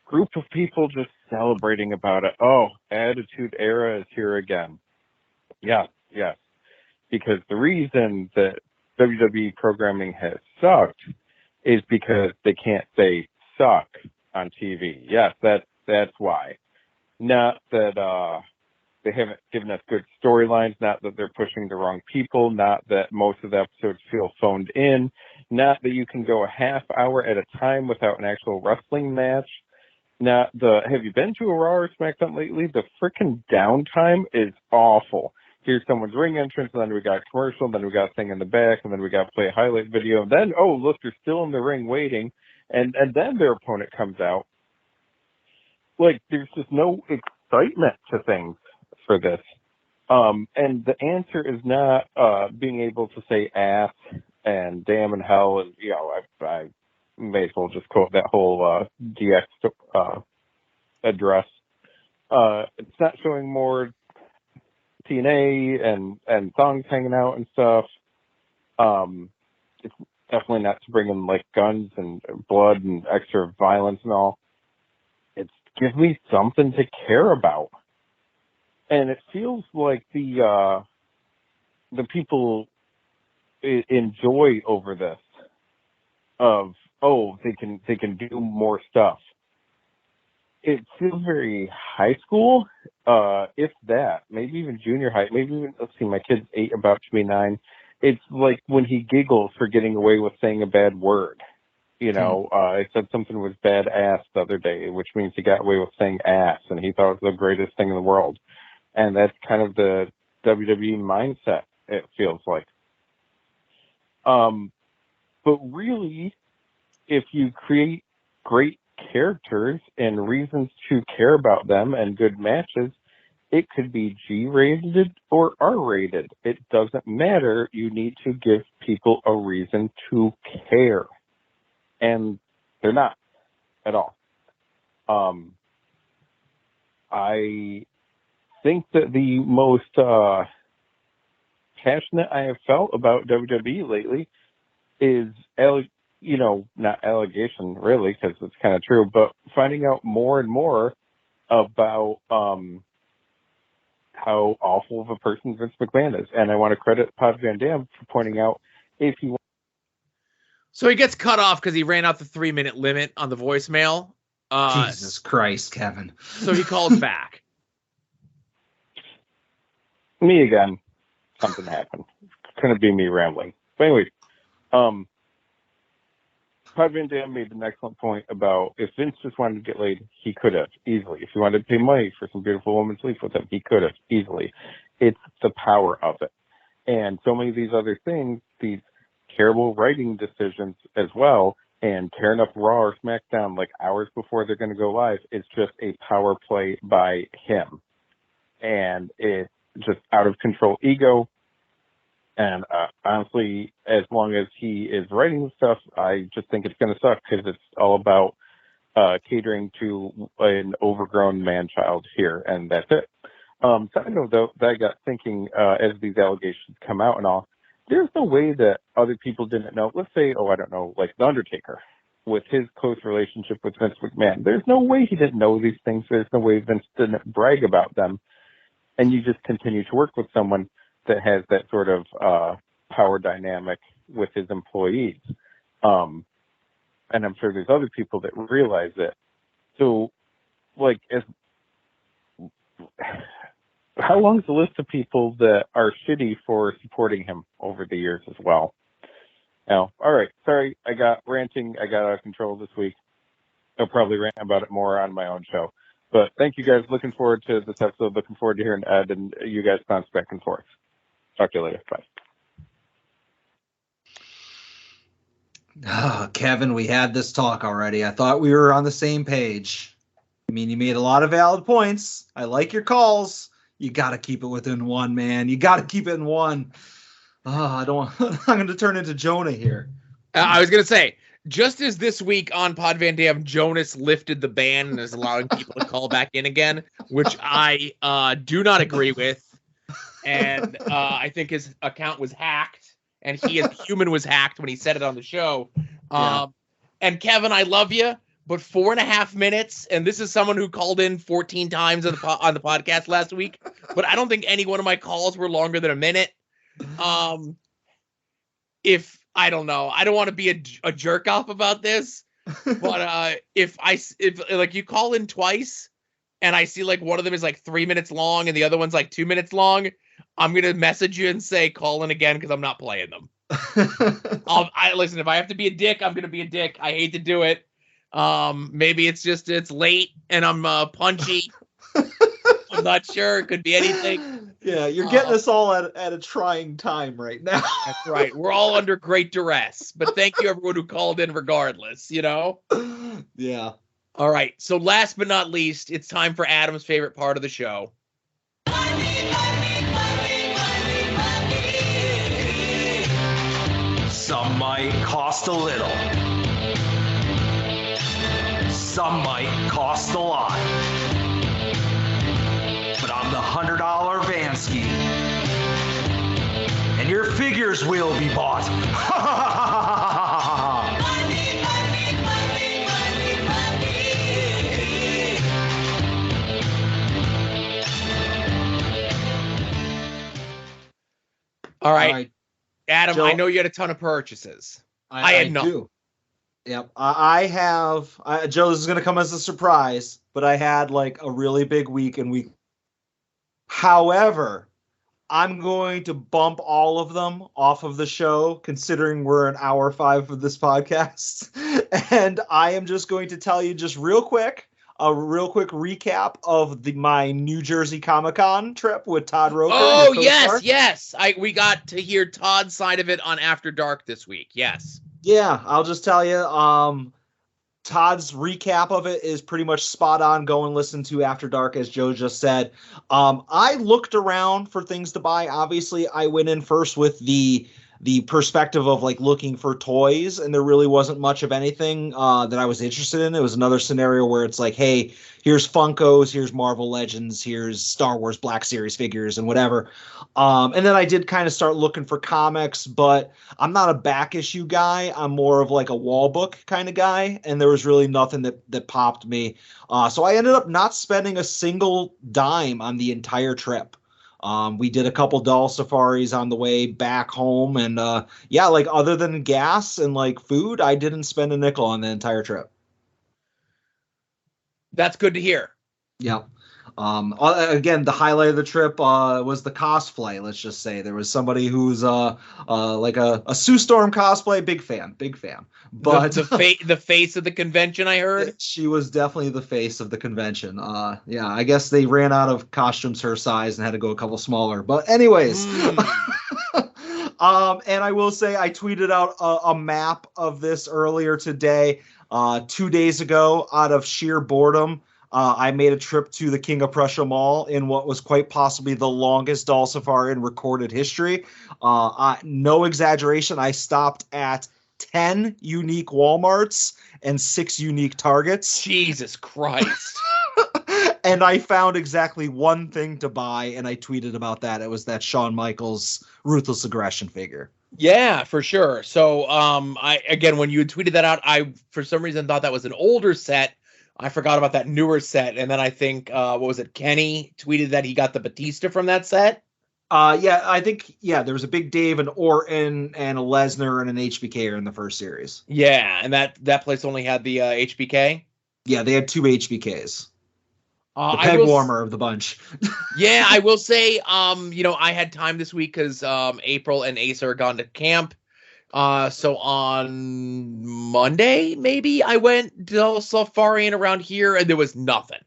group of people just celebrating about it. Oh, Attitude Era is here again. Yes. Because the reason that WWE programming has sucked is because they can't say suck on TV. Yes, that's why. Not that they haven't given us good storylines, not that they're pushing the wrong people, not that most of the episodes feel phoned in, not that you can go a half hour at a time without an actual wrestling match. Have you been to a Raw or SmackDown lately? The freaking downtime is awful. Here's someone's ring entrance, and then we got commercial, and then we got a thing in the back, and then we got to play a highlight video, and then, oh, look, they're still in the ring waiting, and then their opponent comes out. Like, there's just no excitement to things for this. And the answer is not being able to say ass and damn and hell, and, you know, I may as well just quote that whole DX address. It's not showing more TNA and songs hanging out and stuff. It's definitely not to bring in like guns and blood and extra violence and all. It's give me something to care about. And it feels like the people enjoy over this of, oh, they can do more stuff. It feels very high school, if that, maybe even junior high, maybe even, let's see, my kid's 8, about to be 9. It's like when he giggles for getting away with saying a bad word. You know, I said something was bad ass the other day, which means he got away with saying ass, and he thought it was the greatest thing in the world. And that's kind of the WWE mindset, it feels like. But really, if you create great characters and reasons to care about them and good matches, it could be G-rated or R-rated. It doesn't matter. You need to give people a reason to care. And they're not at all. I think that the most passionate I have felt about WWE lately is, not allegation really, because it's kind of true, but finding out more and more about how awful of a person Vince McMahon is. And I want to credit Pod Van Dam for pointing out if he. So he gets cut off because he ran out the 3-minute limit on the voicemail. Jesus Christ, Kevin. So he calls back. Me again. Something happened. Couldn't be me rambling. But anyways, Pod Van Dam made an excellent point about if Vince just wanted to get laid, he could have easily. If he wanted to pay money for some beautiful woman to sleep with him, he could have easily. It's the power of it. And so many of these other things, these terrible writing decisions as well, and tearing up Raw or SmackDown like hours before they're going to go live, it's just a power play by him. And it's just out of control ego. And honestly, as long as he is writing the stuff, I just think it's going to suck because it's all about catering to an overgrown man-child here, and that's it. Side note, though, that I got thinking as these allegations come out and all, there's no way that other people didn't know. Let's say, I don't know, like The Undertaker, with his close relationship with Vince McMahon. There's no way he didn't know these things. There's no way Vince didn't brag about them. And you just continue to work with someone that has that sort of power dynamic with his employees. And I'm sure there's other people that realize it. So, like, how long is the list of people that are shitty for supporting him over the years as well? Now, all right, sorry, I got out of control this week. I'll probably rant about it more on my own show. But thank you guys. Looking forward to this episode. Looking forward to hearing Ed and you guys bounce back and forth. Talk to you later. Bye. Oh, Kevin, we had this talk already. I thought we were on the same page. I mean, you made a lot of valid points. I like your calls. You got to keep it within one, man. You got to keep it in one. I'm going to turn into Jonah here. I was going to say, just as this week on Pod Van Dam, Jonas lifted the ban and is allowing people to call back in again, which I do not agree with. And I think his account was hacked, and he as a human was hacked when he said it on the show. Yeah. And Kevin, I love you, but 4.5 minutes, and this is someone who called in 14 times on the podcast last week, but I don't think any one of my calls were longer than a minute. If I don't know, I don't want to be a jerk off about this, but if like you call in twice and I see like one of them is like 3 minutes long and the other one's like 2 minutes long, I'm gonna message you and say call in again because I'm not playing them. Listen, if I have to be a dick, I'm gonna be a dick. I hate to do it. Maybe it's late and I'm punchy. I'm not sure. It could be anything. Yeah, you're getting us all at a trying time right now. That's right. We're all under great duress. But thank you, everyone who called in regardless, you know? Yeah. All right. So last but not least, it's time for Adam's favorite part of the show. Some might cost a little. Some might cost a lot. But I'm the $100 Vansky. And your figures will be bought. All right. Adam, Joe, I know you had a ton of purchases. I had none. Do. Yep. I have, Joe, this is going to come as a surprise, but I had like a really big week and week. However, I'm going to bump all of them off of the show, considering we're an hour 5 of this podcast. And I am just going to tell you just a real quick recap of my New Jersey Comic-Con trip with Todd Roker. Oh, yes. We got to hear Todd's side of it on After Dark this week. Yes. Yeah, I'll just tell you, Todd's recap of it is pretty much spot on. Go and listen to After Dark, as Joe just said. I looked around for things to buy. Obviously, I went in first with the perspective of like looking for toys, and there really wasn't much of anything that I was interested in. It was another scenario where it's like, hey, here's Funkos, here's Marvel Legends, here's Star Wars Black Series figures and whatever. And then I did kind of start looking for comics, but I'm not a back issue guy. I'm more of like a wall book kind of guy, and there was really nothing that popped me. So I ended up not spending a single dime on the entire trip. We did a couple doll safaris on the way back home, and like other than gas and like food, I didn't spend a nickel on the entire trip. That's good to hear. Yeah. Again, the highlight of the trip was the cosplay. Let's just say there was somebody who's like a Sue Storm cosplay. Big fan. But the face of the convention, I heard. She was definitely the face of the convention. Yeah, I guess they ran out of costumes her size and had to go a couple smaller. But anyways, and I will say I tweeted out a map of this earlier today. 2 days ago, out of sheer boredom, I made a trip to the King of Prussia Mall in what was quite possibly the longest doll safari in recorded history. No exaggeration, I stopped at 10 unique Walmarts and 6 unique Targets. Jesus Christ. And I found exactly one thing to buy, and I tweeted about that. It was that Shawn Michaels Ruthless Aggression figure. Yeah, for sure. So, when you had tweeted that out, I, for some reason, thought that was an older set. I forgot about that newer set. And then I think, Kenny tweeted that he got the Batista from that set? I think there was a Big Dave, an Orton, and a Lesnar, and an HBK in the first series. Yeah, and that place only had the HBK? Yeah, they had 2 HBKs. The peg warmer of the bunch. Yeah, I will say, I had time this week because April and Ace are gone to camp. So on Monday, maybe, I went to Safari around here, and there was nothing.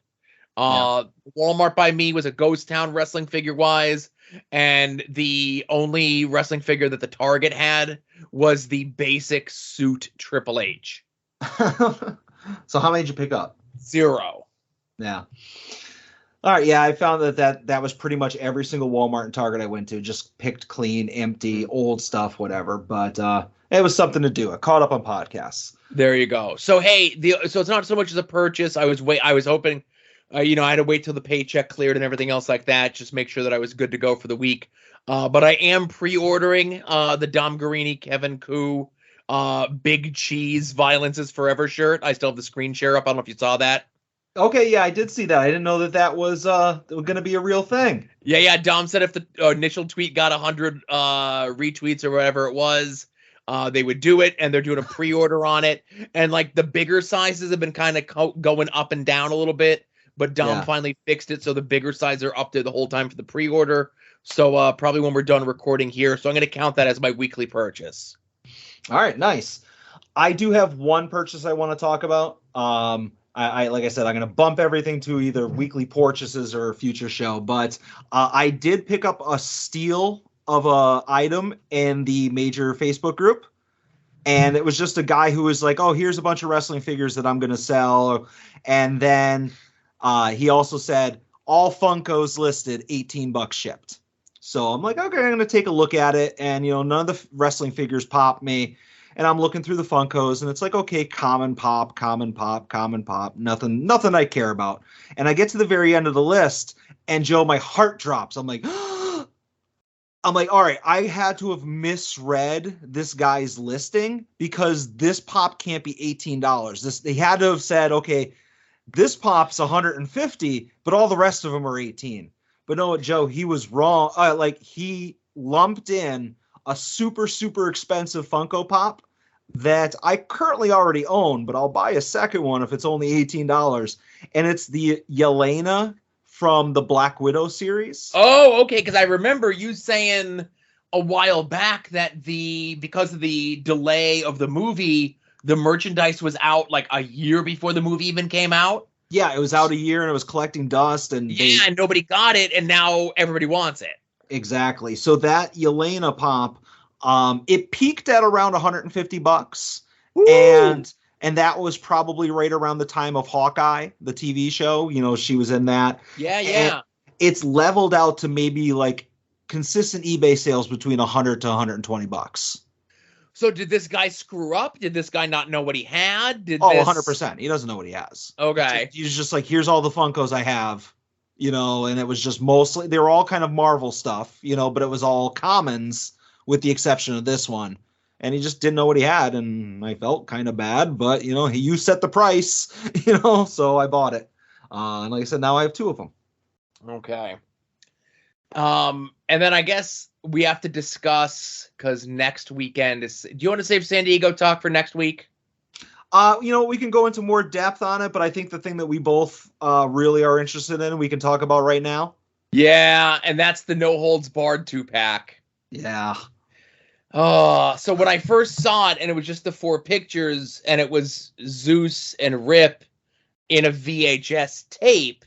Walmart by me was a ghost town wrestling figure-wise, and the only wrestling figure that the Target had was the basic suit Triple H. So how many did you pick up? 0. Yeah. All right. Yeah, I found that was pretty much every single Walmart and Target I went to. Just picked clean, empty, old stuff, whatever. But it was something to do. I caught up on podcasts. There you go. So hey, so it's not so much as a purchase. I was hoping, I had to wait till the paycheck cleared and everything else like that. Just make sure that I was good to go for the week. But I am pre-ordering the Dom Guarini, Kevin Koo, Big Cheese, Violence is Forever shirt. I still have the screen share up. I don't know if you saw that. Okay, yeah, I did see that. I didn't know that was going to be a real thing. Yeah. Dom said if the initial tweet got 100 retweets or whatever it was, they would do it, and they're doing a pre-order on it. And like the bigger sizes have been kind of going up and down a little bit, but Dom finally fixed it, so the bigger sizes are up there the whole time for the pre-order. So probably when we're done recording here, so I'm going to count that as my weekly purchase. All right, nice. I do have one purchase I want to talk about. I like I said, I'm going to bump everything to either weekly purchases or a future show. But I did pick up a steal of a item in the major Facebook group. And it was just a guy who was like, oh, here's a bunch of wrestling figures that I'm going to sell. And then he also said, all Funkos listed, $18 shipped. So I'm like, okay, I'm going to take a look at it. And, none of the wrestling figures popped me. And I'm looking through the Funkos, and it's like, okay, common pop, nothing I care about. And I get to the very end of the list, and Joe, my heart drops. I'm like, all right, I had to have misread this guy's listing because this pop can't be $18. They had to have said, okay, this pop's $150, but all the rest of them are $18. But no, Joe, he was wrong. He lumped in a super, super expensive Funko Pop that I currently already own, but I'll buy a second one if it's only $18. And it's the Yelena from the Black Widow series. Oh, okay, because I remember you saying a while back that because of the delay of the movie, the merchandise was out like a year before the movie even came out. Yeah, it was out a year and it was collecting dust. And and nobody got it, and now everybody wants it. Exactly. So that Yelena pop, it peaked at around $150, and that was probably right around the time of Hawkeye, the TV show. She was in that. Yeah. And it's leveled out to maybe like consistent eBay sales between $100 to $120. So did this guy screw up? Did this guy not know what he had? 100%. He doesn't know what he has. Okay. He's just like, here's all the Funkos I have. And it was just mostly, they were all kind of Marvel stuff, but it was all commons with the exception of this one. And he just didn't know what he had, and I felt kind of bad, but, you set the price, so I bought it. And like I said, now I have 2 of them. Okay. And then I guess we have to discuss, because next weekend is, do you want to save San Diego talk for next week? We can go into more depth on it, but I think the thing that we both really are interested in, we can talk about right now. Yeah, and that's the No Holds Barred 2-pack. Yeah. So when I first saw it, and it was just the 4 pictures, and it was Zeus and Rip in a VHS tape,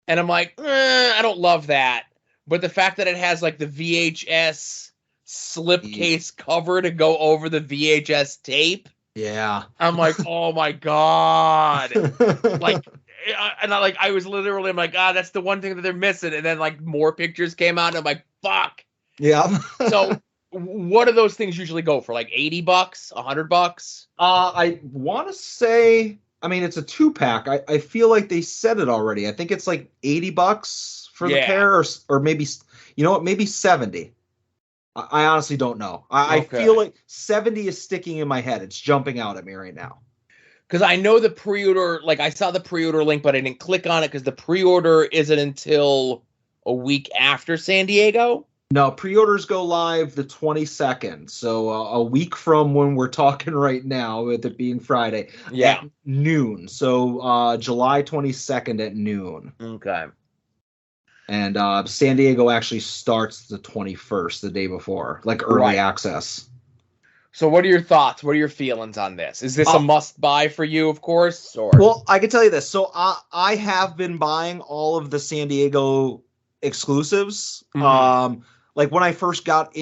and I'm like, I don't love that. But the fact that it has like the VHS slipcase cover to go over the VHS tape. Yeah. I'm like, oh my God. Like, I was literally, I'm like, that's the one thing that they're missing. And then like more pictures came out and I'm like, fuck. Yeah. So what do those things usually go for? Like $80, $100? I want to say, I mean, it's a 2-pack. I feel like they said it already. I think it's like $80 for the pair, or maybe, you know what, maybe 70. I honestly don't know. I feel like 70 is sticking in my head. It's jumping out at me right now. Because I know the pre-order, like I saw the pre-order link, but I didn't click on it because the pre-order isn't until a week after San Diego. No, pre-orders go live the 22nd, so a week from when we're talking right now, with it being Friday, at noon. So July 22nd at noon. Okay. And San Diego actually starts the 21st, the day before, like early access. So what are your thoughts? What are your feelings on this? Is this a must-buy for you, of course? Or Well, I can tell you this. So I have been buying all of the San Diego exclusives. Mm-hmm. Like when I first got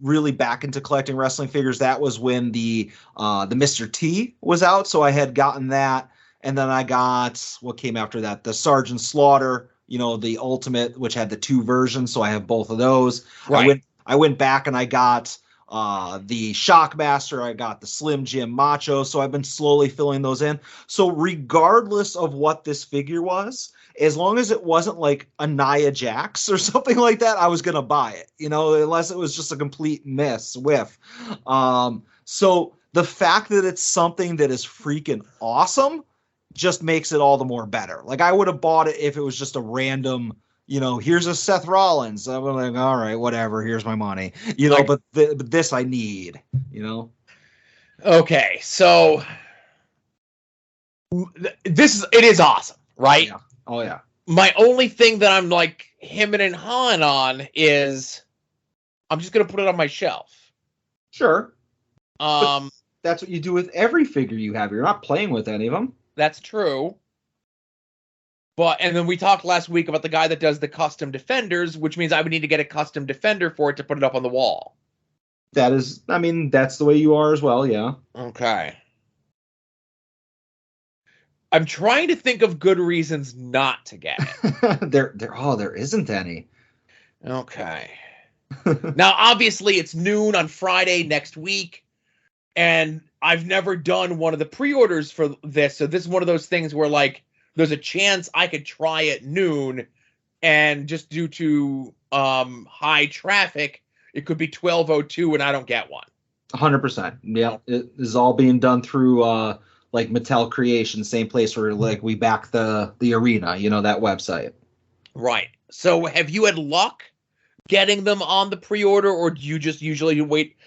really back into collecting wrestling figures, that was when the Mr. T was out. So I had gotten that, and then I got what came after that, the Sergeant Slaughter, the Ultimate, which had the 2 versions. So I have both of those. Right. I went back and I got the Shockmaster, I got the Slim Jim Macho. So I've been slowly filling those in. So regardless of what this figure was, as long as it wasn't like a Nia Jax or something like that, I was going to buy it, unless it was just a complete whiff. So the fact that it's something that is freaking awesome just makes it all the more better. Like I would have bought it if it was just a random, here's a Seth Rollins. I was like, all right, whatever, here's my money, but this I need, Okay, so it is awesome, right? Yeah. Oh yeah. My only thing that I'm like hemming and hawing on is I'm just gonna put it on my shelf. Sure. But that's what you do with every figure you have. You're not playing with any of them. That's true. And then we talked last week about the guy that does the custom defenders, which means I would need to get a custom defender for it to put it up on the wall. That's the way you are as well, yeah. Okay. I'm trying to think of good reasons not to get it. There isn't any. Okay. Now, obviously, it's noon on Friday next week, and I've never done one of the pre-orders for this, so this is one of those things where, like, there's a chance I could try at noon, and just due to high traffic, it could be 12:02 and I don't get one. 100%. Yeah, it is all being done through like Mattel Creation, same place where like we back the arena, that website. Right. So have you had luck getting them on the pre-order, or do you just usually wait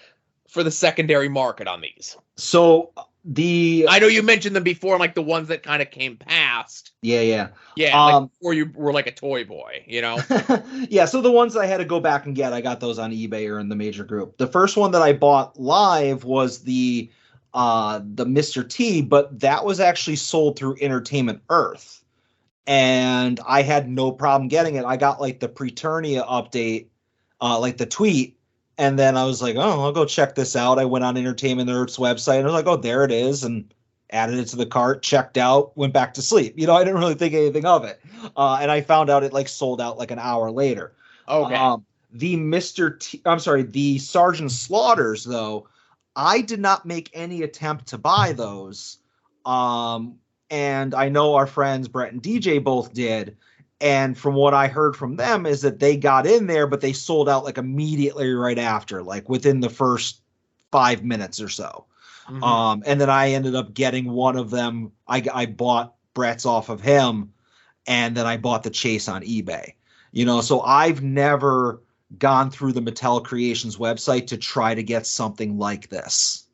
for the secondary market on these? So I know you mentioned them before, like the ones that kind of came past. Yeah. Like before you were like a toy boy, Yeah, so the ones that I had to go back and get, I got those on eBay or in the major group. The first one that I bought live was the Mr. T, but that was actually sold through Entertainment Earth. And I had no problem getting it. I got like the Preternia update, like the tweet. And then I was like, oh, I'll go check this out. I went on Entertainment Earth's website and I was like, oh, there it is. And added it to the cart, checked out, went back to sleep. I didn't really think anything of it. And I found out it like sold out like an hour later. Okay. The Sergeant Slaughters, though, I did not make any attempt to buy those. And I know our friends Brett and DJ both did. And from what I heard from them is that they got in there, but they sold out like immediately right after, like within the first 5 minutes or so. Mm-hmm. And then I ended up getting one of them. I bought Brett's off of him, and then I bought the Chase on eBay. So I've never gone through the Mattel Creations website to try to get something like this.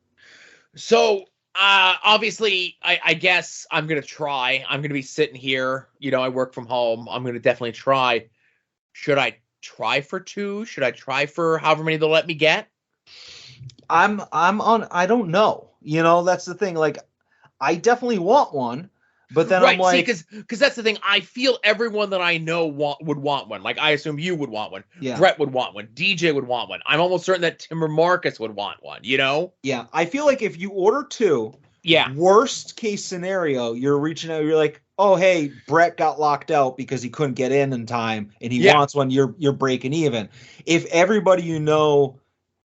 So obviously, I guess I'm going to try. I'm going to be sitting here. I work from home. I'm going to definitely try. Should I try for 2? Should I try for however many they'll let me get? I don't know. That's the thing. Like, I definitely want one, but then right, I'm like, because that's the thing. I feel everyone that I know would want one. Like, I assume you would want one. Yeah. Brett would want one. DJ would want one. I'm almost certain that Timber Marcus would want one. Yeah, I feel like if you order 2, Yeah. Worst case scenario, you're reaching out, you're like, oh, hey, Brett got locked out because he couldn't get in time and he wants one, you're breaking even. If everybody you know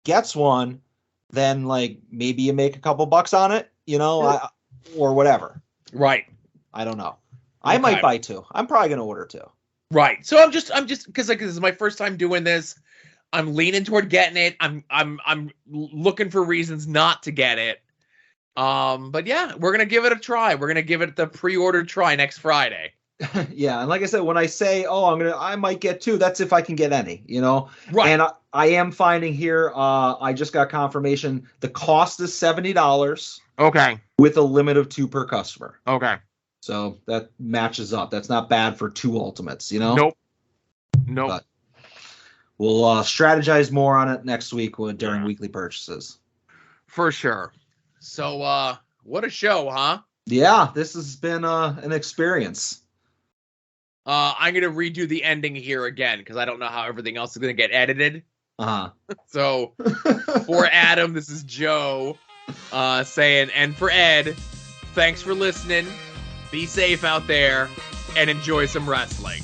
gets one, then like maybe you make a couple bucks on it, you know, or whatever. Right. I don't know. I might buy 2. I'm probably going to order 2. Right. So I'm just because like this is my first time doing this. I'm leaning toward getting it. I'm looking for reasons not to get it. But yeah, we're gonna give it a try. We're gonna give it the pre-order try next Friday. Yeah, and like I said, when I say, oh, I might get 2, that's if I can get any, you know. Right. And I am finding here, I just got confirmation the cost is $70. Okay. With a limit of 2 per customer. Okay. So that matches up. That's not bad for 2 ultimates, you know. Nope. But we'll strategize more on it next week during weekly purchases. For sure. So, what a show, huh? Yeah, this has been an experience. I'm going to redo the ending here again because I don't know how everything else is going to get edited. Uh-huh. So, for Adam, this is Joe saying, and for Ed, thanks for listening. Be safe out there and enjoy some wrestling.